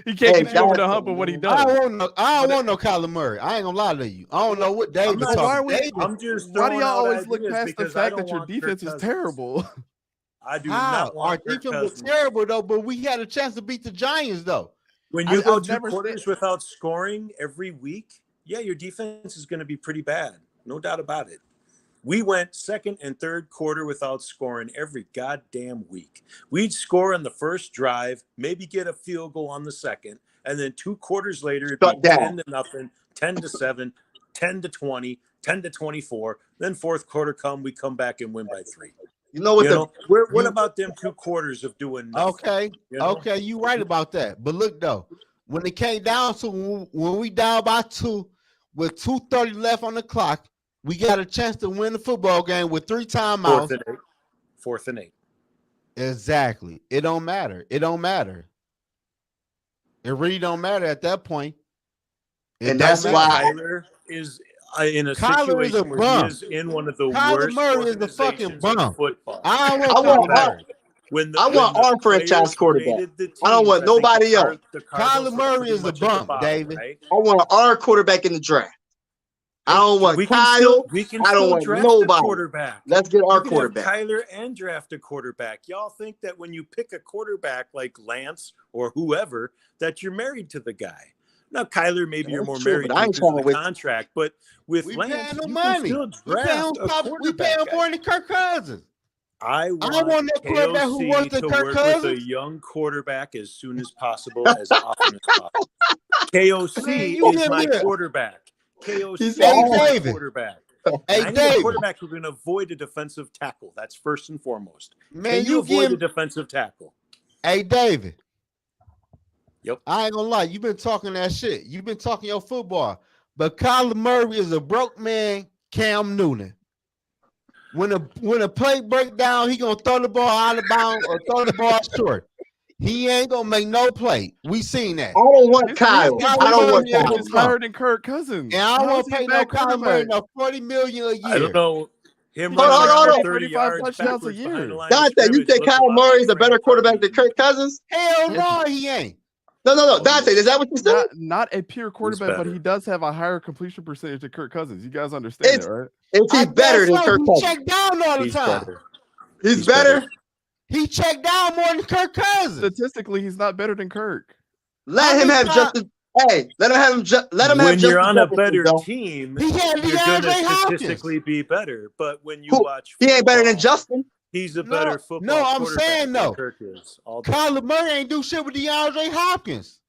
He can't get you over the hump of what he does. I don't want no Kyler Murray. I ain't gonna lie to you. I don't know what David talking. Why do y'all always look past the fact that your defense is terrible? I do not want our defense was terrible though, but we had a chance to beat the Giants though. When you go 2 quarters without scoring every week, yeah, your defense is going to be pretty bad. No doubt about it. We went second and third quarter without scoring every goddamn week. We'd score on the first drive, maybe get a field goal on the second, and then 2 quarters later, it'd be 10-0, 10-7, 10-20, 10-24. Then fourth quarter we come back and win by 3. You know what? What about them 2 quarters of doing nothing? Okay, okay, you right about that. But look though, when it came down to when we down by 2 with 2:30 left on the clock, we got a chance to win the football game with 3 timeouts. 4th and 8. Exactly. It don't matter. It don't matter. It really don't matter at that point. And that's why Kyler is in a situation where he is in one of the worst Murray is the fucking bum. Football. I want our franchise quarterback. I don't want nobody else. Kyler Murray is the bum, David. Right? I want our quarterback in the draft. I don't want Kyle. I don't want nobody. Quarterback. Let's get our quarterback. Kyler and draft a quarterback. Y'all think that when you pick a quarterback like Lance or whoever, that you're married to the guy. Now, Kyler, maybe you're more married to the contract, but with Lance, no you money. can still draft a quarterback. We pay him more than Kirk Cousins. I want that quarterback who works to Kirk Cousins. With a young quarterback as soon as possible, as often as possible. KOC is my quarterback. KOC is my quarterback. Hey, I need a quarterback who can avoid a defensive tackle. That's first and foremost. Man, can you avoid a defensive tackle? Hey, David. Yep. I ain't gonna lie. You've been talking that shit. You've been talking your football. But Kyler Murray is a broke man, Cam Newton. When a play break down, he gonna throw the ball out of bounds or throw the ball short. He ain't gonna make no play. We seen that. I don't want Kyle. I don't want Kyle. He's higher than Kirk Cousins. And I don't want to pay no Kyler Murray no $40 million a year. I don't know. Him hold on. 35 touchdowns a year. Dante, you think Kyle Murray is a better quarterback than Kirk Cousins? Hell no, he ain't. No. Dante, is that what you said? Not a pure quarterback, but he does have a higher completion percentage than Kirk Cousins. You guys understand that, right? Is he better than Kirk Cousins? He checked down all the time. He's better. He checked down more than Kirk Cousins. Statistically, he's not better than Kirk. Let him have Justin. Hey, let him have Justin. When you're on a better team, he can't you're going to statistically be better. But when you watch, he ain't better than Justin. He's a better football. No, I'm saying no. Kirk is. Kyler Murray ain't do shit with DeAndre Hopkins.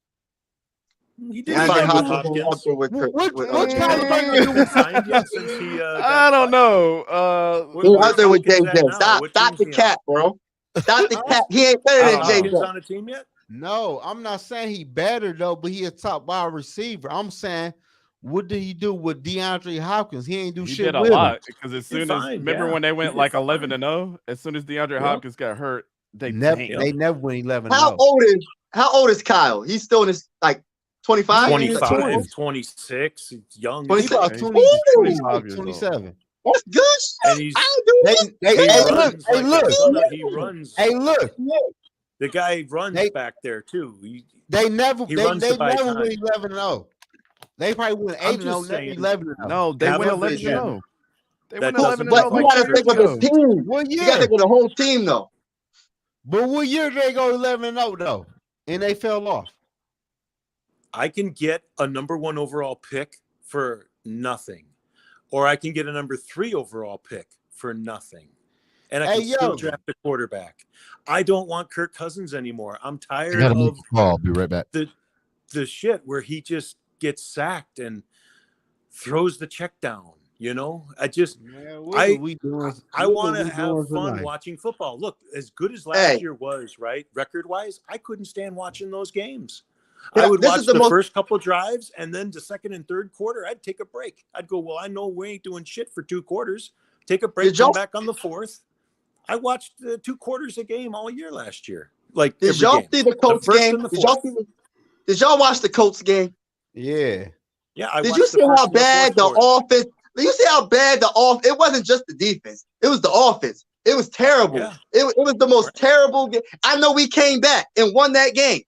He did find Hopkins. What's Kyler Murray do with since he? I don't know. He's out there with JJ. Stop the cat, bro. Stop the cat. He ain't better than JJ. On a team yet? No, I'm not saying he better though, but he a top wide receiver. I'm saying, what did he do with DeAndre Hopkins? He ain't do shit did a with lot him. because as soon as remember when they went like 11-0, as soon as DeAndre Hopkins got hurt, they never went 11-0. How old is Kyle? He's still in his like 25? 26. He's young. 25 years 27. That's good. And he's he runs. Hey, look. The guy runs back there too. They never win runs 11-0. They probably win 8-0, never 11-0. No, they win 11-0. They win 11-0. But you gotta think of the team. You gotta think of the whole team though. But what year did they go 11-0 though? And they fell off. I can get a number 1 overall pick for nothing. Or I can get a number 3 overall pick for nothing. And I can still draft a quarterback. I don't want Kirk Cousins anymore. I'm tired of I'll be right back. The shit where he just gets sacked and throws the check down. You know, I want to have fun watching football. Look, as good as last year was, right? Record-wise, I couldn't stand watching those games. I would watch the first couple of drives, and then the second and third quarter, I'd take a break. I'd go, well, I know we ain't doing shit for 2 quarters. Take a break, come back on the fourth. I watched 2 quarters a game all year last year. Like, did y'all see the Colts game? Did y'all watch the Colts game? Yeah. Yeah. Did you see how bad the offense? Did you see how bad the offense? It wasn't just the defense. It was the offense. It was terrible. Yeah. It was the most terrible game. I know we came back and won that game.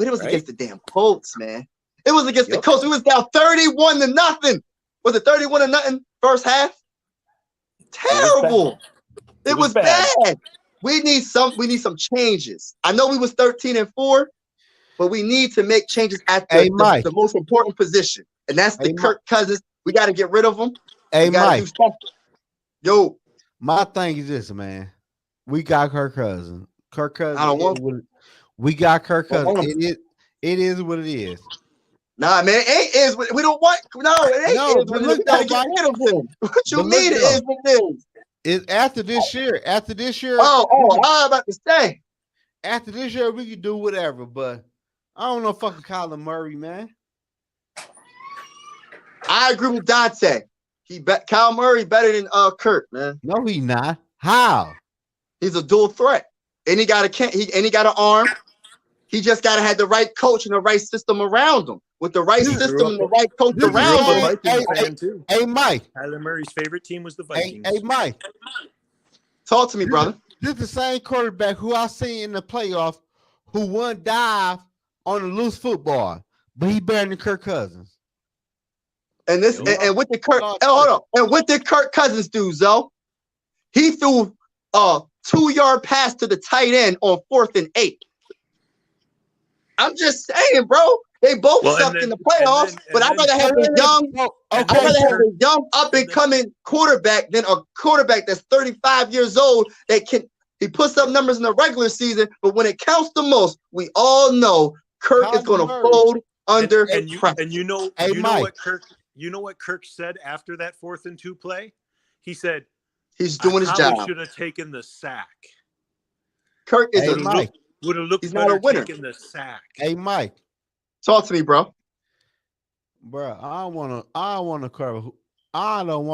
But it was against the damn Colts, man. It was against the Colts. We was down 31-0. Was it 31-0 first half? Terrible. It was bad. We need some changes. I know we was 13-4, but we need to make changes at the most important position, and that's the Kirk Cousins. We got to get rid of him. Hey, Mike. Yo, my thing is this, man. We got Kirk Cousins. Kirk Cousins. I don't want. We got Kirk Cousins. It is what it is. Nah, man, it is. We don't want. No, it ain't. No, is what we got to get rid of him. What you mean? It is what it is. It's after this year. After this year. Oh, I was about to say. After this year, we can do whatever, but I don't know fucking Kyler Murray, man. I agree with Dante. Kyle Murray better than Kirk, man. No, he not. How? He's a dual threat, and he got an arm. He just gotta have the right coach and the right system around him. With the right system and the right coach around him. Hey, Mike. Kyler Murray's favorite team was the Vikings. Hey, Mike. Talk to me, brother. This is the same quarterback who I seen in the playoffs who won dive on a loose football, but he better than Kirk Cousins. And this and what did Kirk? Hold on. And what did Kirk Cousins do, Zoe? He threw a 2-yard pass to the tight end on 4th and 8. I'm just saying, bro. They both sucked in the playoffs, but I'd rather have a young, up and coming quarterback than a quarterback that's 35 years old that he puts up numbers in the regular season, but when it counts the most, we all know Kirk is going to fold under pressure. And you know what Kirk said after that 4th and 2 play? He said he's doing his job. Should have taken the sack. Kirk is would have looked better taking the sack. Hey, Mike. Talk to me, bro. Bro, I don't want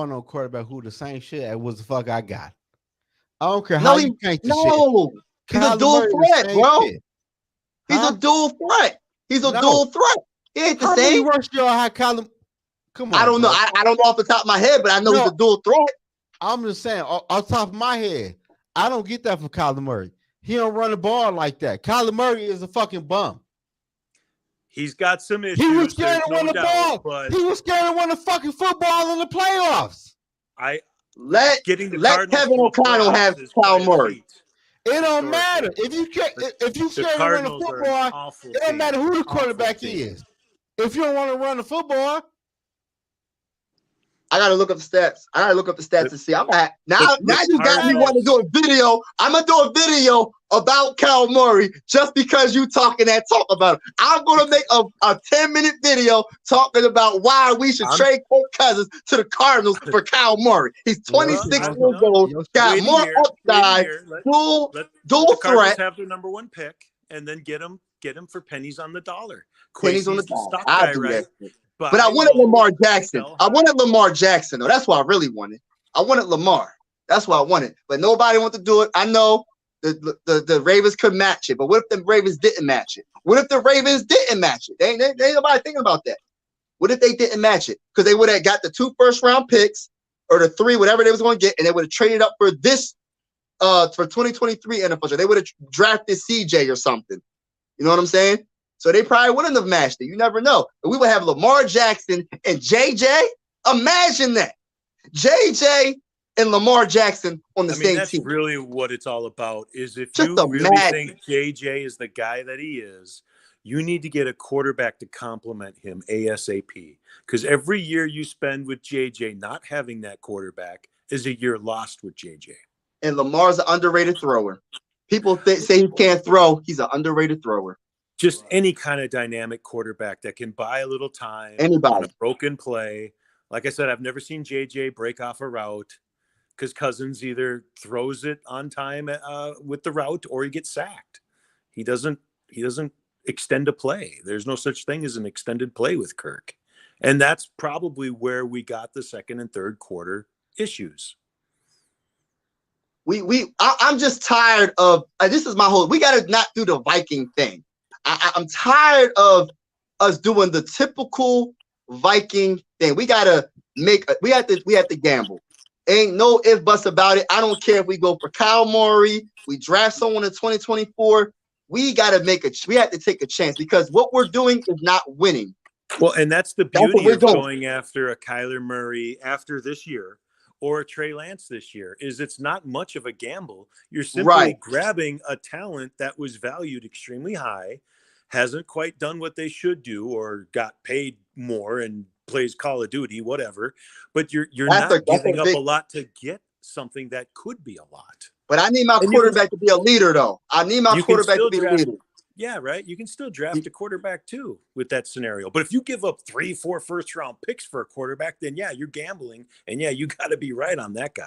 no quarterback who the same shit as what the fuck I got. I don't care how you paint the shit. He's a dual threat, bro. He's a dual threat. He's a dual threat. He ain't the same. How many y'all had Kyler? Come on. I don't know. I don't know off the top of my head, but I know he's a dual threat. I'm just saying, off the top of my head, I don't get that from Kyler Murray. He don't run the ball like that. Kyler Murray is a fucking bum. He's got some issues. He was scared to run the ball. But he was scared to run the fucking football in the playoffs. Let Kevin O'Connell have Kyle Murray. It don't matter. If you scared to run the football, it don't matter who the quarterback is. If you don't want to run the football, I gotta look up the stats. To see. Now you got me wanting to do a video. I'm gonna do a video about Kyle Murray just because you talk about him. I'm gonna make a 10-minute video talking about why we should trade Kirk Cousins to the Cardinals for Kyle Murray. He's 26 years old, got more upside, dual threat. Have their number 1 pick and then get him for pennies on the dollar. Pennies on the dollar. I do that. But I wanted Lamar Jackson. Though. That's what I really wanted. I wanted Lamar. That's what I wanted. But nobody wanted to do it. I know the Ravens could match it. But what if the Ravens didn't match it? Ain't nobody thinking about that. What if they didn't match it? Because they would have got the 2 first-round picks or the 3, whatever they was going to get, and they would have traded up for this for 2023 NFL. They would have drafted CJ or something. You know what I'm saying? So they probably wouldn't have matched it. You never know. But we would have Lamar Jackson and JJ. Imagine that. JJ and Lamar Jackson on the same that's team. That's really what it's all about. Is if just you really think JJ is the guy that he is, you need to get a quarterback to complement him ASAP. Because every year you spend with JJ not having that quarterback is a year lost with JJ. And Lamar's an underrated thrower. People say he can't throw. He's an underrated thrower. Just any kind of dynamic quarterback that can buy a little time on a broken play. Like I said, I've never seen JJ break off a route because Cousins either throws it on time with the route or he gets sacked. He doesn't extend a play. There's no such thing as an extended play with Kirk. And that's probably where we got the second and third quarter issues. I'm just tired of this is my whole. We got to not do the Viking thing. I'm tired of us doing the typical Viking thing. We have to gamble. Ain't no if buts about it. I don't care if we go for Kyle Murray, we draft someone in 2024. we have to take a chance because what we're doing is not winning. Well, and that's the beauty of going after a Kyler Murray after this year or a Trey Lance this year is it's not much of a gamble. You're simply grabbing a talent that was valued extremely high, hasn't quite done what they should do or got paid more and plays Call of Duty, whatever. But you're not giving up a lot to get something that could be a lot. But I need my quarterback to be a leader, though. I need my quarterback to be a leader. Yeah, right. You can still draft a quarterback too with that scenario. But if you give up 3-4 first-round picks for a quarterback, then yeah, you're gambling, and yeah, you got to be right on that guy.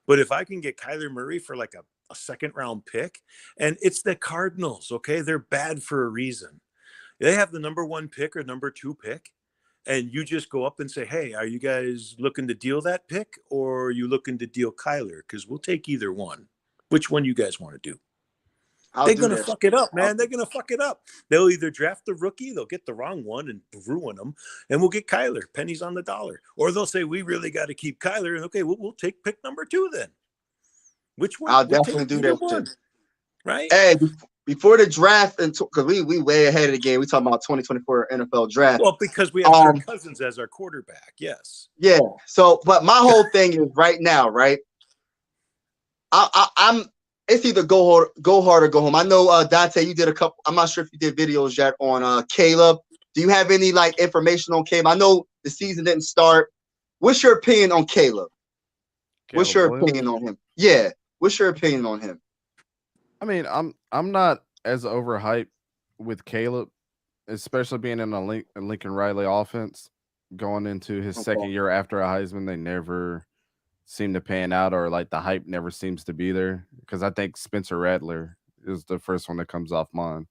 But if I can get Kyler Murray for like a second-round pick, and it's the Cardinals, okay, they're bad for a reason. They have the number 1 pick or number 2 pick, and you just go up and say, "Hey, are you guys looking to deal that pick, or are you looking to deal Kyler? Because we'll take either one. Which one you guys want to do?" They're going to fuck it up, man. They're going to fuck it up. They'll either draft the rookie, they'll get the wrong one and ruin them, and we'll get Kyler, pennies on the dollar. Or they'll say, we really got to keep Kyler, and okay, we'll take pick number 2 then. Which one? I'll definitely do that one, right? Hey, before the draft, because we way ahead of the game. We talking about 2024 NFL draft. Well, because we have Kirk Cousins as our quarterback, yes. Yeah, so, but my whole thing is right now, right? I'm it's either go hard or go home. I know Dante, you did a couple. I'm not sure if you did videos yet on Caleb. Do you have any like information on Caleb? I know the season didn't start. What's your opinion on Caleb? What's your opinion on him? Yeah, what's your opinion on him? I mean, I'm not as overhyped with Caleb, especially being in a Lincoln Riley offense going into his second year after a Heisman. They never seem to pan out, or like the hype never seems to be there, because I think Spencer Rattler is the first one that comes off mine.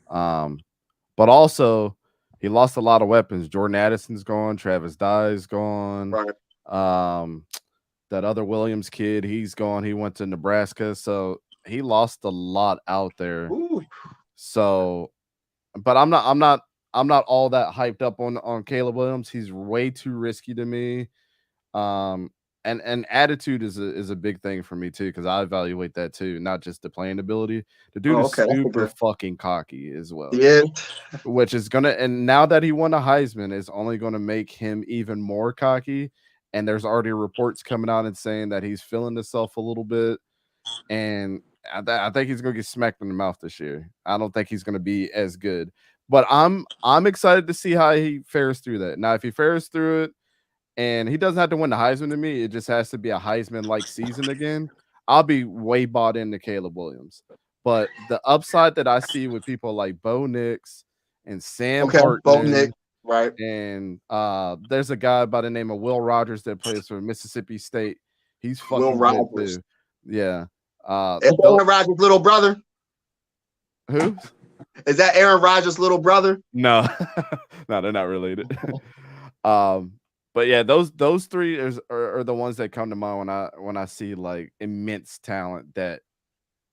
But also he lost a lot of weapons. Jordan Addison's gone, Travis Dye's gone. Right. That other Williams kid, he's gone. He went to Nebraska, so he lost a lot out there. Ooh. So, but I'm not all that hyped up on Caleb Williams. He's way too risky to me. And attitude is a big thing for me too, because I evaluate that too, not just the playing ability. The dude is super fucking cocky as well. Yeah. Which is and now that he won a Heisman, is only gonna make him even more cocky. And there's already reports coming out and saying that he's feeling himself a little bit. And I think he's gonna get smacked in the mouth this year. I don't think he's gonna be as good. But I'm excited to see how he fares through that. Now, if he fares through it, and he doesn't have to win the Heisman to me, it just has to be a Heisman-like season again, I'll be way bought into Caleb Williams. But the upside that I see with people like Bo Nix and Sam Hartman, Bo Nix, right? And there's a guy by the name of Will Rogers that plays for Mississippi State. He's fucking Will Rogers. Too. Yeah. Is Aaron Rodgers' little brother? Who? Is that Aaron Rodgers' little brother? No. No, they're not related. But yeah, those three are the ones that come to mind when I see like immense talent that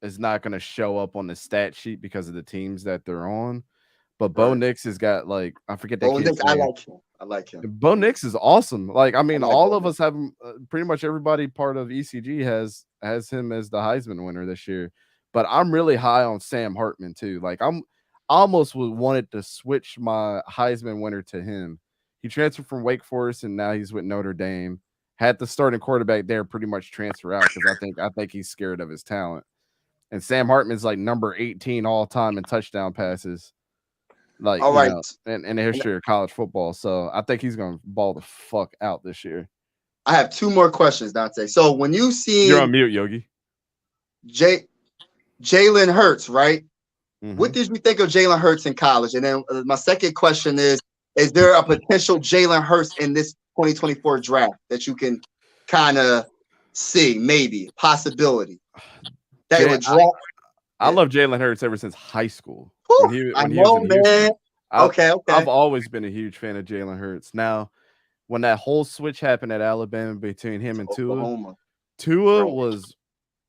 is not going to show up on the stat sheet because of the teams that they're on. But Bo Nix has got like, I forget that kid's name. I like him. Bo Nix is awesome. Like, I mean, all of us have pretty much everybody part of ECG has him as the Heisman winner this year. But I'm really high on Sam Hartman too. Like, I almost wanted to switch my Heisman winner to him. He transferred from Wake Forest, and now he's with Notre Dame. Had the starting quarterback there pretty much transfer out because I think he's scared of his talent. And Sam Hartman's like number 18 all time in touchdown passes, like in the history of college football. So I think he's gonna ball the fuck out this year. I have 2 more questions, Dante. So when you see you're on mute, Yogi. Jalen Hurts, right? Mm-hmm. What did you think of Jalen Hurts in college? And then my second question is there a potential Jalen Hurts in this 2024 draft that you can kind of see, maybe, possibility? That would draft. I love Jalen Hurts ever since high school. Man. Okay. I've always been a huge fan of Jalen Hurts. Now, when that whole switch happened at Alabama between him and Tua was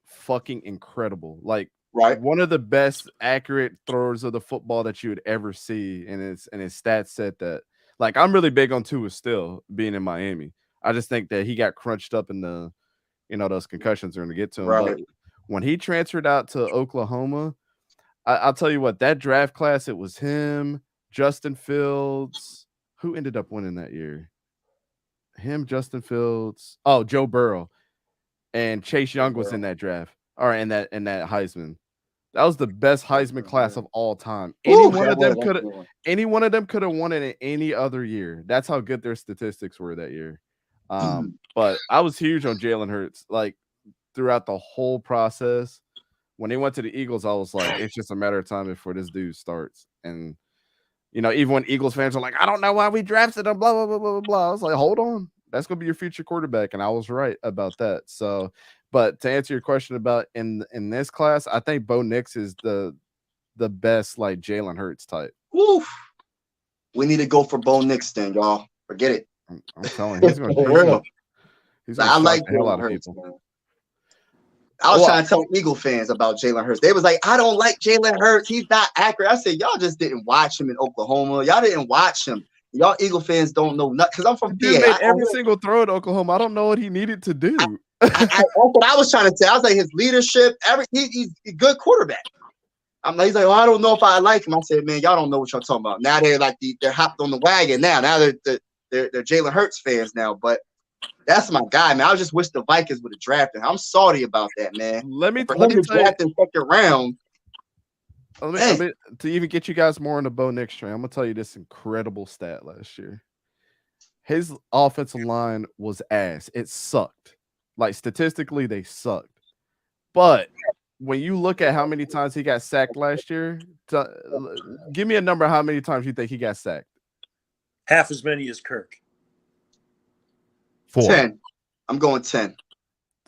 fucking incredible. Like, one of the best accurate throwers of the football that you would ever see. And his stats said that. Like, I'm really big on Tua still being in Miami. I just think that he got crunched up in the, those concussions are going to get to him. But when he transferred out to Oklahoma, I'll tell you what, that draft class, it was him, Justin Fields. Who ended up winning that year? Him, Justin Fields. Oh, Joe Burrow. And Chase Young was in that draft. Or in that Heisman. That was the best Heisman class of all time. Any one of them could have won it in any other year. That's how good their statistics were that year. But I was huge on Jalen Hurts. Like throughout the whole process. When he went to the Eagles, I was like, it's just a matter of time before this dude starts. And you know, even when Eagles fans are like, I don't know why we drafted him, blah, blah, blah, blah, blah, blah. I was like, hold on. That's going to be your future quarterback. And I was right about that. So, but to answer your question about in this class, I think Bo Nix is the best, like, Jalen Hurts type. Oof. We need to go for Bo Nix then, y'all. Forget it. I'm telling you, he's going to I like the hell out of people. Man. I was trying to tell Eagle fans about Jalen Hurts. They was like, I don't like Jalen Hurts. He's not accurate. I said, y'all just didn't watch him in Oklahoma. Y'all didn't watch him. Y'all Eagle fans don't know nothing. Because I'm from PA. He made every single throw at Oklahoma. I don't know what he needed to do. That's what I was trying to say. I was like, his leadership, he's a good quarterback. He's like, I don't know if I like him. I said, man, y'all don't know what y'all talking about. Now they're like, they're hopped on the wagon now. Now they're Jalen Hurts fans now. But that's my guy, man. I just wish the Vikings would have drafted him. I'm salty about that, man. Let me tell you, second round. To even get you guys more on the Bo Nix train, I'm gonna tell you this incredible stat last year. His offensive line was ass. It sucked. Like statistically, they sucked. But when you look at how many times he got sacked last year, give me a number. How many times you think he got sacked? Half as many as Kirk. 4. 10. I'm going 10.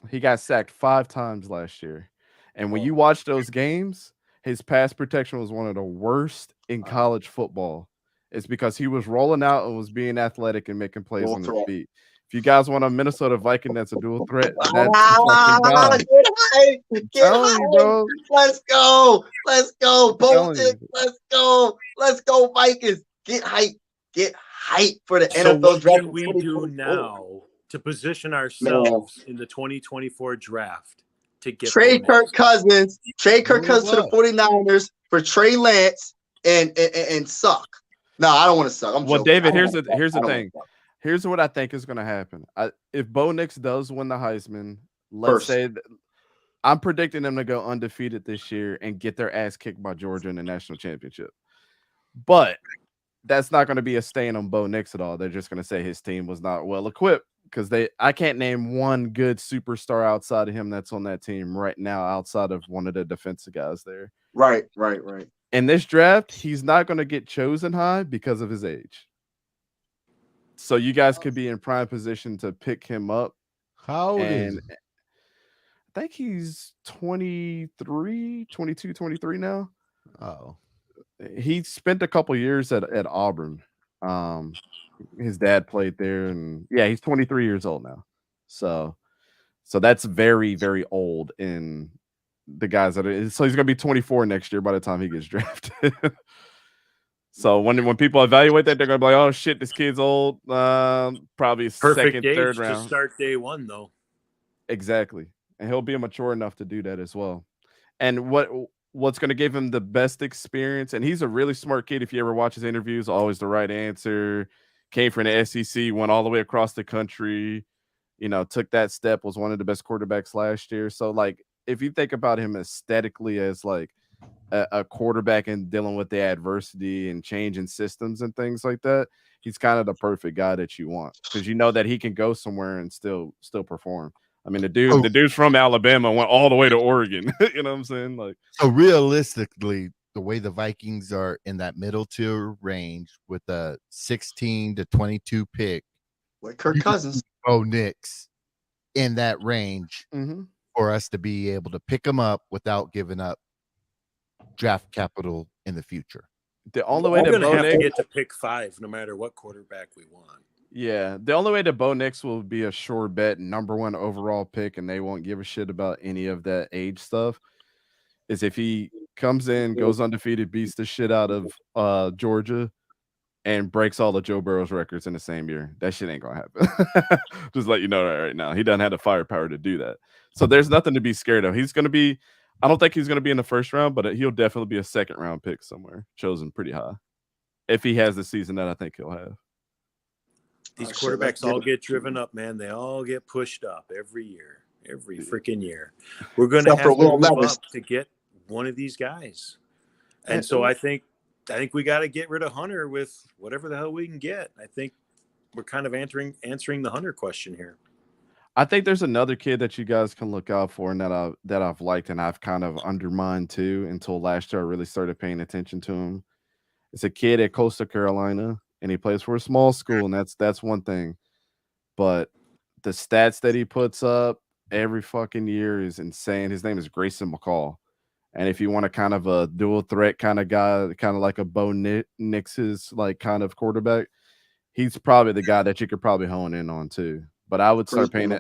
He got sacked 5 times last year. And when you watch those games, his pass protection was one of the worst in college football. It's because he was rolling out and was being athletic and making plays on his feet. If you guys want a Minnesota Viking that's a dual threat, that's get hype, bro. Let's go. Let's go. Let's go, Vikings. Get hype for the NFL what draft. What can we do now to position ourselves in the 2024 draft to get trade Kirk Cousins to the 49ers for Trey Lance and suck? No, I don't want to suck. I'm joking. David, here's the thing. Here's what I think is going to happen. If Bo Nix does win the Heisman, let's say I'm predicting them to go undefeated this year and get their ass kicked by Georgia in the national championship. But that's not going to be a stain on Bo Nix at all. They're just going to say his team was not well equipped because I can't name one good superstar outside of him that's on that team right now outside of one of the defensive guys there. Right. In this draft, he's not going to get chosen high because of his age. So you guys could be in prime position to pick him up. How old is he? I think he's 22, 23 now. Oh. He spent a couple years at Auburn. His dad played there, and he's 23 years old now. So that's very, very old in the guys so he's gonna be 24 next year by the time he gets drafted. So when people evaluate that, they're gonna be like, "Oh shit, this kid's old." Probably perfect second, age third round to start day one, though. Exactly, and he'll be mature enough to do that as well. And what's going to give him the best experience? And he's a really smart kid. If you ever watch his interviews, always the right answer. Came from the SEC, went all the way across the country. You know, took that step. Was one of the best quarterbacks last year. So, like, if you think about him aesthetically as like a quarterback and dealing with the adversity and changing systems and things like that, he's kind of the perfect guy that you want because you know that he can go somewhere and still perform. I mean, the dude's from Alabama, went all the way to Oregon. You know what I'm saying? Like, so realistically, the way the Vikings are in that middle tier range with a 16 to 22 pick, with Kirk Cousins, Bo Nix in that range for us to be able to pick him up without giving up draft capital in the future. The only way we're that going to have to Nix, get to pick 5 no matter what quarterback we want. Yeah, the only way that Bo Nix will be a sure bet, #1 overall pick, and they won't give a shit about any of that age stuff, is if he comes in, goes undefeated, beats the shit out of Georgia, and breaks all of Joe Burrow's records in the same year. That shit ain't gonna happen. Just let you know that right now. He doesn't have the firepower to do that. So there's nothing to be scared of. He's gonna be I don't think he's going to be in the first round, but he'll definitely be a second round pick somewhere, chosen pretty high, if he has the season that I think he'll have. These quarterbacks all get driven up, man. They all get pushed up every year, every freaking year. We're going to have to move up to get one of these guys. And so I think we got to get rid of Hunter with whatever the hell we can get. I think we're kind of answering the Hunter question here. I think there's another kid that you guys can look out for and that I've liked and I've kind of undermined too until last year I really started paying attention to him. It's a kid at Coastal Carolina and he plays for a small school, and that's one thing. But the stats that he puts up every fucking year is insane. His name is Grayson McCall. And if you want a kind of a dual threat kind of guy, kind of like a Bo Nix's like kind of quarterback, he's probably the guy that you could probably hone in on too. But I would start paying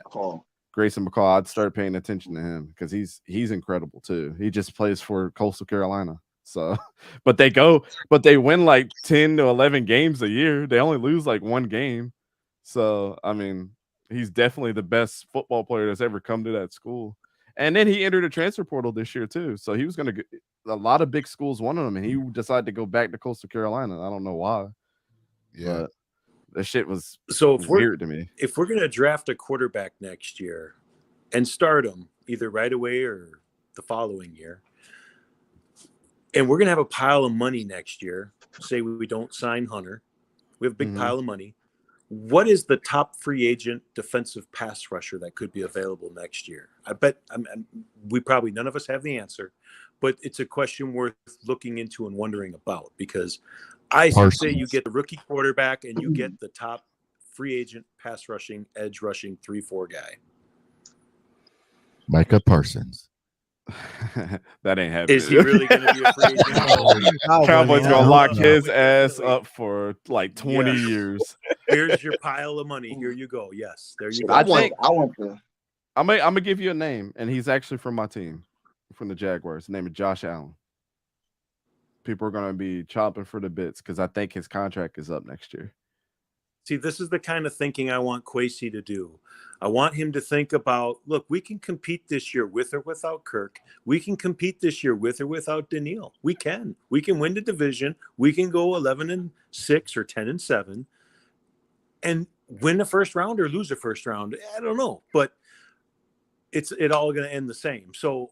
Grayson McCall. I'd start paying attention to him because he's incredible too. He just plays for Coastal Carolina. So, but they win like 10 to 11 games a year. They only lose like one game. So, I mean, he's definitely the best football player that's ever come to that school. And then he entered a transfer portal this year too. So he was going to get a lot of big schools wanted him, and he decided to go back to Coastal Carolina. I don't know why. Yeah. But that shit was weird to me. If we're going to draft a quarterback next year and start him either right away or the following year, and we're going to have a pile of money next year, say we don't sign Hunter, we have a big pile of money. What is the top free agent defensive pass rusher that could be available next year? I bet we probably none of us have the answer, but it's a question worth looking into and wondering about, because I say you get the rookie quarterback and you get the top free agent pass rushing, edge rushing 3-4 guy. Micah Parsons. That ain't happening. Is he really going to be a free agent? Cowboys gonna lock his ass up for like 20 years. Here's your pile of money. Here you go. Yes, there you go. I'm gonna give you a name, and he's actually from my team, from the Jaguars. His name is Josh Allen. People are gonna be chopping for the bits because I think his contract is up next year. See, this is the kind of thinking I want Kwesi to do. I want him to think about, look, we can compete this year with or without Kirk. We can compete this year with or without Daniil. We can win the division. We can go 11-6 or 10-7 and win the first round or lose the first round. I don't know, but it's all going to end the same. So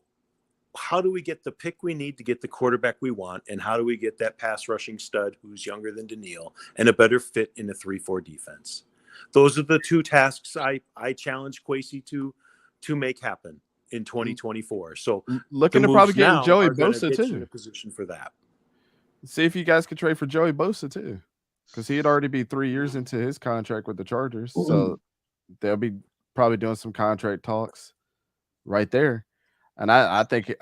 how do we get the pick we need to get the quarterback we want? And how do we get that pass rushing stud who's younger than Daniil and a better fit in a 3-4 defense? Those are the two tasks I challenge Kwesi to make happen in 2024. So looking to probably get Joey Bosa too. In a position for that. See if you guys could trade for Joey Bosa too, because he'd already be 3 years into his contract with the Chargers. So they'll be probably doing some contract talks right there. And I think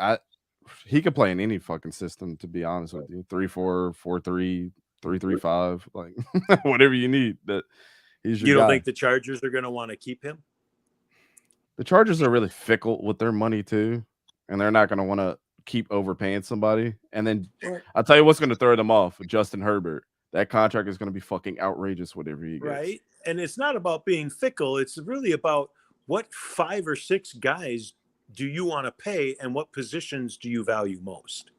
he could play in any fucking system, to be honest with you. 3-4, 4-3, 3-3-5, like whatever you need. That he's your You don't guy. think the Chargers are going to want to keep him? The Chargers are really fickle with their money too, and they're not going to want to keep overpaying somebody. And then I'll tell you what's going to throw them off: Justin Herbert. That contract is going to be fucking outrageous, whatever he gets. Right, and it's not about being fickle. It's really about what 5 or 6 guys do you want to pay, and what positions do you value most?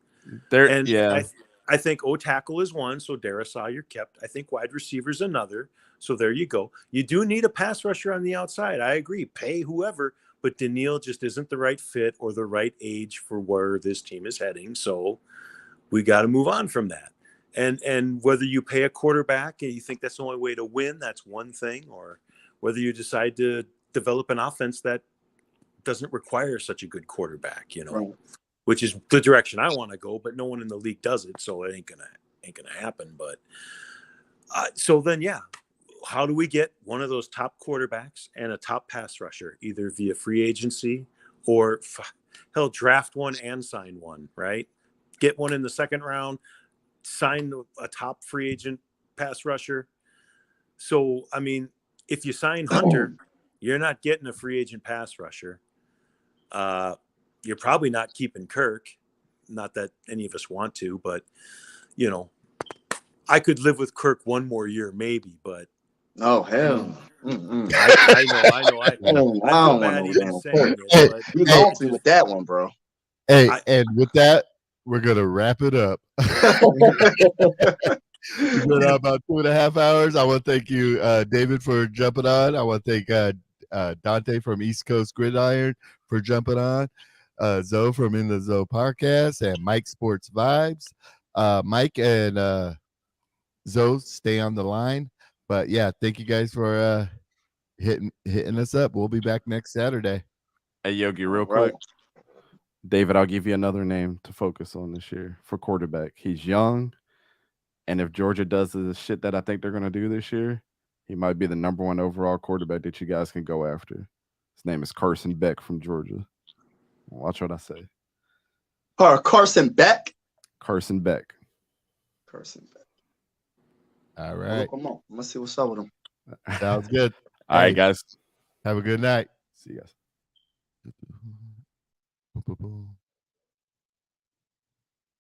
I think O-tackle is one, so Darisaw you're kept. I think wide receiver is another, so there you go. You do need a pass rusher on the outside. I agree. Pay whoever, but Daniil just isn't the right fit or the right age for where this team is heading. So we got to move on from that. And whether you pay a quarterback and you think that's the only way to win, that's one thing, or whether you decide to develop an offense that doesn't require such a good quarterback, right, which is the direction I want to go, but no one in the league does it. So it ain't gonna happen. But so then, how do we get one of those top quarterbacks and a top pass rusher, either via free agency or hell, draft one and sign one, right? Get one in the second round, sign a top free agent pass rusher. So, I mean, if you sign Hunter, you're not getting a free agent pass rusher. You're probably not keeping Kirk. Not that any of us want to, but I could live with Kirk one more year, maybe. But oh hell, I know. I feel bad even saying it. But you salty with that one, bro. Hey, and with that, we're gonna wrap it up. We've been on about 2.5 hours. I want to thank you, David, for jumping on. I want to thank Dante from East Coast Gridiron for jumping on. Zoe from In the Zoe podcast, and Mike Sports Vibes. Mike and Zoe, stay on the line. But yeah, thank you guys for hitting us up. We'll be back next Saturday. Hey Yogi, real quick. David, I'll give you another name to focus on this year for quarterback. He's young, and if Georgia does the shit that I think they're going to do this year, he might be the #1 overall quarterback that you guys can go after. His name is Carson Beck from Georgia. Watch what I say. Carson Beck. Carson Beck. Carson Beck. All right. Come on. Let's see what's up with him. Sounds good. All right, guys. Have a good night. See you guys. Boom, boom, boom.